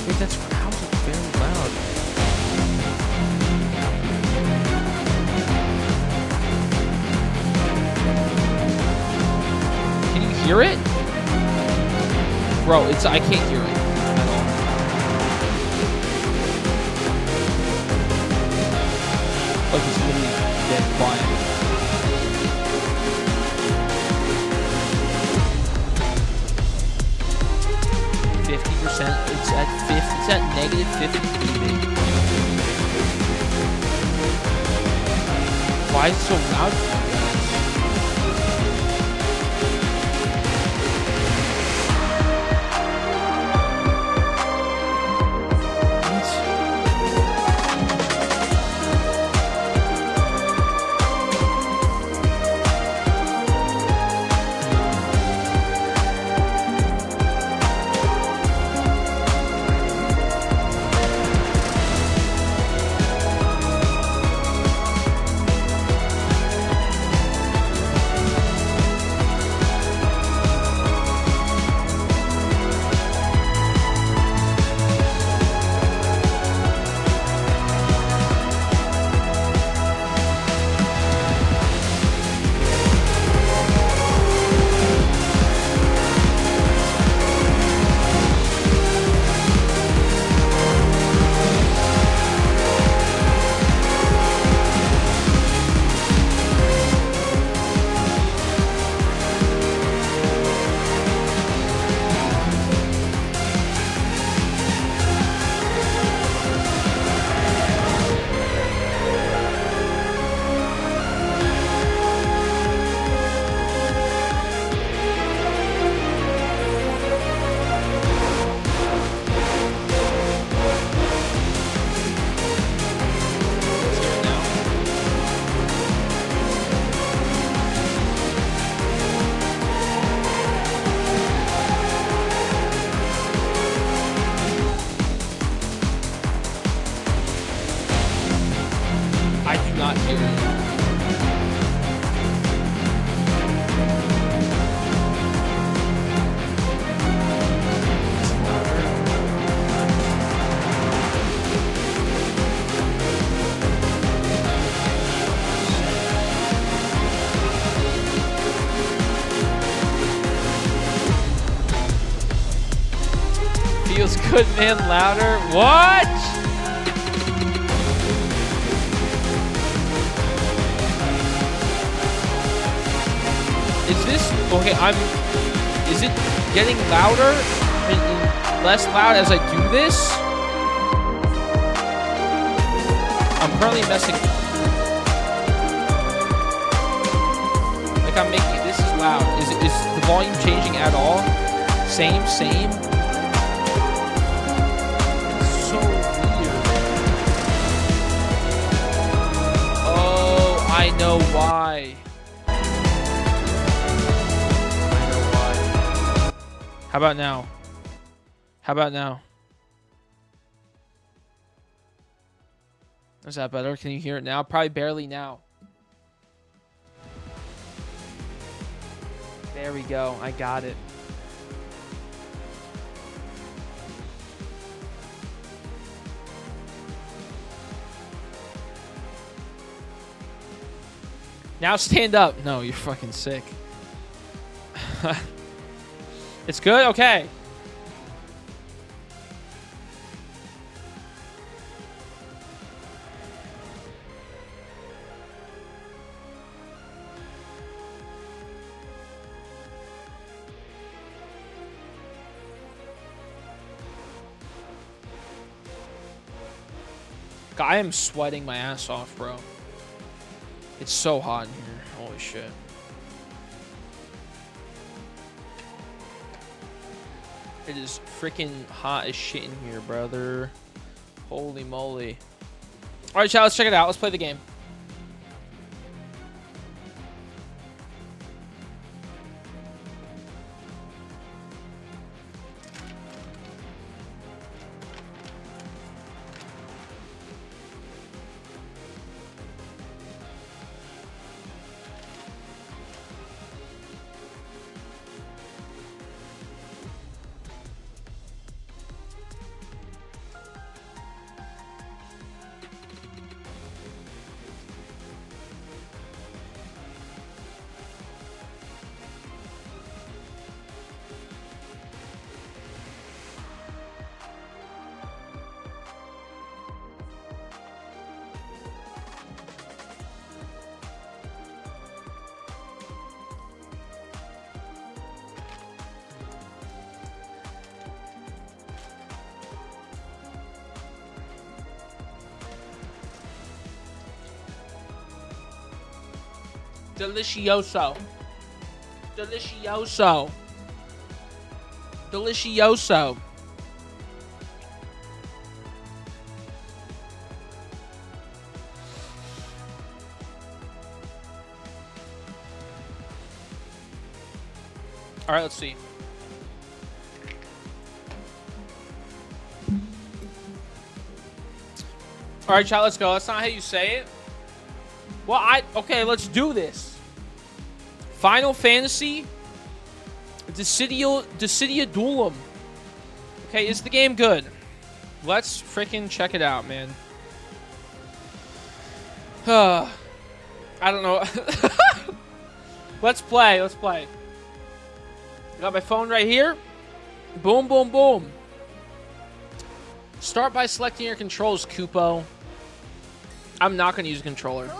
Wait, that's how is it very loud? Hear it? Bro, I can't hear it at all. Like it's literally dead quiet. It's at 50. It's at negative 50 dB. Why is it so loud for you guys? Feels good, man. Louder. What? Is this okay? Is it getting louder and less loud as I do this? I'm currently messing. Like I'm making this is loud. Is the volume changing at all? Same. So weird. Oh, I know why. How about now? How about now? Is that better? Can you hear it now? Probably barely now. There we go. I got it. Now stand up. No, you're fucking sick. It's good? Okay. God, I am sweating my ass off, bro. It's so hot in here. Holy shit. It is freaking hot as shit in here, brother. Holy moly. All right, chat, let's check it out. Let's play the game. Delicioso. Delicioso. Delicioso. All right, let's see. All right, chat, let's go. That's not how you say it. Well, okay, let's do this. Final Fantasy Dissidia Duellum. Okay, is the game good? Let's freaking check it out, man. I don't know. Let's play. Let's play. Got my phone right here. Boom, boom, boom. Start by selecting your controls, Kupo. I'm not going to use a controller.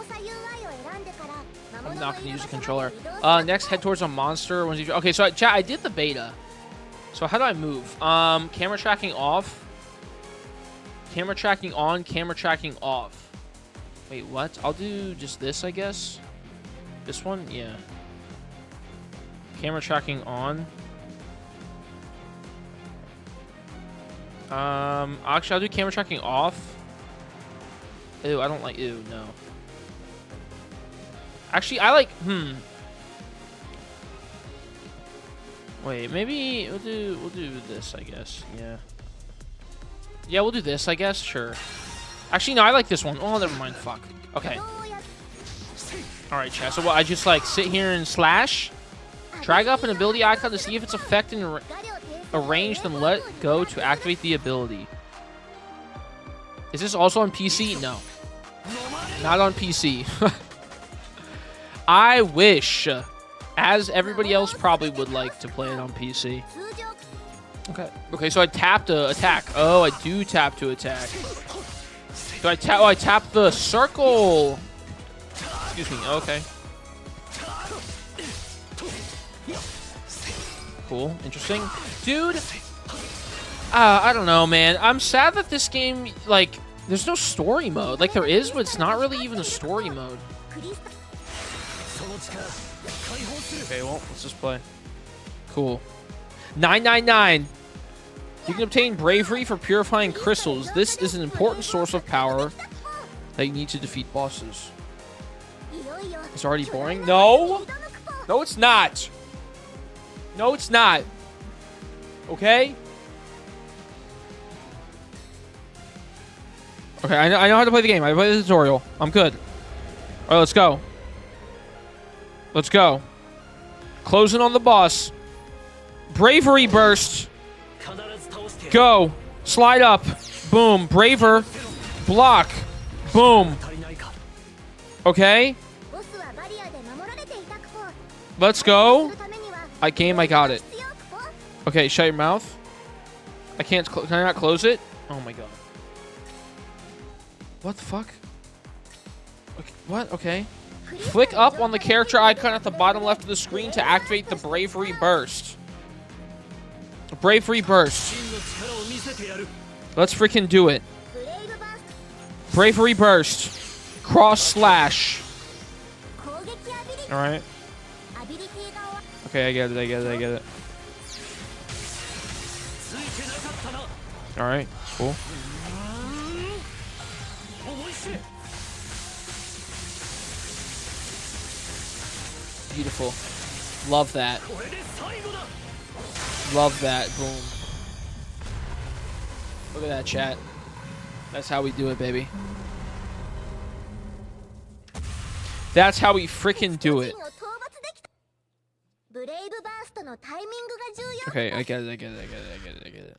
I'm not going to use a controller. Next, head towards a monster. Okay, so chat, I did the beta. So how do I move? Camera tracking off. Camera tracking on. Camera tracking off. Wait, what? I'll do just this, I guess. This one? Yeah. Camera tracking on. Actually, I'll do camera tracking off. Ew, I don't like. Ew, no. Actually, I like. Wait, maybe we'll do this, I guess. Yeah. Yeah, we'll do this, I guess. Sure. Actually, no, I like this one. Oh, never mind. Fuck. Okay. All right, chat. So what? I just like sit here and slash. Drag up an ability icon to see if it's affecting a range, then let go to activate the ability. Is this also on PC? No. Not on PC. I wish, as everybody else probably would like to play it on PC. Okay. Okay, so I tap to attack. Oh, I do tap to attack. Do I tap? Oh, I tap the circle. Excuse me. Okay. Cool. Interesting. Dude, I don't know, man. I'm sad that this game, like, there's no story mode. Like, there is, but it's not really even a story mode. Okay, well, let's just play. Cool. 999. You can obtain bravery for purifying crystals. This is an important source of power that you need to defeat bosses. It's already boring? No! No, it's not. No, it's not. Okay? Okay, I know how to play the game. I play the tutorial. I'm good. All right, let's go. Let's go. Closing on the boss. Bravery burst. Go. Slide up. Boom. Braver. Block. Boom. Okay. Let's go. I got it. Okay, shut your mouth. I can't. Can I not close it? Oh my god. What the fuck? Okay, what? Okay. Flick up on the character icon at the bottom left of the screen to activate the Bravery Burst. Bravery Burst. Let's freaking do it. Bravery Burst. Cross slash. Alright. Okay, I get it. Alright, cool. Beautiful. Love that. Love that. Boom. Look at that, chat. That's how we do it, baby. That's how we freaking do it. Okay, I get it.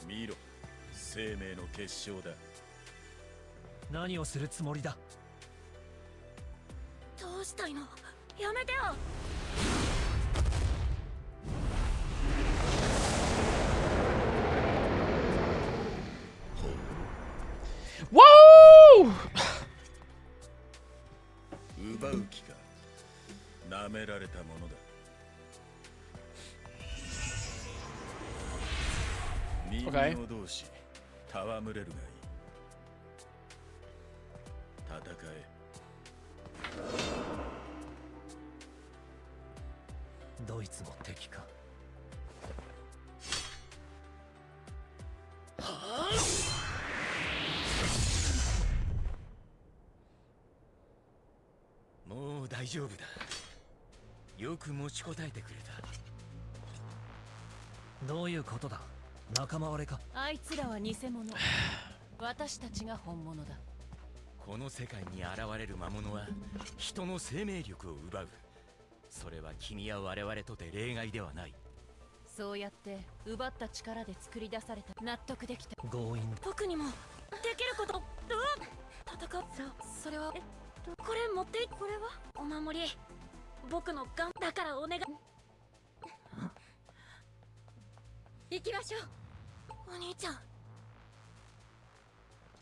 見ろ、生命の結晶だ。何をするつもりだ。どうしたいの？やめてよ。Whoa! 奪う気か。舐められたものだ。人間同士、戯れるがいい。戦え。ドイツも敵か。もう大丈夫だ。よく持ちこたえてくれた。どういうことだ。仲間割れか。あいつらは偽物。私たちが本物だ。この世界に現れる魔物は人の生命力を奪う。それは君や我々とて例外ではない。そうやって奪った力で作り出された。納得できた。強引。僕にもできること。戦う。それはこれ持ってこれはお守り。僕のガンだからお願い。行きましょう。お兄ちゃん。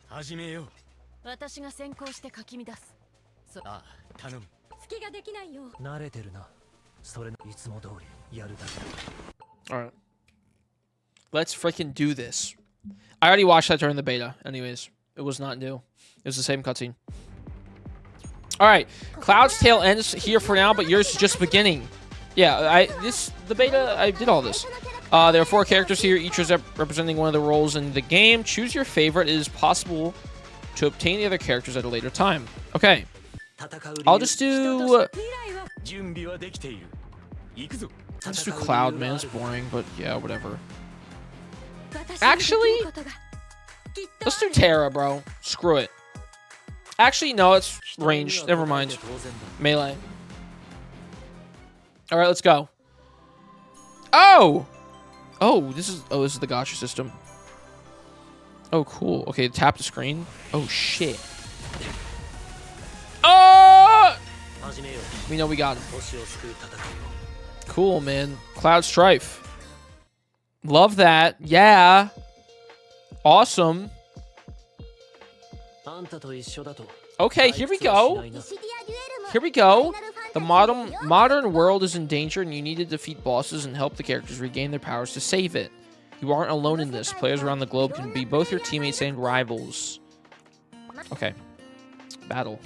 始めよう。私が先行してかき乱す。ああ、頼む。隙ができないよ。慣れてるな。それのいつも通りやるだけ。 Alright. Let's freaking do this. I already watched that during the beta. Anyways, it was not new. It was the same cutscene. Alright. Cloud's Tale ends here for now, but yours is just beginning. Yeah, the beta, I did all this. There are 4 characters here, each representing one of the roles in the game. Choose your favorite. It is possible to obtain the other characters at a later time. Okay. I'll just do... I'll just do Cloud, man. It's boring, but yeah, whatever. Actually, let's do Terra, bro. Screw it. Actually, no, it's ranged. Never mind. Melee. Alright, let's go. Oh! This is the gacha system. Oh, cool. Okay, tap the screen. Oh, shit. Oh! We know we got him. Cool, man. Cloud Strife. Love that. Yeah. Awesome. Okay, here we go. Here we go. The modern world is in danger, and you need to defeat bosses and help the characters regain their powers to save it. You aren't alone in this. Players around the globe can be both your teammates and rivals. Okay. Battle.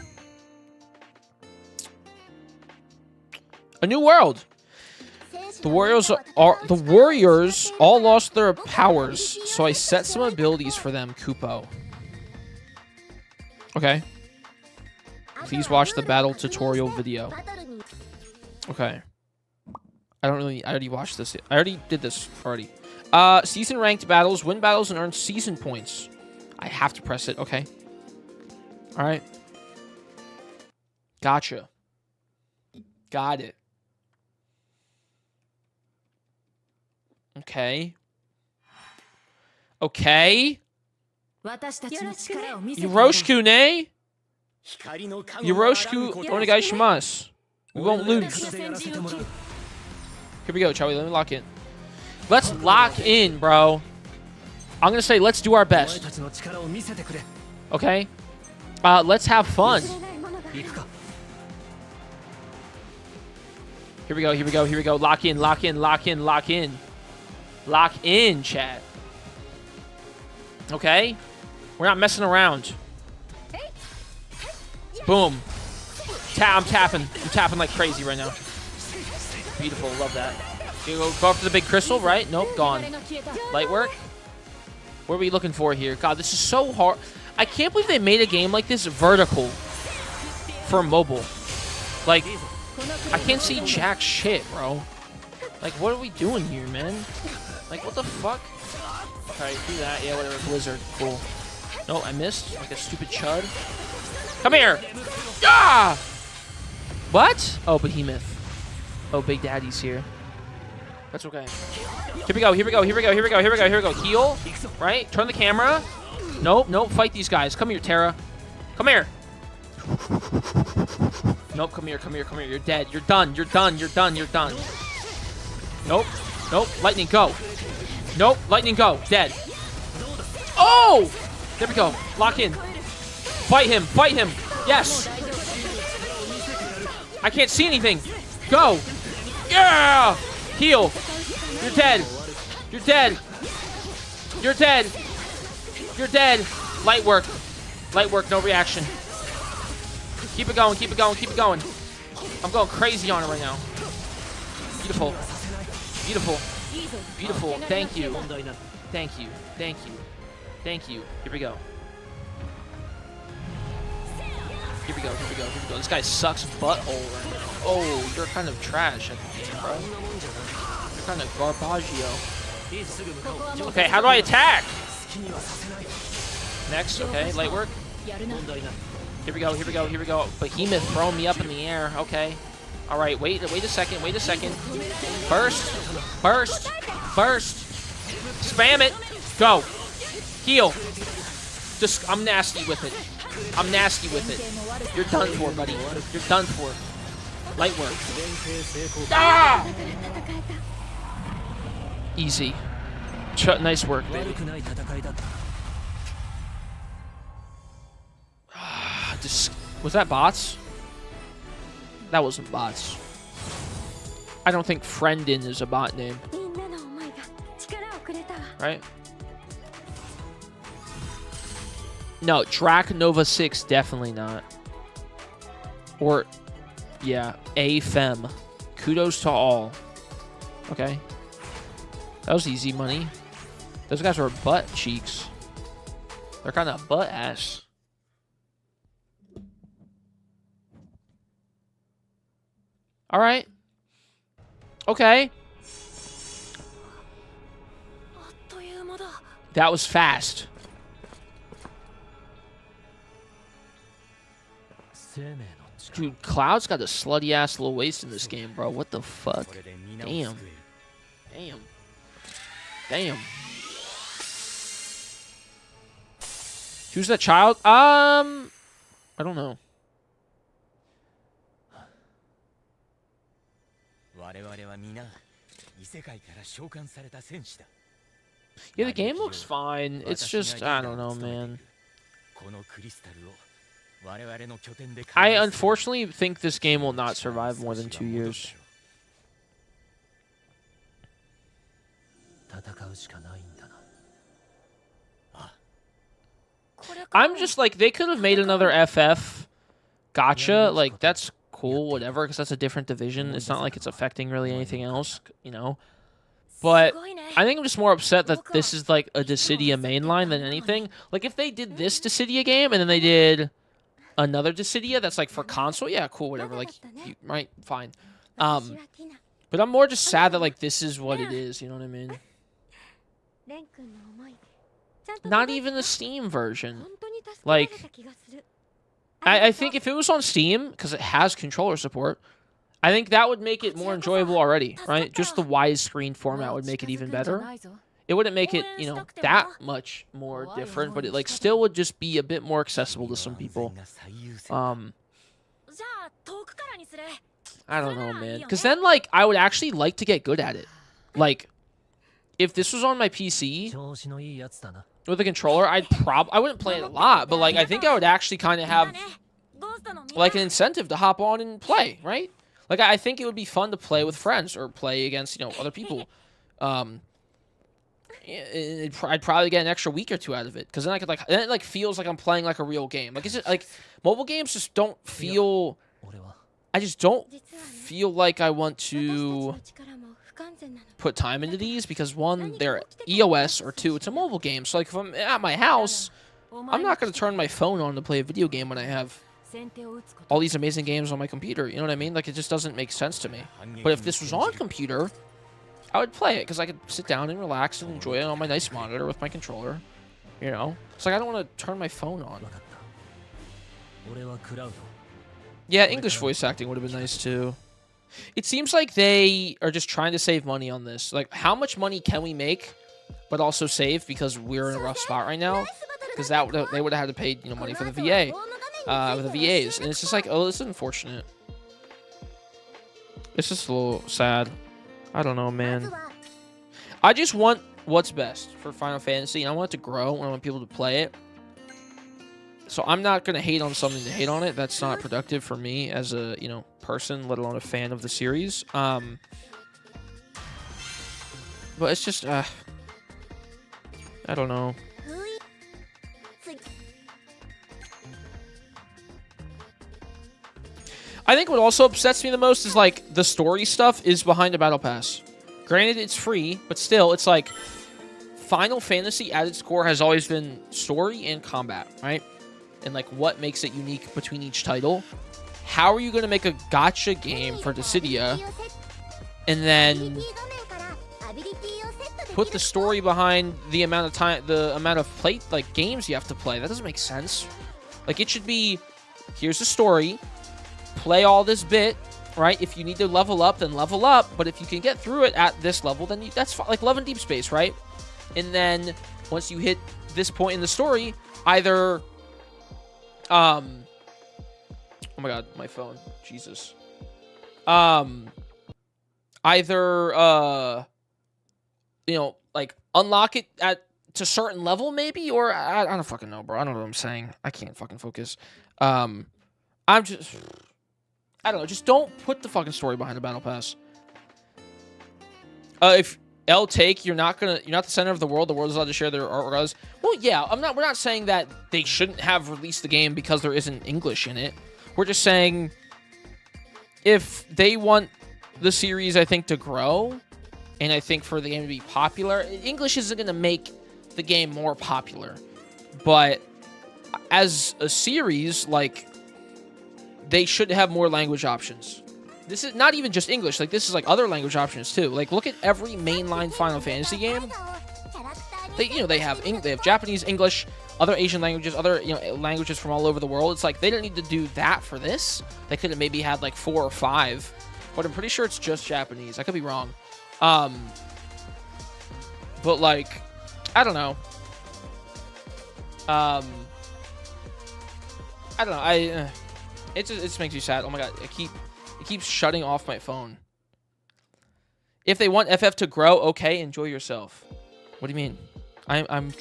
A new world. The warriors all lost their powers, so I set some abilities for them, Kupo. Okay. Please watch the battle tutorial video. Okay. I already watched this. I already did this already. Season ranked battles. Win battles and earn season points. I have to press it. Okay. Alright. Gotcha. Got it. Okay. Okay. Yoroshiku ne? Yoroshiku onegaishimasu. We won't lose. Here we go, Charlie. Let me lock in. Let's lock in, bro. I'm gonna say let's do our best. Okay? Let's have fun. Here we go, here we go, here we go. Lock in, lock in, lock in, lock in. Lock in, chat. Okay? We're not messing around. Boom. I'm tapping. I'm tapping like crazy right now. Beautiful. Love that. Go after the big crystal, right? Nope, gone. Light work. What are we looking for here? God, this is so hard. I can't believe they made a game like this vertical for mobile. Like, I can't see jack shit, bro. Like, what are we doing here, man? Like, what the fuck? Okay, do that. Yeah, whatever. Blizzard. Cool. No, I missed. Like a stupid chud. Come here! Ah! What? Oh, Behemoth. Oh, Big Daddy's here. That's okay. Here we go. Here we go. Here we go. Here we go. Here we go. Here we go. Heal. Right. Turn the camera. Nope. Nope. Fight these guys. Come here, Terra. Come here. Nope. Come here. Come here. Come here. You're dead. You're done. You're done. You're done. You're done. Nope. Nope. Lightning, go. Nope. Lightning, go. Dead. Oh! There we go. Lock in. Fight him. Fight him. Yes. I can't see anything. Go. Yeah! Heal. You're dead. You're dead. You're dead. You're dead. Light work. Light work, no reaction. Keep it going, keep it going, keep it going. I'm going crazy on it right now. Beautiful. Beautiful. Beautiful. Thank you. Thank you. Thank you. Thank you. Here we go. Here we go, here we go, here we go. This guy sucks butthole right now. Oh, you're kind of trash at the game, bro. You're kind of garbaggio. Okay, how do I attack? Next, okay, light work. Here we go, here we go, here we go. Behemoth throwing me up in the air. Okay. All right, wait a second, wait a second. Burst, burst, burst. Spam it. Go. Heal. Just, I'm nasty with it. I'm nasty with it. You're done for, buddy. You're done for. Light work. Ah! Easy. Nice work, baby. Was that bots? That wasn't bots. I don't think Friendin is a bot name. Right? No, Drac Nova 6, definitely not. Or, yeah, AFEM. Kudos to all. Okay. That was easy money. Those guys are butt cheeks. They're kind of butt ass. All right. Okay. That was fast. Dude, Cloud's got a slutty ass little waist in this game, bro. What the fuck? Damn. Damn. Damn. Who's that child? I don't know. Yeah, the game looks fine. It's just, I don't know, man. I unfortunately think this game will not survive more than 2 years. I'm just like, they could have made another FF gotcha. Like, that's cool, whatever, because that's a different division. It's not like it's affecting really anything else, you know? But I think I'm just more upset that this is like a Dissidia mainline than anything. Like, if they did this Dissidia game and then they did another Dissidia that's like for console, yeah, cool, whatever. Like, right, fine. But I'm more just sad that like this is what it is. You know what I mean? Not even the Steam version. Like, I think if it was on Steam, because it has controller support, I think that would make it more enjoyable already, right? Just the widescreen format would make it even better. It wouldn't make it, you know, that much more different, but it like still would just be a bit more accessible to some people. I don't know, man. Because then, like, I would actually like to get good at it. Like, if this was on my PC with a controller, I wouldn't play it a lot, but like I think I would actually kind of have like an incentive to hop on and play, right? Like, I think it would be fun to play with friends or play against, you know, other people. I'd probably get an extra week or two out of it, because then I could like, then it like feels like I'm playing like a real game. Like, is it like mobile games just don't feel? I just don't feel like I want to put time into these, because one, they're EOS, or two, it's a mobile game. So like, if I'm at my house, I'm not going to turn my phone on to play a video game when I have all these amazing games on my computer. You know what I mean? Like, it just doesn't make sense to me. But if this was on computer, I would play it, because I could sit down and relax and enjoy it on my nice monitor with my controller. You know? It's like, I don't want to turn my phone on. Yeah, English voice acting would have been nice too. It seems like they are just trying to save money on this. Like, how much money can we make, but also save, because we're in a rough spot right now? Because that they would have had to pay, you know, money for the VA, for the VAs, and it's just like, oh, this is unfortunate. It's just a little sad. I don't know, man. I just want what's best for Final Fantasy, and I want it to grow, and I want people to play it. So I'm not going to hate on something to hate on it. That's not productive for me as a, you know, person, let alone a fan of the series. But it's just, I don't know. I think what also upsets me the most is, like, the story stuff is behind a battle pass. Granted, it's free, but still, it's like Final Fantasy at its core has always been story and combat, right? And, like, what makes it unique between each title. How are you going to make a gacha game for Dissidia and then put the story behind the amount of time, the amount of games you have to play? That doesn't make sense. Like, it should be, here's the story, play all this bit, right? If you need to level up, then level up. But if you can get through it at this level, then that's fine. Like Love and Deep Space, right? And then once you hit this point in the story, either... oh my god, my phone. Jesus. Either, you know, like, unlock it to certain level, maybe? Or, I don't fucking know, bro. I don't know what I'm saying. I can't fucking focus. I'm just... I don't know. Just don't put the fucking story behind the battle pass. If take, you're not the center of the world. The world is allowed to share their art regardless. Well, yeah, we're not saying that they shouldn't have released the game because there isn't English in it. We're just saying if they want the series, I think, to grow, and I think for the game to be popular, English isn't going to make the game more popular. But as a series, like, they should have more language options. This is not even just English. Like, this is, like, other language options, too. Like, look at every mainline Final Fantasy game. They have Japanese, English, other Asian languages, other, you know, languages from all over the world. It's like, they didn't need to do that for this. They could have maybe had, like, 4 or 5. But I'm pretty sure it's just Japanese. I could be wrong. But, like, I don't know. I don't know. It just makes me sad. Oh my god, it keeps shutting off my phone. If they want FF to grow, okay, enjoy yourself. What do you mean? I'm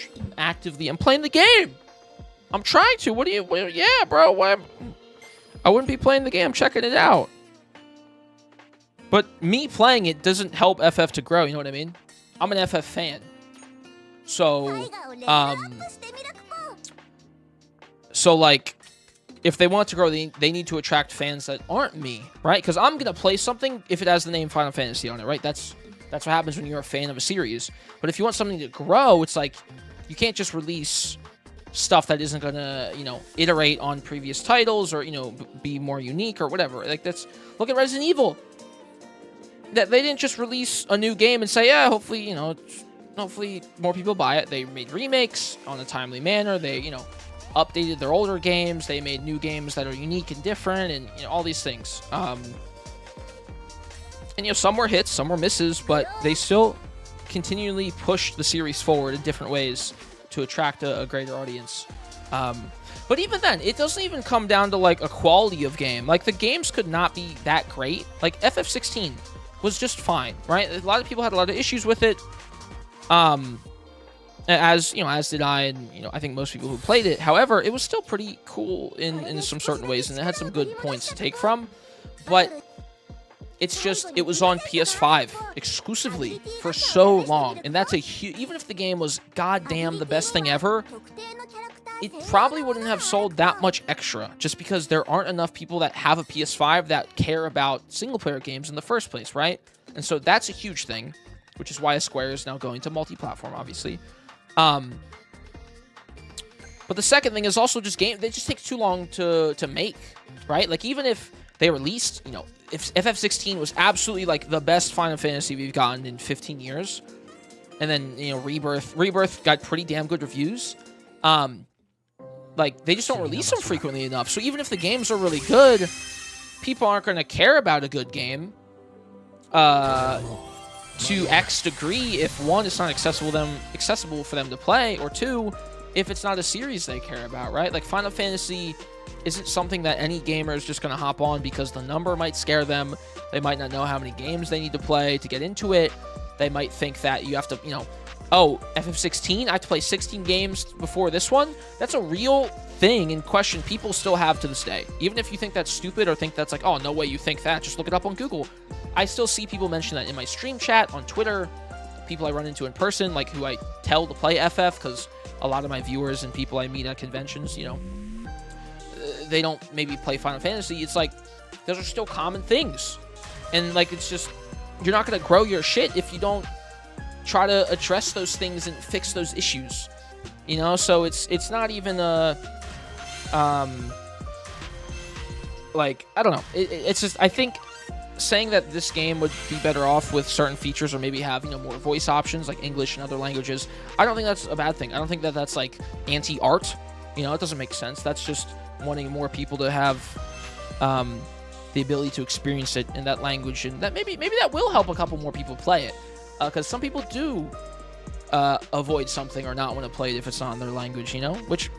playing the game. I'm trying to. Yeah, bro. I wouldn't be playing the game. I'm checking it out. But me playing it doesn't help FF to grow. You know what I mean? I'm an FF fan. So, like, if they want to grow, they need to attract fans that aren't me, right? Because I'm going to play something if it has the name Final Fantasy on it, right? That's what happens when you're a fan of a series. But if you want something to grow, it's like, you can't just release stuff that isn't going to, you know, iterate on previous titles or, you know, be more unique or whatever. Like, look at Resident Evil. That they didn't just release a new game and say, yeah, hopefully, you know, hopefully more people buy it. They made remakes on a timely manner. They, you know, updated their older games. They made new games that are unique and different, and, you know, all these things. And, you know, some were hits, some were misses, but they still continually pushed the series forward in different ways to attract a greater audience. But even then, it doesn't even come down to, like, a quality of game. Like, the games could not be that great. Like, FF16 was just fine, right? A lot of people had a lot of issues with it. As you know, as did I, and, you know, I think most people who played it. However, it was still pretty cool in some certain ways, and it had some good points to take from. But it's just, it was on PS5 exclusively for so long, and that's a huge. Even if the game was goddamn the best thing ever, it probably wouldn't have sold that much extra, just because there aren't enough people that have a PS5 that care about single-player games in the first place, right? And so that's a huge thing, which is why Square is now going to multi-platform, obviously. But the second thing is also just they just take too long to make, right? Like, even if they released, you know, if FF16 was absolutely, like, the best Final Fantasy we've gotten in 15 years, and then, you know, Rebirth got pretty damn good reviews, like, they just don't release them frequently enough. So even if the games are really good, people aren't going to care about a good game to X degree if one, it's not accessible for them to play, or two, if it's not a series they care about, right? Like Final Fantasy isn't something that any gamer is just going to hop on because the number might scare them. They might not know how many games they need to play to get into it. They might think that you have to, you know, oh, FF16, I have to play 16 games before this one. That's a real thing and question people still have to this day. Even if you think that's stupid or think that's like, oh, no way you think that, just look it up on Google. I still see people mention that in my stream chat, on Twitter, people I run into in person, like who I tell to play FF, because a lot of my viewers and people I meet at conventions, you know, they don't maybe play Final Fantasy. It's like, those are still common things. And like, it's just, you're not going to grow your shit if you don't try to address those things and fix those issues. You know, so it's not even a, like, I don't know. It's just, I think saying that this game would be better off with certain features or maybe have, you know, more voice options like English and other languages, I don't think that's a bad thing. I don't think that that's like anti-art. You know, it doesn't make sense. That's just wanting more people to have the ability to experience it in that language, and that maybe that will help a couple more people play it, because some people do avoid something or not want to play it if it's not in their language, you know, which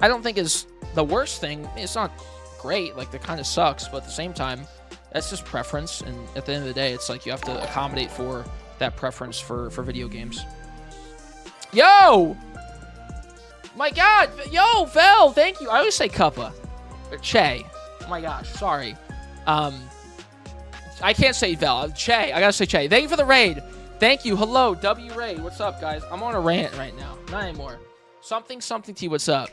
I don't think is the worst thing. It's not great, like, that kind of sucks, but at the same time, that's just preference, and at the end of the day, it's like you have to accommodate for that preference for video games. Yo! My God! Yo, Vel, thank you. I always say Cuppa. Or Che. Oh my gosh, sorry. I can't say Vel. Che. I gotta say Che. Thank you for the raid. Thank you. Hello, W Raid. What's up, guys? I'm on a rant right now. Not anymore. Something T. What's up?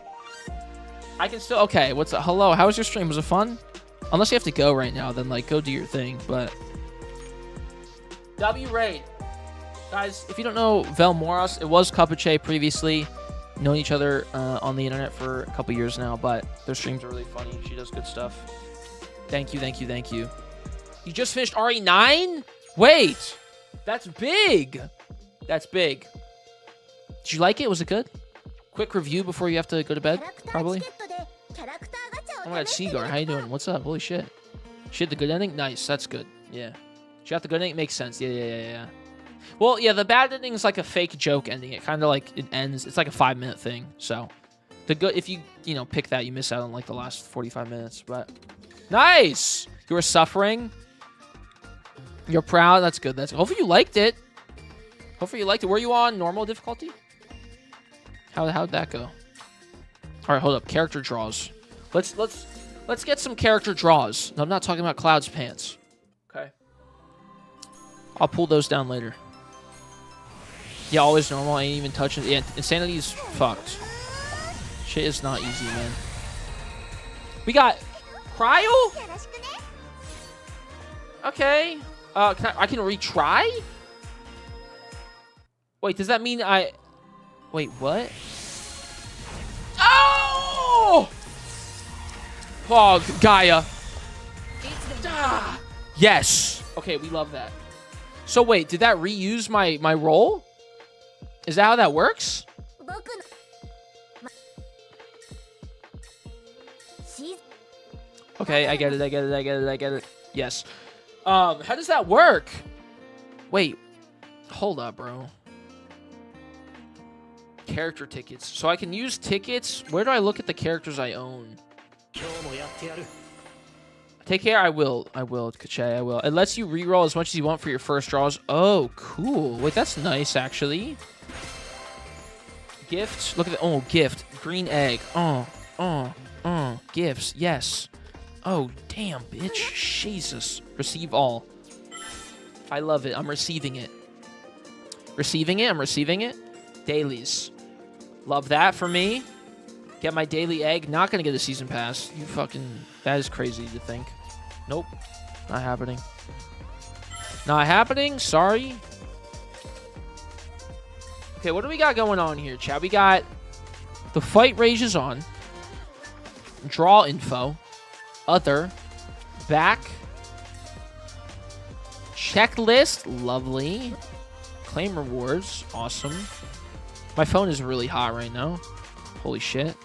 I can still... Okay, what's up? Hello, how was your stream? Was it fun? Unless you have to go right now, then, like, go do your thing, but... W Raid. Guys, if you don't know Vel Moros, it was Cuppa previously. Known each other on the internet for a couple years now, but their streams are really funny. She does good stuff. Thank you, thank you, thank you. You just finished RE9? Wait! That's big! That's big. Did you like it? Was it good? Quick review before you have to go to bed, probably. Oh my God, Seagar, how you doing? What's up? Holy shit. She had the good ending? Nice, that's good. Yeah. She got the good ending? Makes sense. Yeah. Well, yeah, the bad ending is like a fake joke ending. It kind of like, it ends, it's like a 5-minute thing. So, the good, if you know, pick that, you miss out on like the last 45 minutes, but... Nice! You were suffering. You're proud. That's good. That's hopefully you liked it. Hopefully you liked it. Were you on normal difficulty? How'd that go? All right, hold up. Character draws. Let's get some character draws. No, I'm not talking about Cloud's pants. Okay. I'll pull those down later. Yeah, always normal. I ain't even touching. Yeah, Insanity's fucked. Shit is not easy, man. We got Cryo? Okay. I can retry? Wait, does that mean I... Wait, what? Oh! Oh, Gaia. Ah! Yes. Okay, we love that. So wait, did that reuse my role? Is that how that works? Okay, I get it. Yes. How does that work? Wait. Hold up, bro. Character tickets. So I can use tickets. Where do I look at the characters I own? Take care. I will. Kache, I will. It lets you reroll as much as you want for your first draws. Oh, cool. Wait, that's nice, actually. Gift. Look at the... Oh, gift. Green egg. Gifts. Yes. Oh, damn, bitch. Jesus. Receive all. I love it. I'm receiving it. I'm receiving it. Dailies. Love that for me. Get my daily egg. Not going to get a season pass. You fucking... That is crazy to think. Nope. Not happening. Not happening. Sorry. Okay, what do we got going on here, chat? We got... The fight rages on. Draw info. Other. Back. Checklist. Lovely. Claim rewards. Awesome. My phone is really hot right now. Holy shit.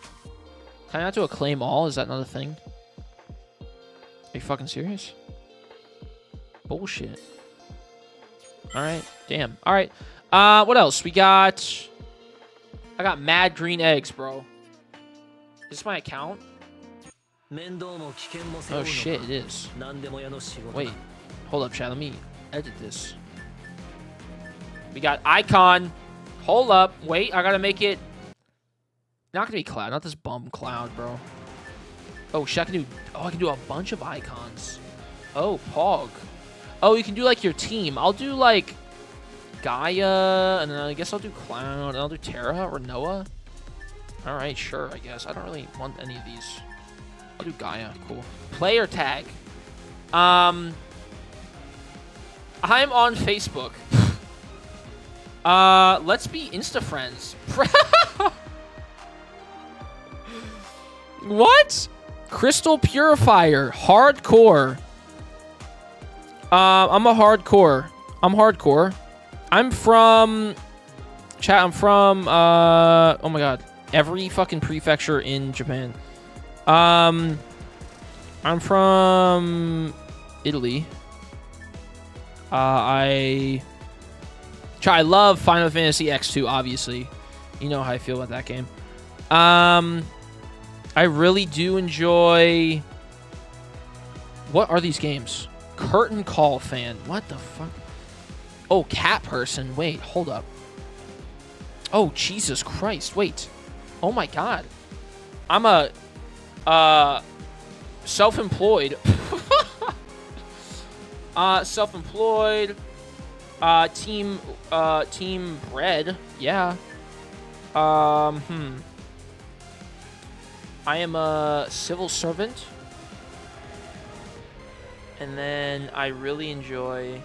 Can I not do a claim all? Is that another thing? you fucking serious? Bullshit. Alright, damn. Alright. What else? We got... I got mad green eggs, bro. Is this my account? Oh shit, it is. Wait. Hold up, chat. Let me edit this. We got icon. Hold up. Wait, I gotta make it... Not gonna be cloud. Not this bum cloud, bro. Oh shit, I can do... Oh, I can do a bunch of icons. Oh, Pog. Oh, you can do like your team. I'll do like Gaia, and then I guess I'll do Cloud, and I'll do Terra or Noah. All right, sure, I guess. I don't really want any of these. I'll do Gaia. Cool. Player tag. I'm on Facebook. Let's be Insta friends. What? Crystal Purifier. Hardcore. I'm a hardcore. I'm hardcore. I'm from... Chat, I'm from... oh my god. Every fucking prefecture in Japan. I'm from... Italy. I love Final Fantasy X2, obviously. You know how I feel about that game. I really do enjoy... What are these games? Curtain Call fan. What the fuck? Oh, cat person. Wait, hold up. Oh, Jesus Christ. Wait. Oh my god. I'm a self-employed. Self-employed. Team bread. Yeah. I am a civil servant. And then I really enjoy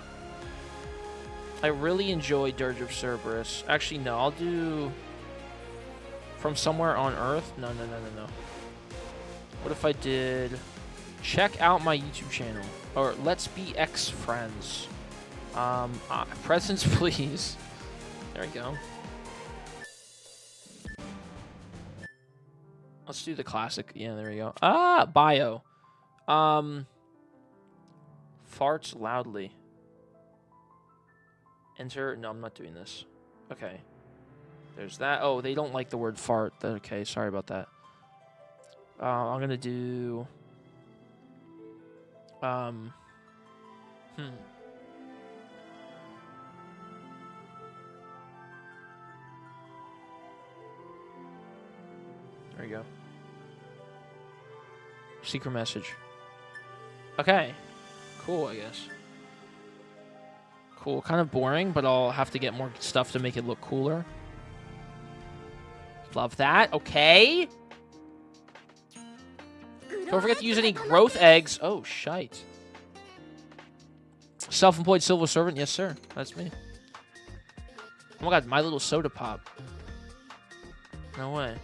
Dirge of Cerberus. Actually, no, I'll do From Somewhere on Earth. No. What if I did check out my YouTube channel or let's be X friends. Presents, please. There we go. Let's do the classic. Yeah, there we go. Bio. Farts loudly. Enter. No, I'm not doing this. Okay. There's that. Oh, they don't like the word fart. Okay, sorry about that. I'm gonna do... There we go. Secret message. Okay. Cool, I guess. Cool. Kind of boring, but I'll have to get more stuff to make it look cooler. Love that. Okay. Don't forget to use any growth eggs. Oh, shite. Self-employed civil servant. Yes, sir. That's me. Oh my god, My Little Soda Pop. No way.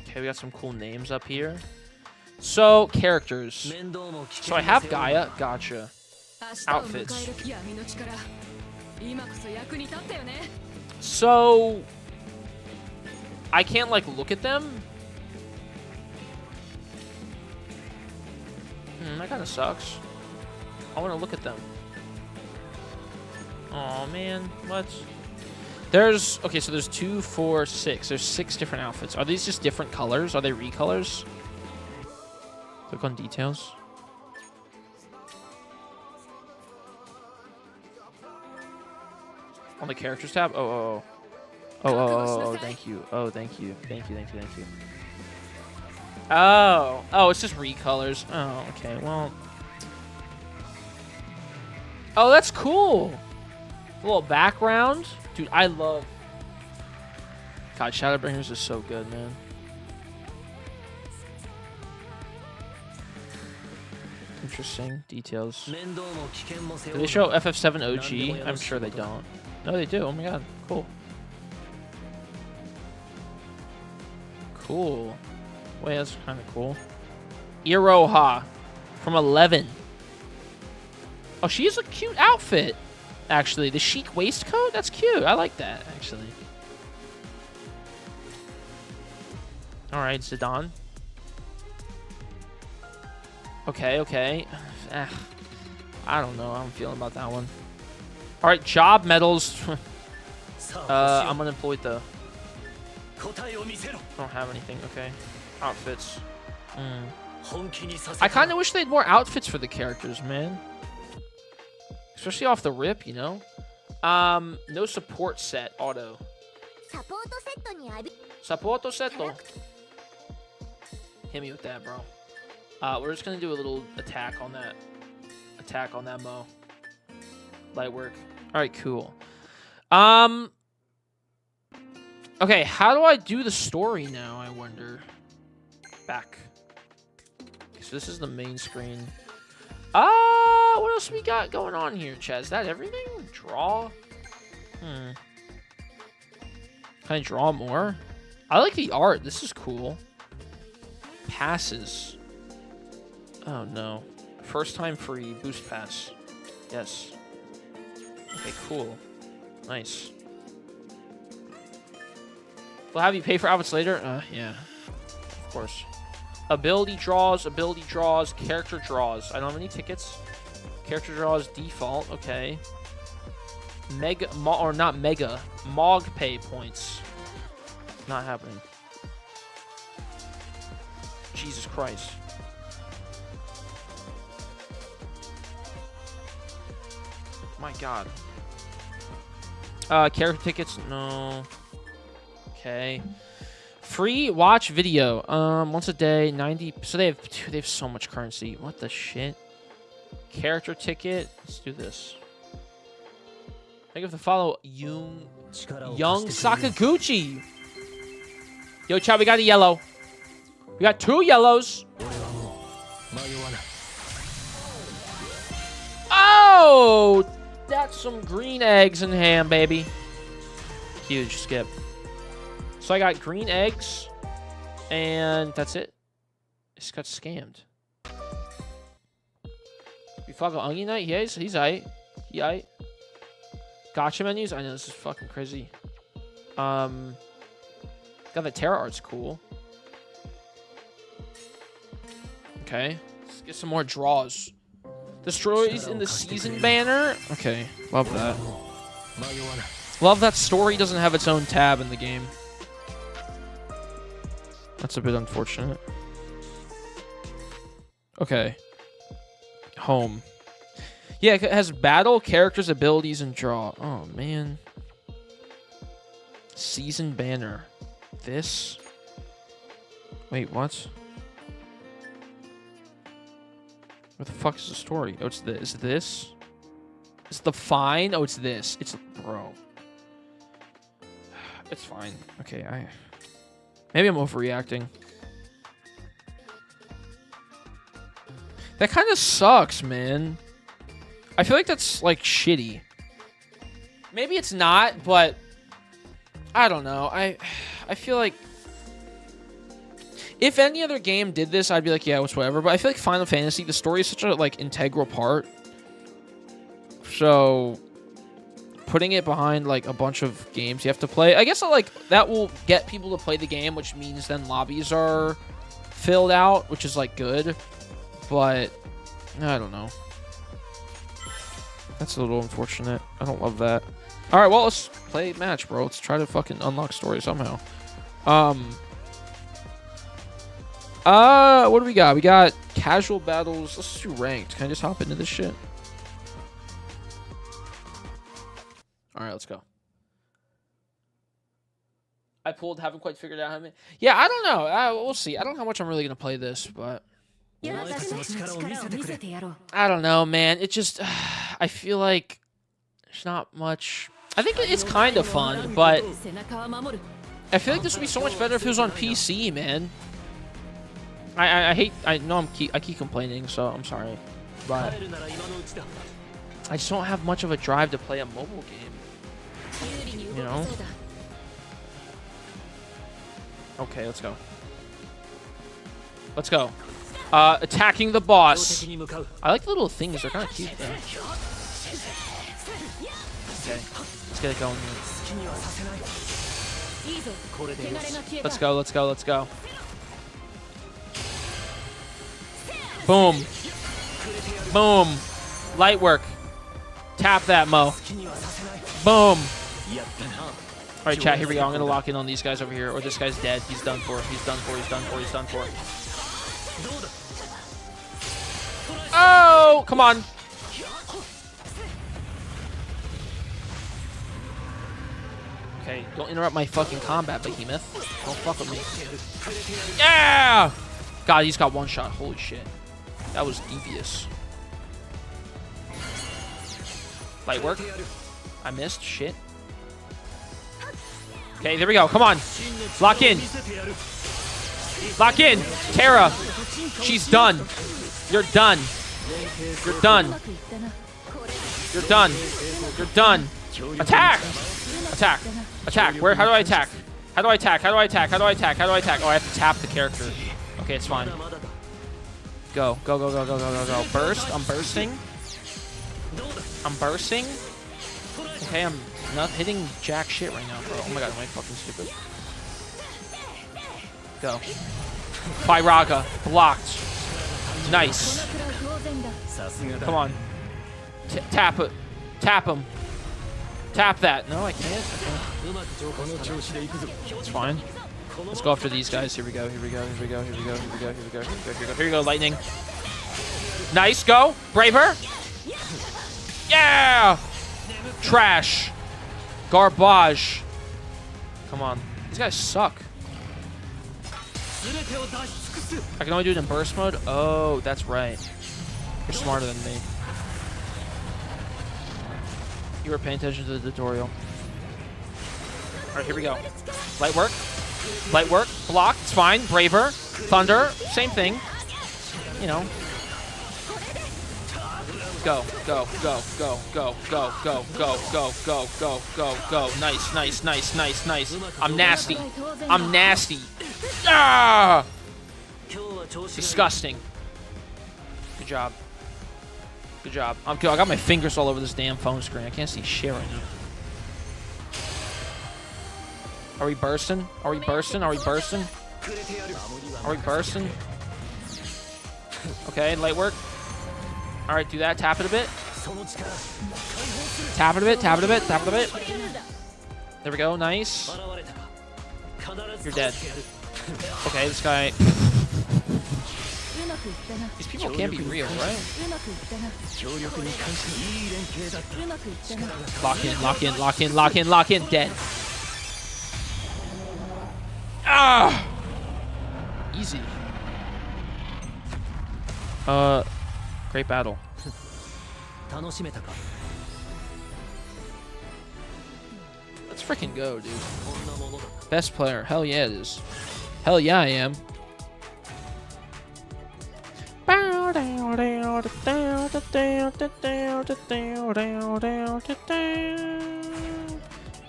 Okay, we got some cool names up here. So, characters. So I have Gaia. Gotcha. Outfits. So, I can't, like, look at them. That kind of sucks. I want to look at them. Oh man, what? There's... Okay, so there's 2, 4, 6. There's 6 different outfits. Are these just different colors? Are they recolors? Click on details. On the characters tab? Oh, thank you. Oh, thank you. Thank you. Oh, it's just recolors. Oh, okay, well. Oh, that's cool. A little background. Dude, I love... God, Shadowbringers is so good, man. Interesting details. Do they show FF7 OG? I'm sure they don't. No, they do. Oh my god, cool. Cool. Wait, that's kind of cool. Iroha from 11. Oh, she has a cute outfit. Actually, the chic waistcoat? That's cute. I like that, actually. Alright, Zidane. Okay, okay. I don't know how I'm feeling about that one. All right, job medals. I'm unemployed though. I don't have anything. Okay, outfits. I kind of wish they had more outfits for the characters, man. Especially off the rip, you know. No support set auto. Supporto setto. Hit me with that, bro. We're just gonna do a little attack on that. Attack on that Mo. Light work. All right, cool. Okay, how do I do the story now? I wonder. Back. So this is the main screen. What else we got going on here, Chad? Is that everything? Draw? Can I draw more? I like the art. This is cool. Passes. Oh, no. First time free. Boost pass. Yes. Okay, cool. Nice. We'll have you pay for outfits later? Yeah. Of course. Ability draws, character draws. I don't have any tickets. Character draws default. Okay. Mega, or not mega. Mog pay points. Not happening. Jesus Christ. My God. Character tickets? No. Okay. Free watch video. Once a day, 90. So they have so much currency. What the shit? Character ticket. Let's do this. I have to follow Young Sakaguchi. Yo, Chad, we got a yellow. We got 2 yellows. Oh, that's some green eggs and ham, baby. Huge skip. So I got green eggs, and that's it. Just got scammed. We fucking Onion Knight? He's aight. He aight. Gotcha menus? I know, this is fucking crazy. Got the Terra art's cool. Okay. Let's get some more draws. Destroys in the season banner? Okay, love that. Love that story doesn't have its own tab in the game. That's a bit unfortunate. Okay. Home. Yeah, it has battle, characters, abilities, and draw. Oh, man. Season banner. This? Wait, what? What the fuck is the story? Oh, it's this. Is it this? It's the fine? Oh, it's this. It's... Bro. It's fine. Okay, maybe I'm overreacting. That kind of sucks, man. I feel like that's, like, shitty. Maybe it's not, but... I don't know. I feel like... If any other game did this, I'd be like, yeah, it's whatever. But I feel like Final Fantasy, the story is such a, like, integral part. So... Putting it behind, like, a bunch of games you have to play. I guess, like, that will get people to play the game, which means then lobbies are filled out, which is, like, good. But, I don't know. That's a little unfortunate. I don't love that. Alright, well, let's play a match, bro. Let's try to fucking unlock story somehow. What do we got? We got casual battles. Let's do ranked. Can I just hop into this shit? Alright, let's go. I pulled, haven't quite figured out how many. Yeah, I don't know. We'll see. I don't know how much I'm really going to play this, but... I don't know, man. It just... I feel like there's not much... I think it's kind of fun, but... I feel like this would be so much better if it was on PC, man. I hate... I know I keep complaining, so I'm sorry. But... I just don't have much of a drive to play a mobile game. You know? Okay, let's go. Let's go. Attacking the boss. I like the little things. They're kind of cute, though. Okay. Let's get it going here. Let's go, let's go, let's go. Boom. Boom. Light work. Tap that, Mo. Boom. All right, chat, here we go. I'm going to lock in on these guys over here. Or this guy's dead. He's done for. He's done for. He's done for. He's done for. Oh, come on. Okay, don't interrupt my fucking combat, behemoth. Don't fuck with me. Yeah! God, he's got one shot. Holy shit. That was devious. Light work. I missed. Shit. Okay, there we go. Come on. Lock in. Lock in. Tara. She's done. You're done. You're done. You're done. You're done. Attack! Attack. Attack. Where? How do I attack? How do I attack? How do I attack? How do I attack? How do I attack? Oh, I have to tap the character. Okay, it's fine. Go. Go, go, go, go, go, go, go. Burst. I'm bursting. I'm bursting. Okay, I'm not hitting jack shit right now, bro. Oh my god, am I fucking stupid? Go. Pyraga. Blocked. Nice. Come on. Tap it. Tap him. Tap that. No, I can't. It's fine. Let's go after these guys. Here we go. Here we go. Here we go. Here we go. Here we go. Here we go. Here we go. Here we go. Here we go. Lightning. Nice. Go. Braver. Yeah. Trash. Garbage. Come on. These guys suck. I can only do it in burst mode? Oh, that's right. You're smarter than me. You were paying attention to the tutorial. Alright, here we go. Light work. Light work. Block. It's fine. Braver. Thunder. Same thing. You know. Go. Go. Go. Go. Go. Go. Go. Go. Go. Go. Go. Go. Go. Nice. Nice. Nice. Nice. Nice. I'm nasty. I'm nasty. Ah! Disgusting. Good job. Good job. I got my fingers all over this damn phone screen. I can't see shit right now. Are we bursting? Are we bursting? Are we bursting? Are we bursting? Okay, light work. All right, do that. Tap it a bit. Tap it a bit. Tap it a bit. Tap it a bit. There we go. Nice. You're dead. Okay, this guy. These people can't be real, right? Lock in, lock in, lock in, lock in, lock in. Dead. Ah! Easy. Great battle. Let's freaking go, dude. Best player. Hell yeah, it is. Hell yeah, I am.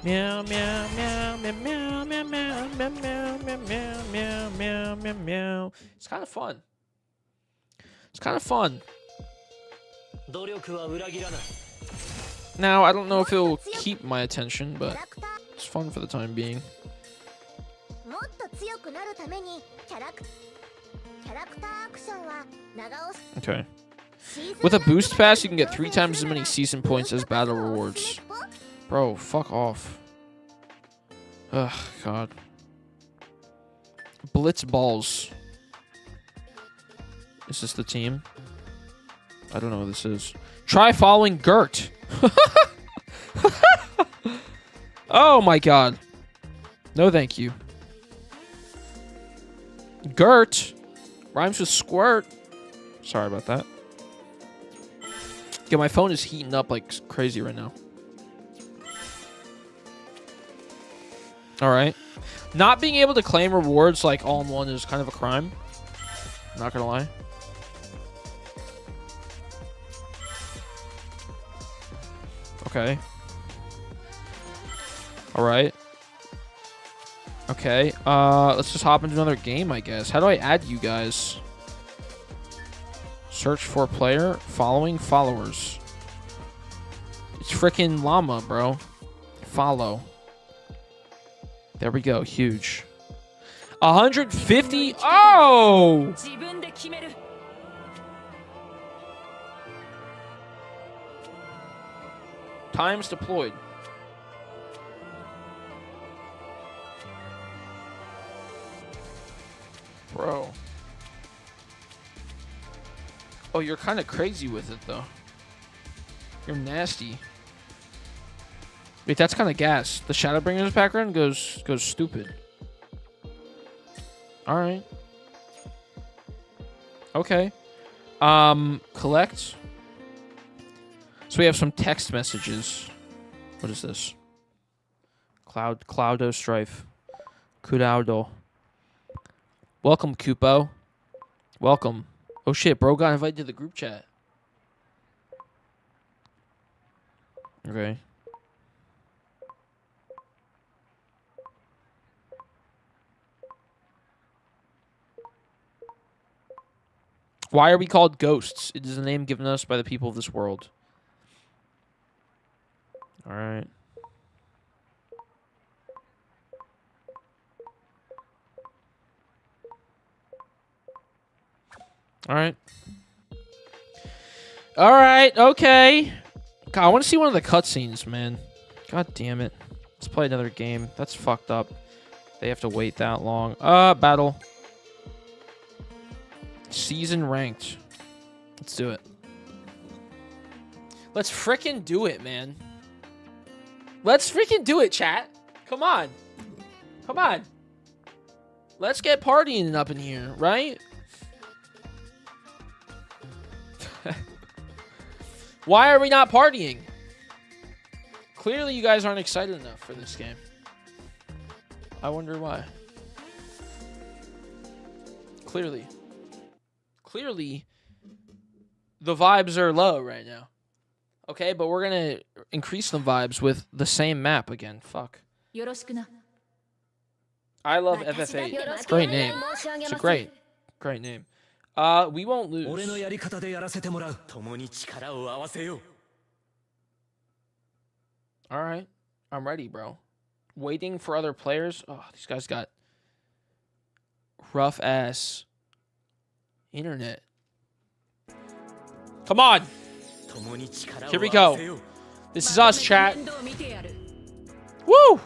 Meow, meow, meow, meow, meow, meow, meow, meow, meow, meow, meow, meow, meow, meow. It's kind of fun. It's kind of fun. Now, I don't know if it'll keep my attention, but it's fun for the time being. Okay. With a boost pass, you can get 3 times as many season points as battle rewards. Bro, fuck off. Ugh, God. Blitz balls. Is this the team? I don't know what this is. Try following Gert. Oh my God. No, thank you. Gert rhymes with squirt. Sorry about that. Yeah, my phone is heating up like crazy right now. All right. Not being able to claim rewards like all in one is kind of a crime. Not gonna lie. Okay. All right. Okay. Let's just hop into another game, I guess. How do I add you guys? Search for player, following, followers. It's freaking llama, bro. Follow. There we go. Huge. 150. Oh! Times deployed. Bro. Oh, you're kind of crazy with it, though. You're nasty. Wait, that's kind of gas. The Shadowbringer's background goes stupid. All right. Okay. Collect. So we have some text messages. What is this? Cloudo Strife. Cudaudo. Welcome, Kupo. Welcome. Oh shit, bro got invited to the group chat. Okay. Why are we called ghosts? It is a name given us by the people of this world. Alright. Alright. Alright, okay. God, I want to see one of the cutscenes, man. God damn it. Let's play another game. That's fucked up. They have to wait that long. Battle. Season ranked. Let's do it. Let's frickin' do it, man. Let's freaking do it, chat. Come on. Come on. Let's get partying up in here, right? Why are we not partying? Clearly, you guys aren't excited enough for this game. I wonder why. Clearly, the vibes are low right now. Okay, but we're gonna increase the vibes with the same map again. Fuck. I love FF8. Great name. It's a great name. We won't lose. All right, I'm ready, bro. Waiting for other players. Oh, these guys got rough ass internet. Come on. Here we go. This is us, chat. Woo!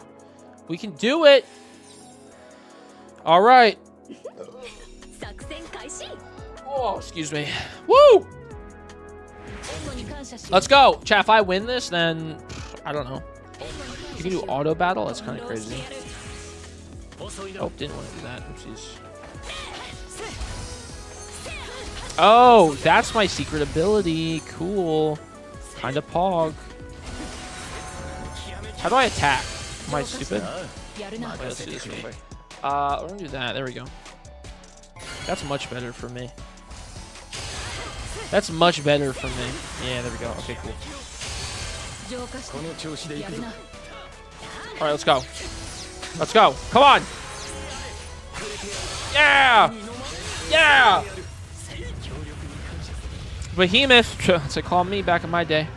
We can do it. All right. Oh, excuse me. Woo! Let's go. Chat, if I win this, then I don't know. You can do auto battle? That's kind of crazy. Oh, didn't want to do that. Oopsies. Oh, that's my secret ability. Cool. Kind of pog. How do I attack? Am I stupid? Wait, let's do this real quick. We're gonna do that. There we go. That's much better for me. That's much better for me. Yeah, there we go. Okay, cool. All right, let's go. Let's go. Come on. Yeah. Yeah. Behemoth. That's what they called me back in my day.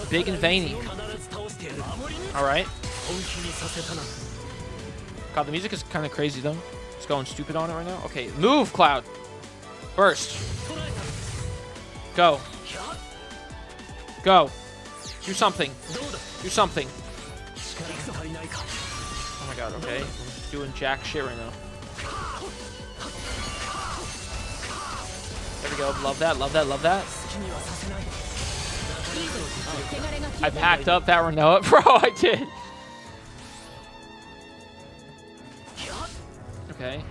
Big and veiny. All right. God, the music is kind of crazy, though. It's going stupid on it right now. Okay, move, Cloud. Burst. Go. Go. Do something. Do something. Oh my god, okay. I'm just doing jack shit right now. There we go. Love that, love that, love that. I packed up that Renoa. Bro, I did. Okay.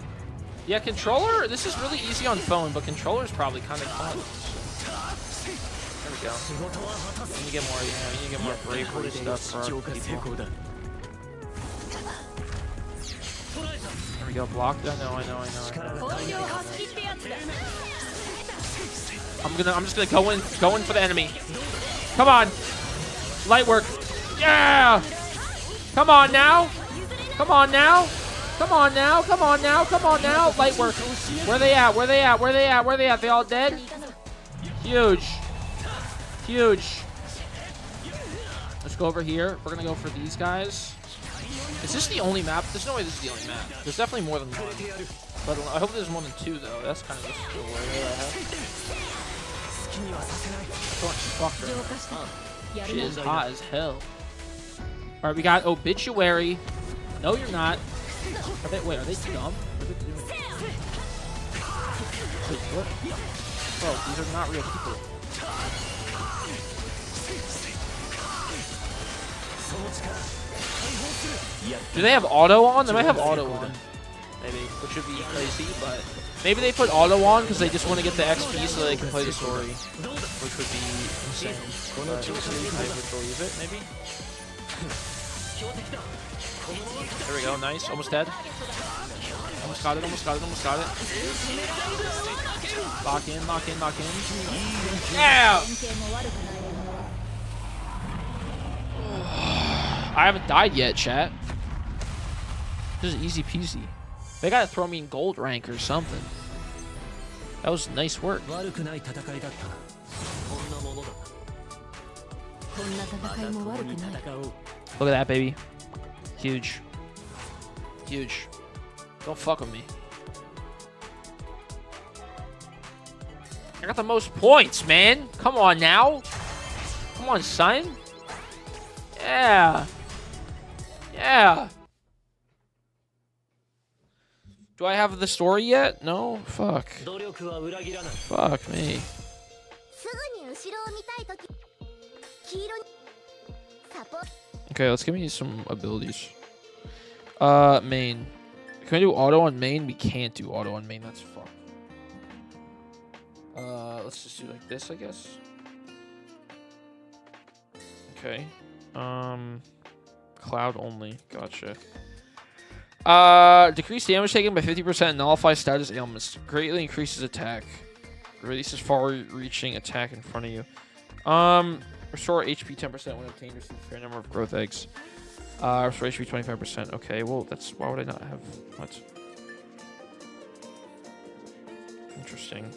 Yeah, controller, this is really easy on phone, but controller's probably kind of fun. There we go. We need to get more, we need to get more bravery stuff for our people. There we go, blocked. I know. I'm just gonna go in for the enemy. Come on. Light work. Yeah! Come on now. Come on now. Come on now. Come on now. Come on now. Light work. Where they at? Where they at? Where they at? Where they at? They all dead? Huge. Huge. Let's go over here. We're gonna go for these guys. Is this the only map? There's no way this is the only map. There's definitely more than one. But I hope there's more than two, though. That's kind of just the worry I have. Fucker. She is hot as hell. All right, we got Obituary. No, you're not. Wait, are they dumb? What are they doing? Wait, what? Bro, these are not real people. Do they have auto on? They might have auto on. Maybe, which would be crazy, but maybe they put auto on because they just want to get the XP so they can play the story, which would be insane. But I would believe it, maybe. There we go, nice. Almost dead. Almost got it, almost got it, almost got it. Lock in, lock in, lock in. Yeah! I haven't died yet, chat. This is easy peasy. They gotta throw me in gold rank or something. That was nice work. Look at that, baby. Huge. Huge. Don't fuck with me. I got the most points, man. Come on now. Come on, son. Yeah. Yeah. Do I have the story yet? No? Fuck. Fuck me. Okay, let's give me some abilities. Main. Can I do auto on main? We can't do auto on main. That's fucked. Let's just do like this, I guess. Okay. Cloud only. Gotcha. Decrease damage taken by 50%. Nullify status ailments. Greatly increases attack. Releases far-reaching attack in front of you. Restore HP 10% when obtained. Receive a fair number of growth eggs. Restore HP 25%. Okay, well, that's... Why would I not have... What? Interesting.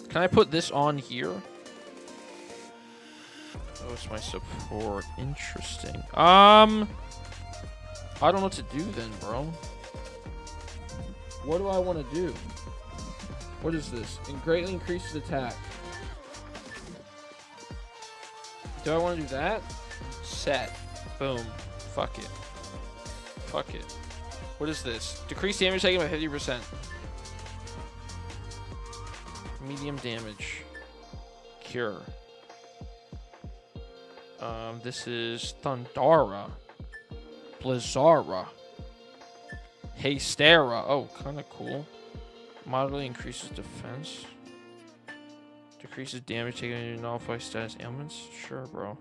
Can I put this on here? Oh, it's my support. Interesting. I don't know what to do then, bro. What do I want to do? What is this? It greatly increases attack. Do I want to do that? Set. Boom. Fuck it. Fuck it. What is this? Decrease damage taken by 50%. Medium damage. Cure. This is Thundara. Blizzara. Hastera. Oh, kind of cool. Moderately increases defense. Decreases damage taken in nullify status ailments. Sure, bro.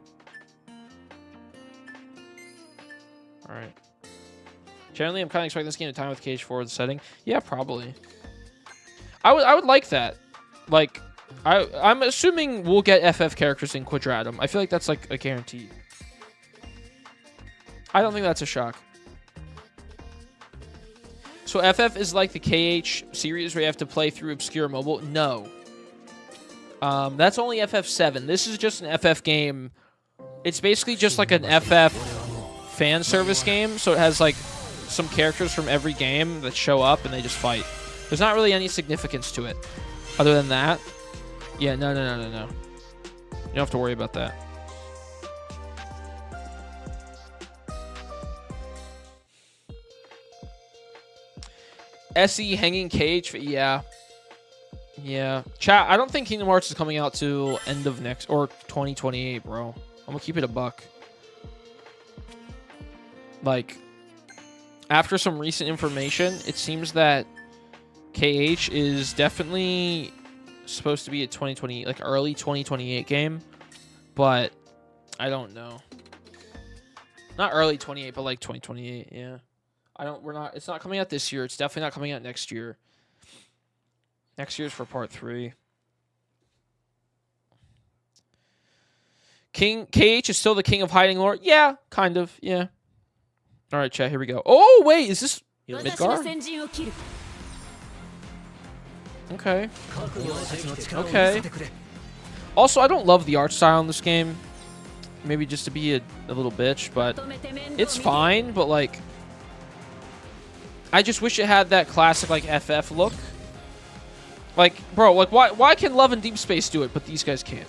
Alright. Generally, I'm kind of expecting this game to time with cage forward setting. Yeah, probably. I would like that. Like, I'm assuming we'll get FF characters in Quadratum. I feel like that's like a guarantee. I don't think that's a shock. So FF is like the KH series where you have to play through obscure mobile? No. That's only FF7. This is just an FF game. It's basically just like an FF fan service game. So it has like some characters from every game that show up and they just fight. There's not really any significance to it. Other than that. Yeah, no. You don't have to worry about that. SE hanging cage. Yeah. Yeah. Chat, I don't think Kingdom Hearts is coming out till end of next or 2028, bro. I'm gonna keep it a buck. Like, after some recent information, it seems that KH is definitely supposed to be a 2020, like early 2028 game, but I don't know. Not early 28, but like 2028. Yeah. It's not coming out this year. It's definitely not coming out next year. Next year's for part 3. KH is still the king of hiding lore? Yeah, kind of. Yeah. All right, chat, here we go. Oh, wait, is this Midgar? Okay. Okay. Also, I don't love the art style in this game. Maybe just to be a little bitch, but it's fine, but like, I just wish it had that classic like FF look. Like, bro, like why can Love and Deep Space do it, but these guys can't?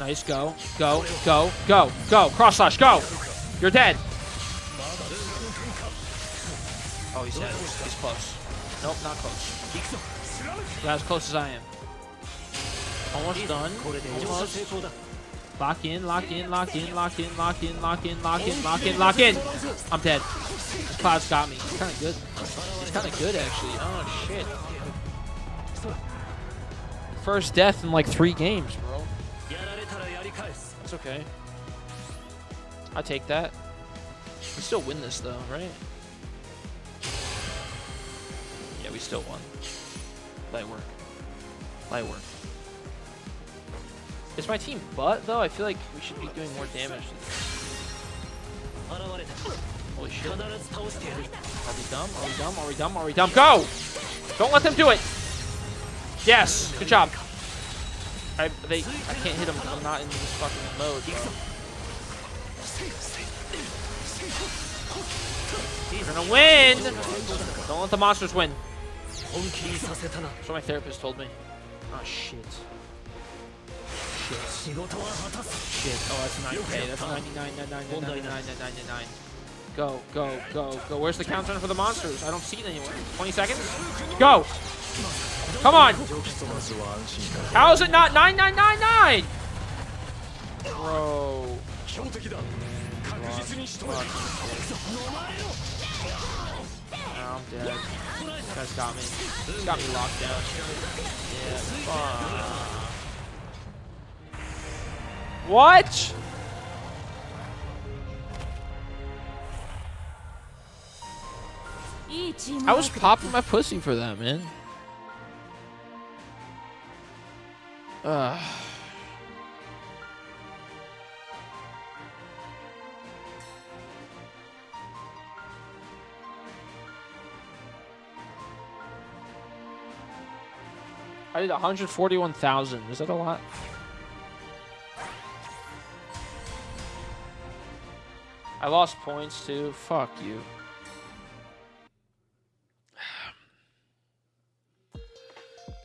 Nice, go. Go, go, go, go. Cross slash, go. You're dead. Oh, he's dead. He's close. Nope, not close. Not as close as I am. Almost done. Almost. Lock in, lock in, lock in, lock in, lock in, lock in, lock in, lock in, lock in. I'm dead. This Cloud's got me. He's kind of good. He's kind of good, actually. Oh, shit. First death in like 3 games, bro. That's okay. I take that. We still win this, though, right? Yeah, we still won. Light work. Light work. Is my team butt, though? I feel like we should be doing more damage to this. Holy shit. Are we dumb? Are we dumb? Are we dumb? Are we dumb? Go! Don't let them do it! Yes! Good job. I can't hit them because I'm not in this fucking mode, bro. We're gonna win! Don't let the monsters win. That's what my therapist told me. Oh, shit. Shit. Oh, that's 9K. That's 99, 99, 99, 99. Go, go, go, go. Where's the countdown for the monsters? I don't see it anywhere. 20 seconds? Go! Come on! How is it not 9999? Bro. I'm dead. This guy's got me. He's got me locked down. Yeah, fuck. What? I was popping my pussy for that, man. I did 141,000. Is that a lot? I lost points too. Fuck you.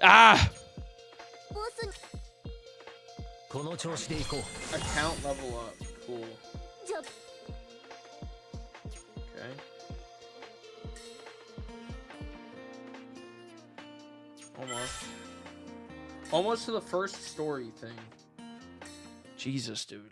Ah! Account level up. Cool. Okay. Almost. Almost to the first story thing. Jesus, dude.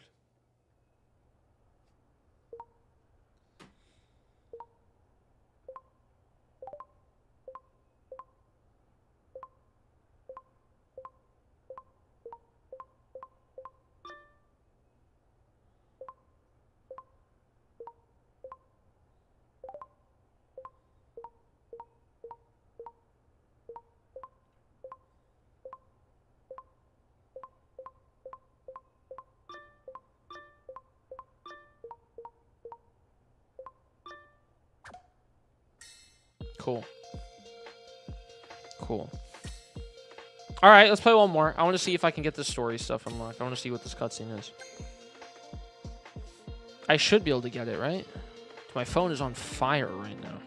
Cool. Cool. All right, let's play one more. I want to see if I can get this story stuff unlocked. I want to see what this cutscene is. I should be able to get it, right? My phone is on fire right now.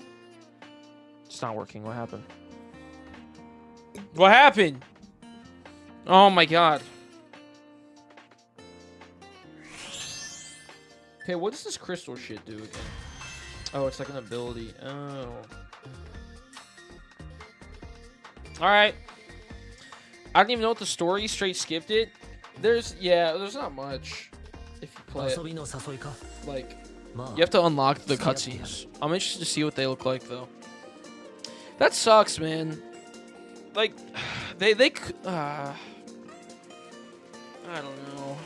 It's not working. What happened? What happened? Oh my god. Okay, what does this crystal shit do again? Oh, it's like an ability. Oh. Alright. I don't even know what the story, straight skipped it. There's not much if you play it. Like, you have to unlock the cutscenes. I'm interested to see what they look like, though. That sucks, man. Like, I don't know.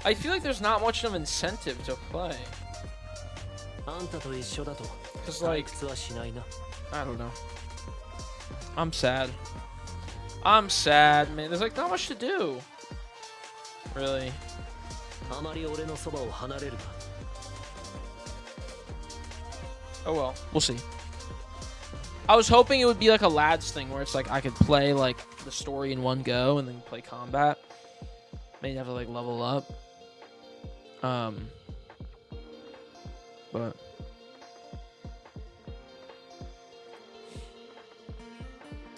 I feel like there's not much of an incentive to play. Because, like, I don't know. I'm sad. I'm sad, man. There's, like, not much to do. Really. Oh, well. We'll see. I was hoping it would be like a lads thing where it's like I could play, like, the story in one go and then play combat. Maybe have to, like, level up. But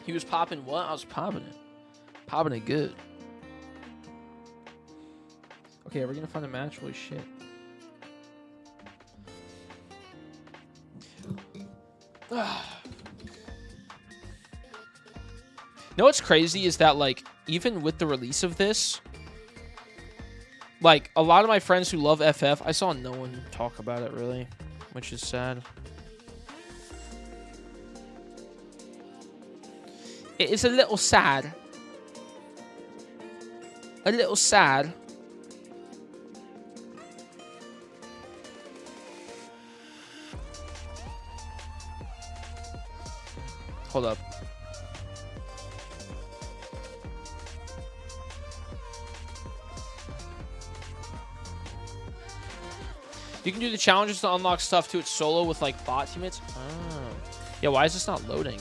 he was popping what? I was popping it. Popping it good. Okay, we're gonna find a match. Holy shit. You know what's crazy is that, like, even with the release of this, like, a lot of my friends who love FF, I saw no one talk about it, really, which is sad. It is a little sad. A little sad. Hold up. You can do the challenges to unlock stuff too. It's solo with like bot teammates. Oh. Yeah, why is this not loading?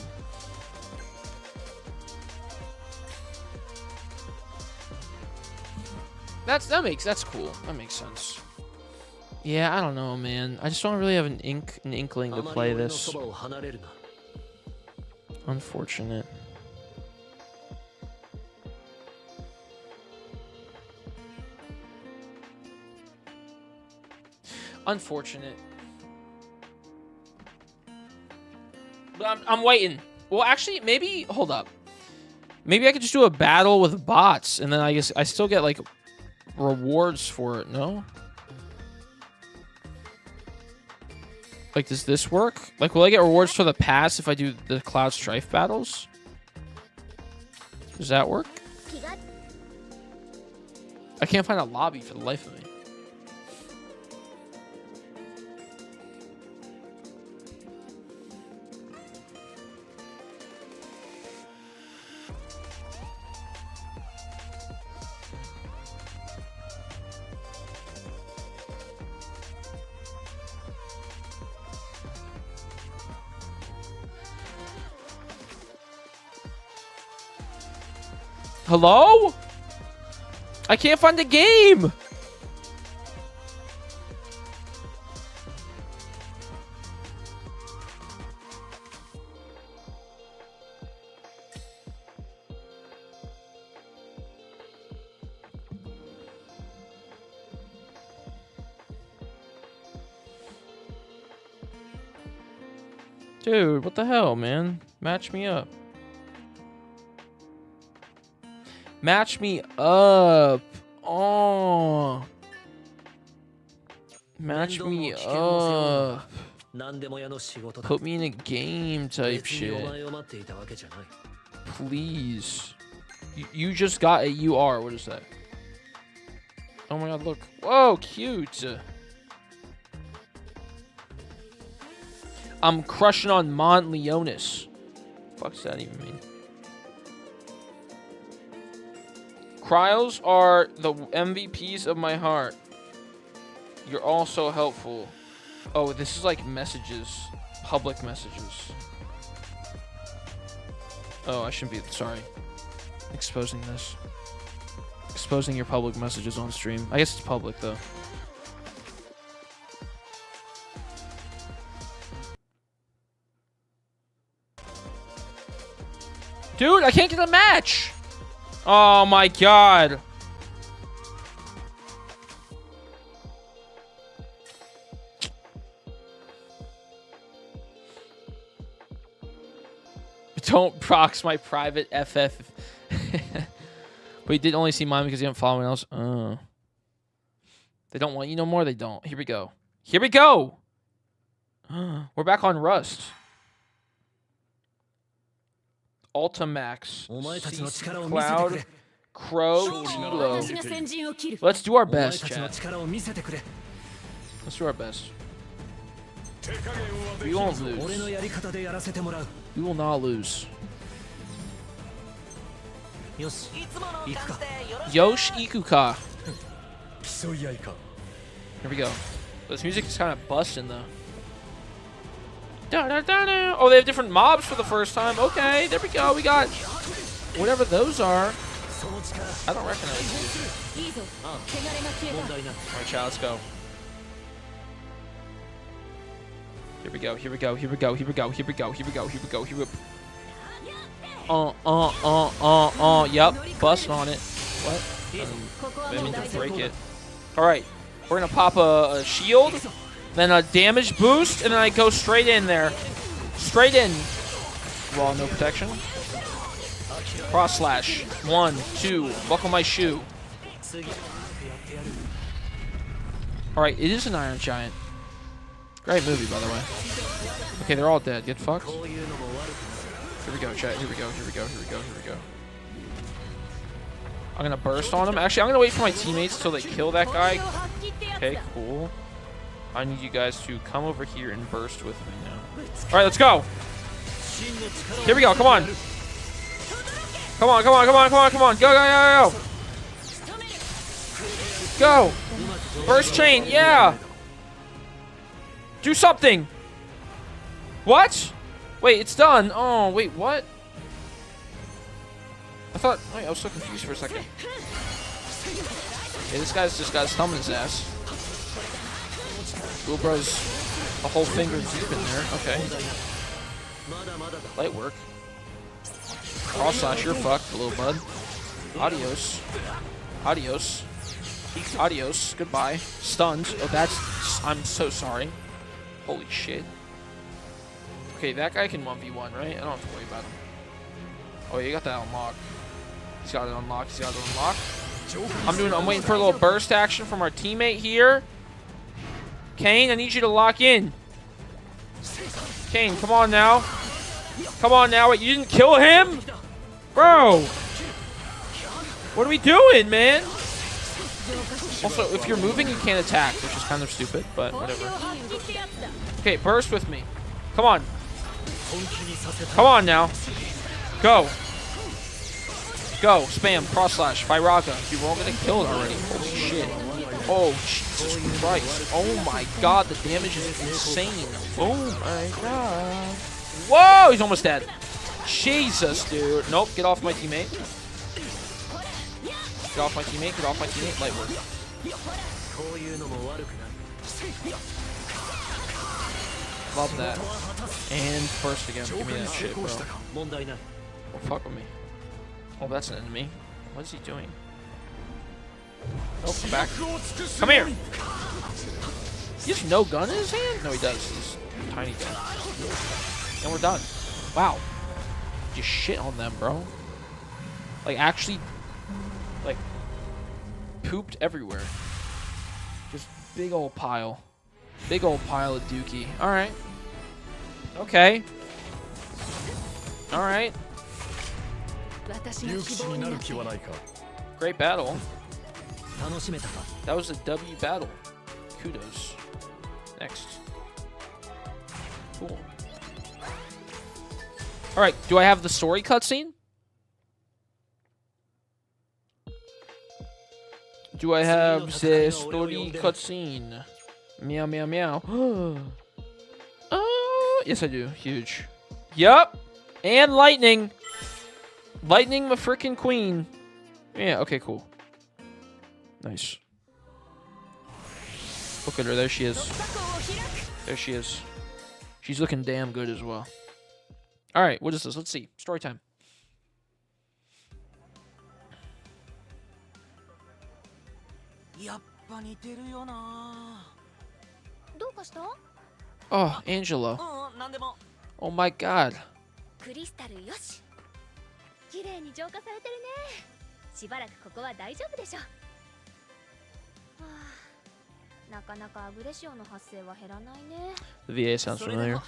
That's cool. That makes sense. Yeah, I don't know, man. I just don't really have an inkling to play this. Unfortunate. Unfortunate. But I'm waiting. Well, actually, maybe... Hold up. Maybe I could just do a battle with bots, and then I guess I still get, like, rewards for it, no? Like, does this work? Like, will I get rewards for the pass if I do the Cloud Strife battles? Does that work? I can't find a lobby for the life of me. Hello? I can't find the game. Dude, what the hell, man? Match me up. Match me up. Oh. Match me up. Put me in a game type shit. Please. You just got a UR. What is that? Oh my god, look. Whoa, cute. I'm crushing on Mont Leonis. Fuck's that even mean? Cryos are the MVPs of my heart. You're all so helpful. Oh, this is like messages. Public messages. Oh, I shouldn't be... Sorry. Exposing this. Exposing your public messages on stream. I guess it's public, though. Dude, I can't get a match! Oh my god. Don't prox my private FF. But you did only see mine because you didn't follow anyone else. They don't want you no more? They don't. Here we go. Here we go! We're back on Rust. Ultimax, Cloud, Crow, Kilo. Let's do our best, chat. Let's do our best. We won't lose. We will not lose. Yosh Ikuka. Here we go. This music is kind of busting, though. Oh, they have different mobs for the first time. Okay, there we go. We got whatever those are. I don't recognize these. Alright, chat, let's go. Here we go, here we go, here we go, here we go, here we go, here we go, here we go, here we go. Yep, bust on it. What? I didn't mean to break it. All right, we're gonna pop a shield, then a damage boost, and then I go straight in there. Straight in. Well, no protection. Cross slash. 1, 2. Buckle my shoe. All right, it is an Iron Giant. Great movie, by the way. Okay, they're all dead. Get fucked. Here we go, chat. Here we go. Here we go. Here we go. Here we go. I'm gonna burst on him. Actually, I'm gonna wait for my teammates until they kill that guy. Okay, cool. I need you guys to come over here and burst with me now. All right, let's go. Here we go. Come on. Come on. Come on. Come on. Come on. Come on. Go. Go. Go. Go. Go. Burst chain. Yeah. Do something. What? Wait, it's done. Oh, wait, what? Wait, I was so confused for a second. Okay, this guy's just got his thumb in his ass. Cool bro's a whole finger deep in there. Okay. Light work. Cross slash, you're fucked, little bud. Adios. Adios. Adios. Goodbye. Stunned. Oh, that's... I'm so sorry. Holy shit. Okay, that guy can 1v1, right? I don't have to worry about him. Oh, you got that unlocked. He's got it unlocked. He's got it unlocked. I'm waiting for a little burst action from our teammate here. Kane, I need you to lock in. Kane, come on now. Come on now. Wait, you didn't kill him? Bro. What are we doing, man? Also, if you're moving, you can't attack, which is kind of stupid, but whatever. Okay, burst with me. Come on. Come on now. Go. Go. Spam. Cross slash. Firaga. You were all going to kill it already. Holy shit. Oh, Jesus Christ. Oh my god. The damage is insane. Oh my god. Whoa. He's almost dead. Jesus, dude. Nope. Get off my teammate. Get off my teammate. Get off my teammate. Light work. Love that. And first again. Give me that shit, bro. Don't fuck with me. Oh, that's an enemy. What is he doing? Oh, come back. Come here! He has no gun in his hand? No, he does. He's a tiny gun. And we're done. Wow. Just shit on them, bro. Like, actually, like, pooped everywhere. Just big old pile. Big old pile of dookie. Alright. Okay. Alright. Great battle. That was a W battle. Kudos. Next. Cool. Alright, do I have the story cutscene? Do I have the story cutscene? Meow, meow, meow. Oh, yes I do. Huge. Yup. And lightning. Lightning my frickin' queen. Yeah, okay, cool. Nice. Look at her. There she is. There she is. She's looking damn good as well. Alright, what is this? Let's see. Story time. Oh, Angelo. Oh my god. クリスタルよし。綺麗に浄化されてるね。しばらくここは大丈夫でしょ。はあ、なかなかアグレッションの発生は減らないね。The VA sounds familiar.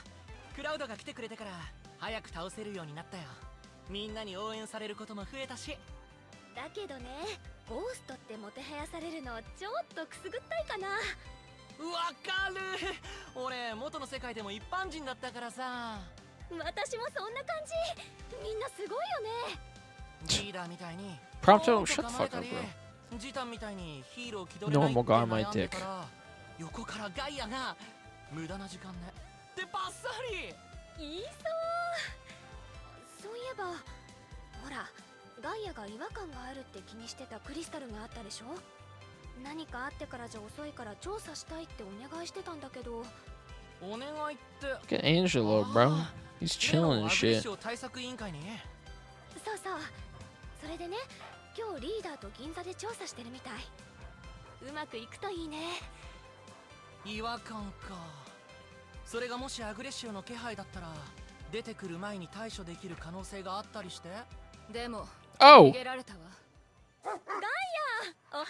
クラウドが来てくれてから早く倒せるようになったよ。みんなに応援されることも増えたし。だけどね、ゴーストってもてはやされるのちょっとくすぐったいかな。わかる。俺元の世界でも一般人だったからさ。私もそんな感じ。みんなすごいよね。リーダーみたいに。Prompto, shut the fuck up, bro. ジタンみたいにヒーロー気取れないって悩んでたら、横からガイアが無駄な時間ね。でバッサリ。言いそう。そういえば、ほら、ガイアが違和感があるって気にしてたクリスタルがあったでしょ。何かあってからじゃ遅いから調査したいってお願いしてたんだけど。お願いって。Look at Angelo, bro. He's chilling and shit. そうそう。それでね、今日リーダーと銀座で調査してるみたい。うまくいくといいね。違和感か。それがもしアグレッシオの気配だったら出てくる前に対処できる可能性があったりして。でも Oh. 逃げられたわ。ガイア、おはろ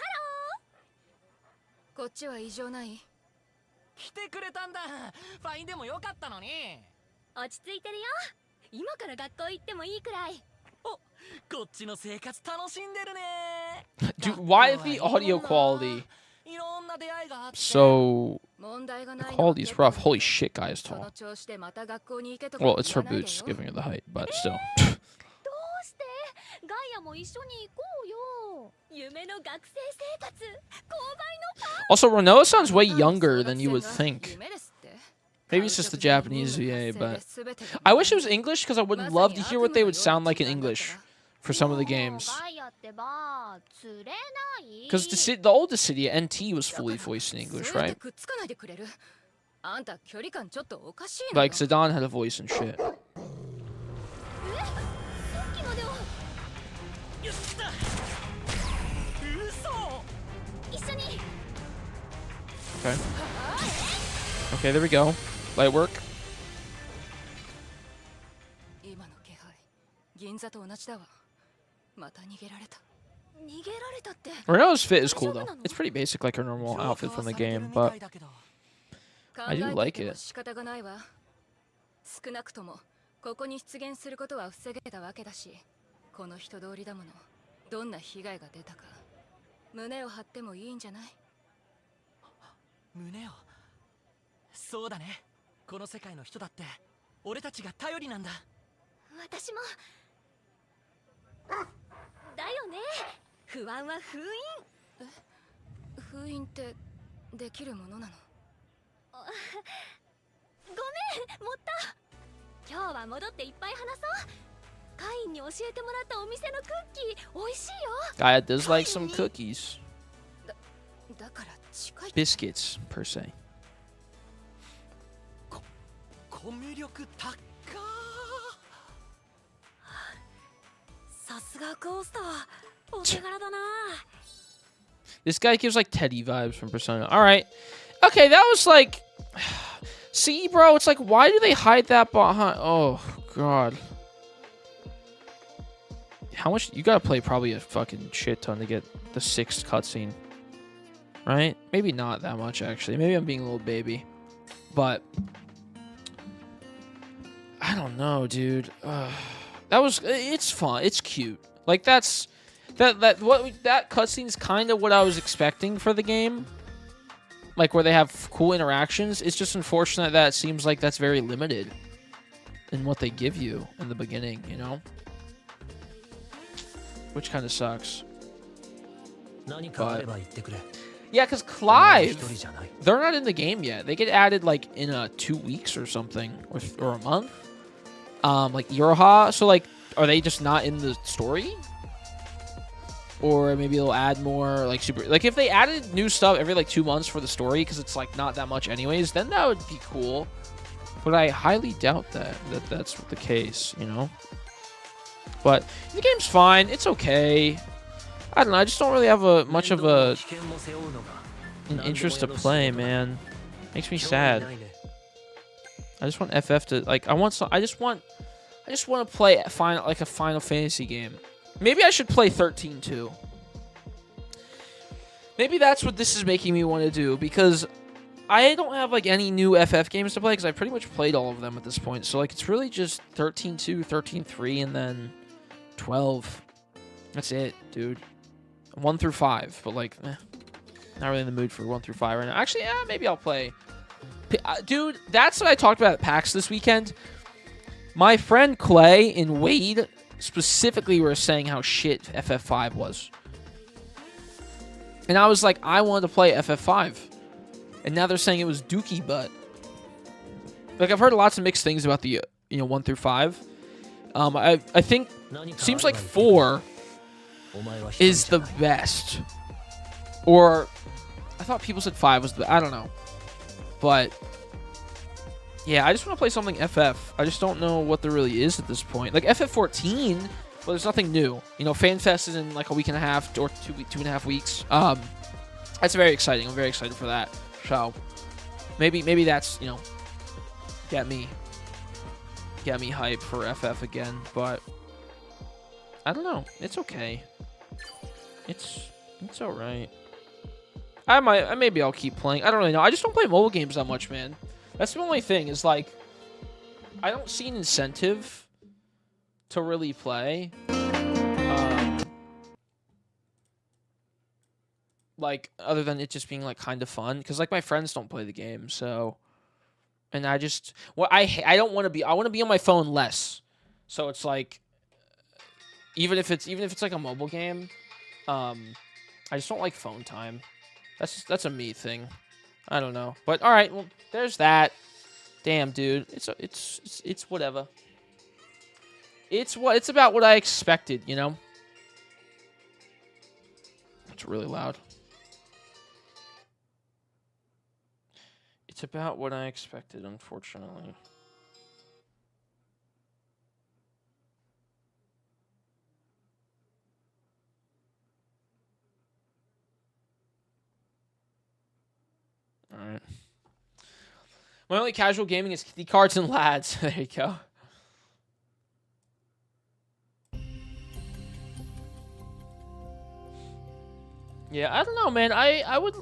ー。こっちは異常ない？来てくれたんだ。ファインでもよかったのに。落ち着いてるよ。今から学校行ってもいいくらい。お、こっちの生活楽しんでるね。Dude, why is the audio quality いろんな出会いがあって。 so... 問題が The ないのは quality is rough. Holy shit, guy is その tall. 調子でまた学校に行けとか Well, 言 it's her わないで boots よ。 giving her the height, but still. どうしてガイアも一緒に行こうよ。夢の学生生活、購買の Also, Renoa sounds way younger than you would think. 夢ですって。 Maybe it's just the Japanese VA, but... I wish it was English, because I would love to hear what they would sound like in English for some of the games. ガイアってば釣れない。 Because the old Dissidia, NT was fully voiced in English, そうやって right? くっつかないでくれる。あんた距離感ちょっとおかしいのよ。 Like, Zidane had a voice and shit. さっきまではよっしゃ。嘘。一緒に。 Okay. Okay, there we go. Light work. 今の気配、銀座と同じだわ。また逃げられた。逃げられたって。 Renoa's fit is cool, though. It's pretty basic, like her normal outfit from the game, but I do like it. 仕方がないわ。少なくともここに出現することは防げたわけだし、この人通りだもの。どんな被害が出たか胸を張ってもいいんじゃない？胸を。そうだね。この世界の人だって俺たちが頼りなんだ。私もだよね。不安は封印。封印ってできるものなの？ごめん、持った。今日は戻っていっぱい話そう。カインに教えてもらったお店のクッキー美味しいよ。 Gaia does like some cookies. だから近い。 Biscuits, per se. コミュ力高っ。さすがコースター。お手柄だな。 This guy gives like Teddy vibes from Persona. All right. Okay, that was like... See, bro, it's like, why do they hide that behind... Oh, God. How much... You gotta play probably a fucking shit ton to get the 6th cutscene. Right? Maybe not that much, actually. Maybe I'm being a little baby. But... I don't know, dude. That was... It's fun. It's cute. Like, that's... That cutscene is kind of what I was expecting for the game. Like, where they have cool interactions. It's just unfortunate that it seems like that's very limited in what they give you in the beginning, you know? Which kind of sucks. But, yeah, because Clive, they're not in the game yet. They get added, like, in 2 weeks or something. Or a month. Like, Iroha. So, like, are they just not in the story? Or maybe they'll add more, like, super... Like, if they added new stuff every, like, 2 months for the story, because it's, like, not that much anyways, then that would be cool. But I highly doubt that's the case, you know? But the game's fine. It's okay. I don't know. I just don't really have much of an interest to play, man. Makes me sad. I just want FF to... Like, I just want to play a Final Fantasy game. Maybe I should play 13 too. Maybe that's what this is making me want to do, because I don't have like any new FF games to play, because I pretty much played all of them at this point. So like it's really just 13-2, 13-3, and then 12. That's it, dude. 1 through 5, but like, not really in the mood for 1 through 5 right now. Actually, yeah, maybe I'll play. Dude, that's what I talked about at PAX this weekend. My friend Clay and Wade specifically were saying how shit FF5 was. And I was like, I wanted to play FF5. And now they're saying it was dookie butt. Like, I've heard lots of mixed things about the, 1 through 5. I think, seems like 4 is the best. Or, I thought people said 5 was the, I don't know. But, yeah, I just want to play something FF. I just don't know what there really is at this point. Like, FF14, well, there's nothing new. FanFest is in like a week and a half or 2.5 weeks. That's very exciting. I'm very excited for that. So maybe that's, you know, get me hyped for FF again. But I don't know. It's okay. It's all right. Maybe I'll keep playing. I don't really know. I just don't play mobile games that much, man. That's the only thing. Is like I don't see an incentive to really play. Like other than it just being like kind of fun, because like my friends don't play the game, so and I just I don't want to be. I want to be on my phone less. So it's like even if it's like a mobile game, I just don't like phone time. That's a me thing. I don't know, but all right. Well, there's that. Damn, dude. It's whatever. It's about what I expected, you know. It's really loud. It's about what I expected, unfortunately. All right. My only casual gaming is the cards and lads. There you go. Yeah, I don't know, man. I would.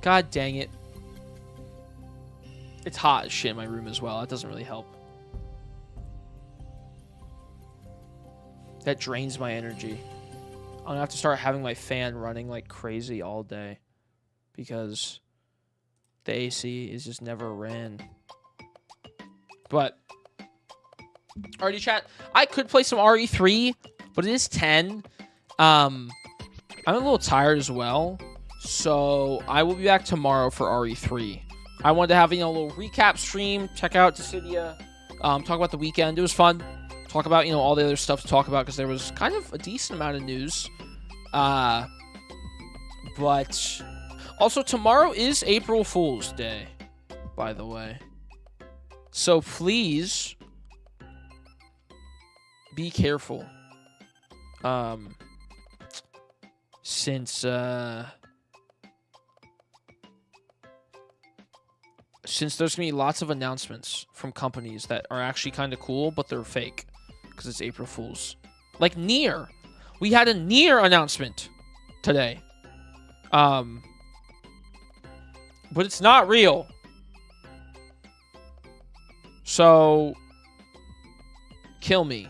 God dang it. It's hot as shit in my room as well. That doesn't really help. That drains my energy. I'm gonna have to start having my fan running like crazy all day because the AC is just never ran. But already chat. I could play some RE3, but it is 10. I'm a little tired as well, so I will be back tomorrow for RE3. I wanted to have a little recap stream. Check out Dissidia. Talk about the weekend. It was fun. Talk about all the other stuff to talk about because there was kind of a decent amount of news. But also tomorrow is April Fool's Day, by the way. So please be careful. Since there's gonna be lots of announcements from companies that are actually kind of cool, but they're fake because it's April Fool's. Like Nier, we had a Nier announcement today, but it's not real. So kill me.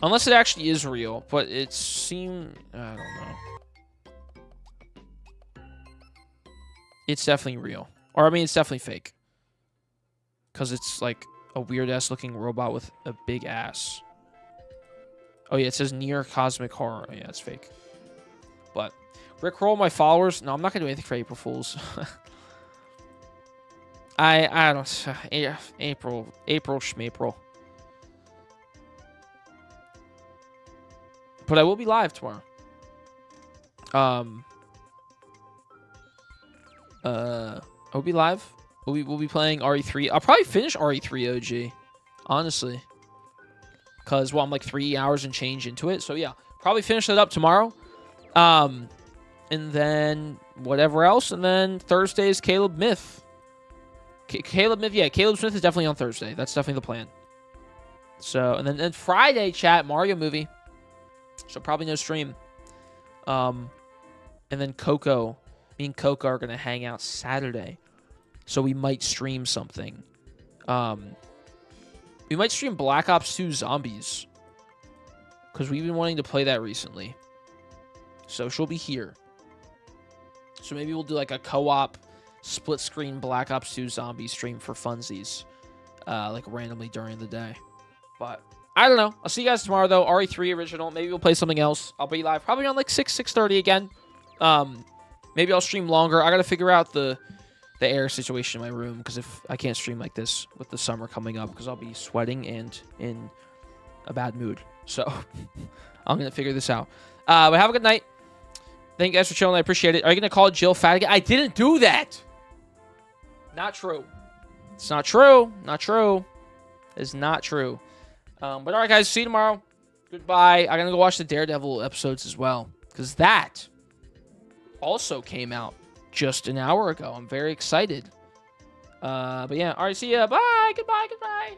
Unless it actually is real, but it seemed... I don't know. It's definitely real. Or, I mean, it's definitely fake. Because it's, like, a weird-ass looking robot with a big ass. Oh, yeah, it says Near Cosmic Horror. Oh, yeah, it's fake. But, Rickroll my followers. No, I'm not going to do anything for April Fools. I don't... April schmapril. But I will be live tomorrow. I'll be live. We'll be playing RE3. I'll probably finish RE3 OG, honestly. Because, well, I'm like 3 hours and change into it. So, yeah. Probably finish that up tomorrow. And then whatever else. And then Thursday is Caleb Myth. Caleb Myth, yeah. Caleb Smith is definitely on Thursday. That's definitely the plan. So, and then Friday, chat, Mario movie. So probably no stream. And then Coco. Me and Coco are going to hang out Saturday. So we might stream something. We might stream Black Ops 2 Zombies. Because we've been wanting to play that recently. So she'll be here. So maybe we'll do like a co-op split screen Black Ops 2 Zombie stream for funsies. Like randomly during the day. But... I don't know. I'll see you guys tomorrow, though. RE3 original. Maybe we'll play something else. I'll be live probably on like 6:30 again. Maybe I'll stream longer. I got to figure out the air situation in my room because if I can't stream like this with the summer coming up because I'll be sweating and in a bad mood. So I'm going to figure this out. But have a good night. Thank you guys for chilling. I appreciate it. Are you going to call Jill fat again? I didn't do that. Not true. It's not true. Not true. It's not true. But all right, guys. See you tomorrow. Goodbye. I'm going to go watch the Daredevil episodes as well. Because that also came out just an hour ago. I'm very excited. But yeah. All right. See ya. Bye. Goodbye. Goodbye.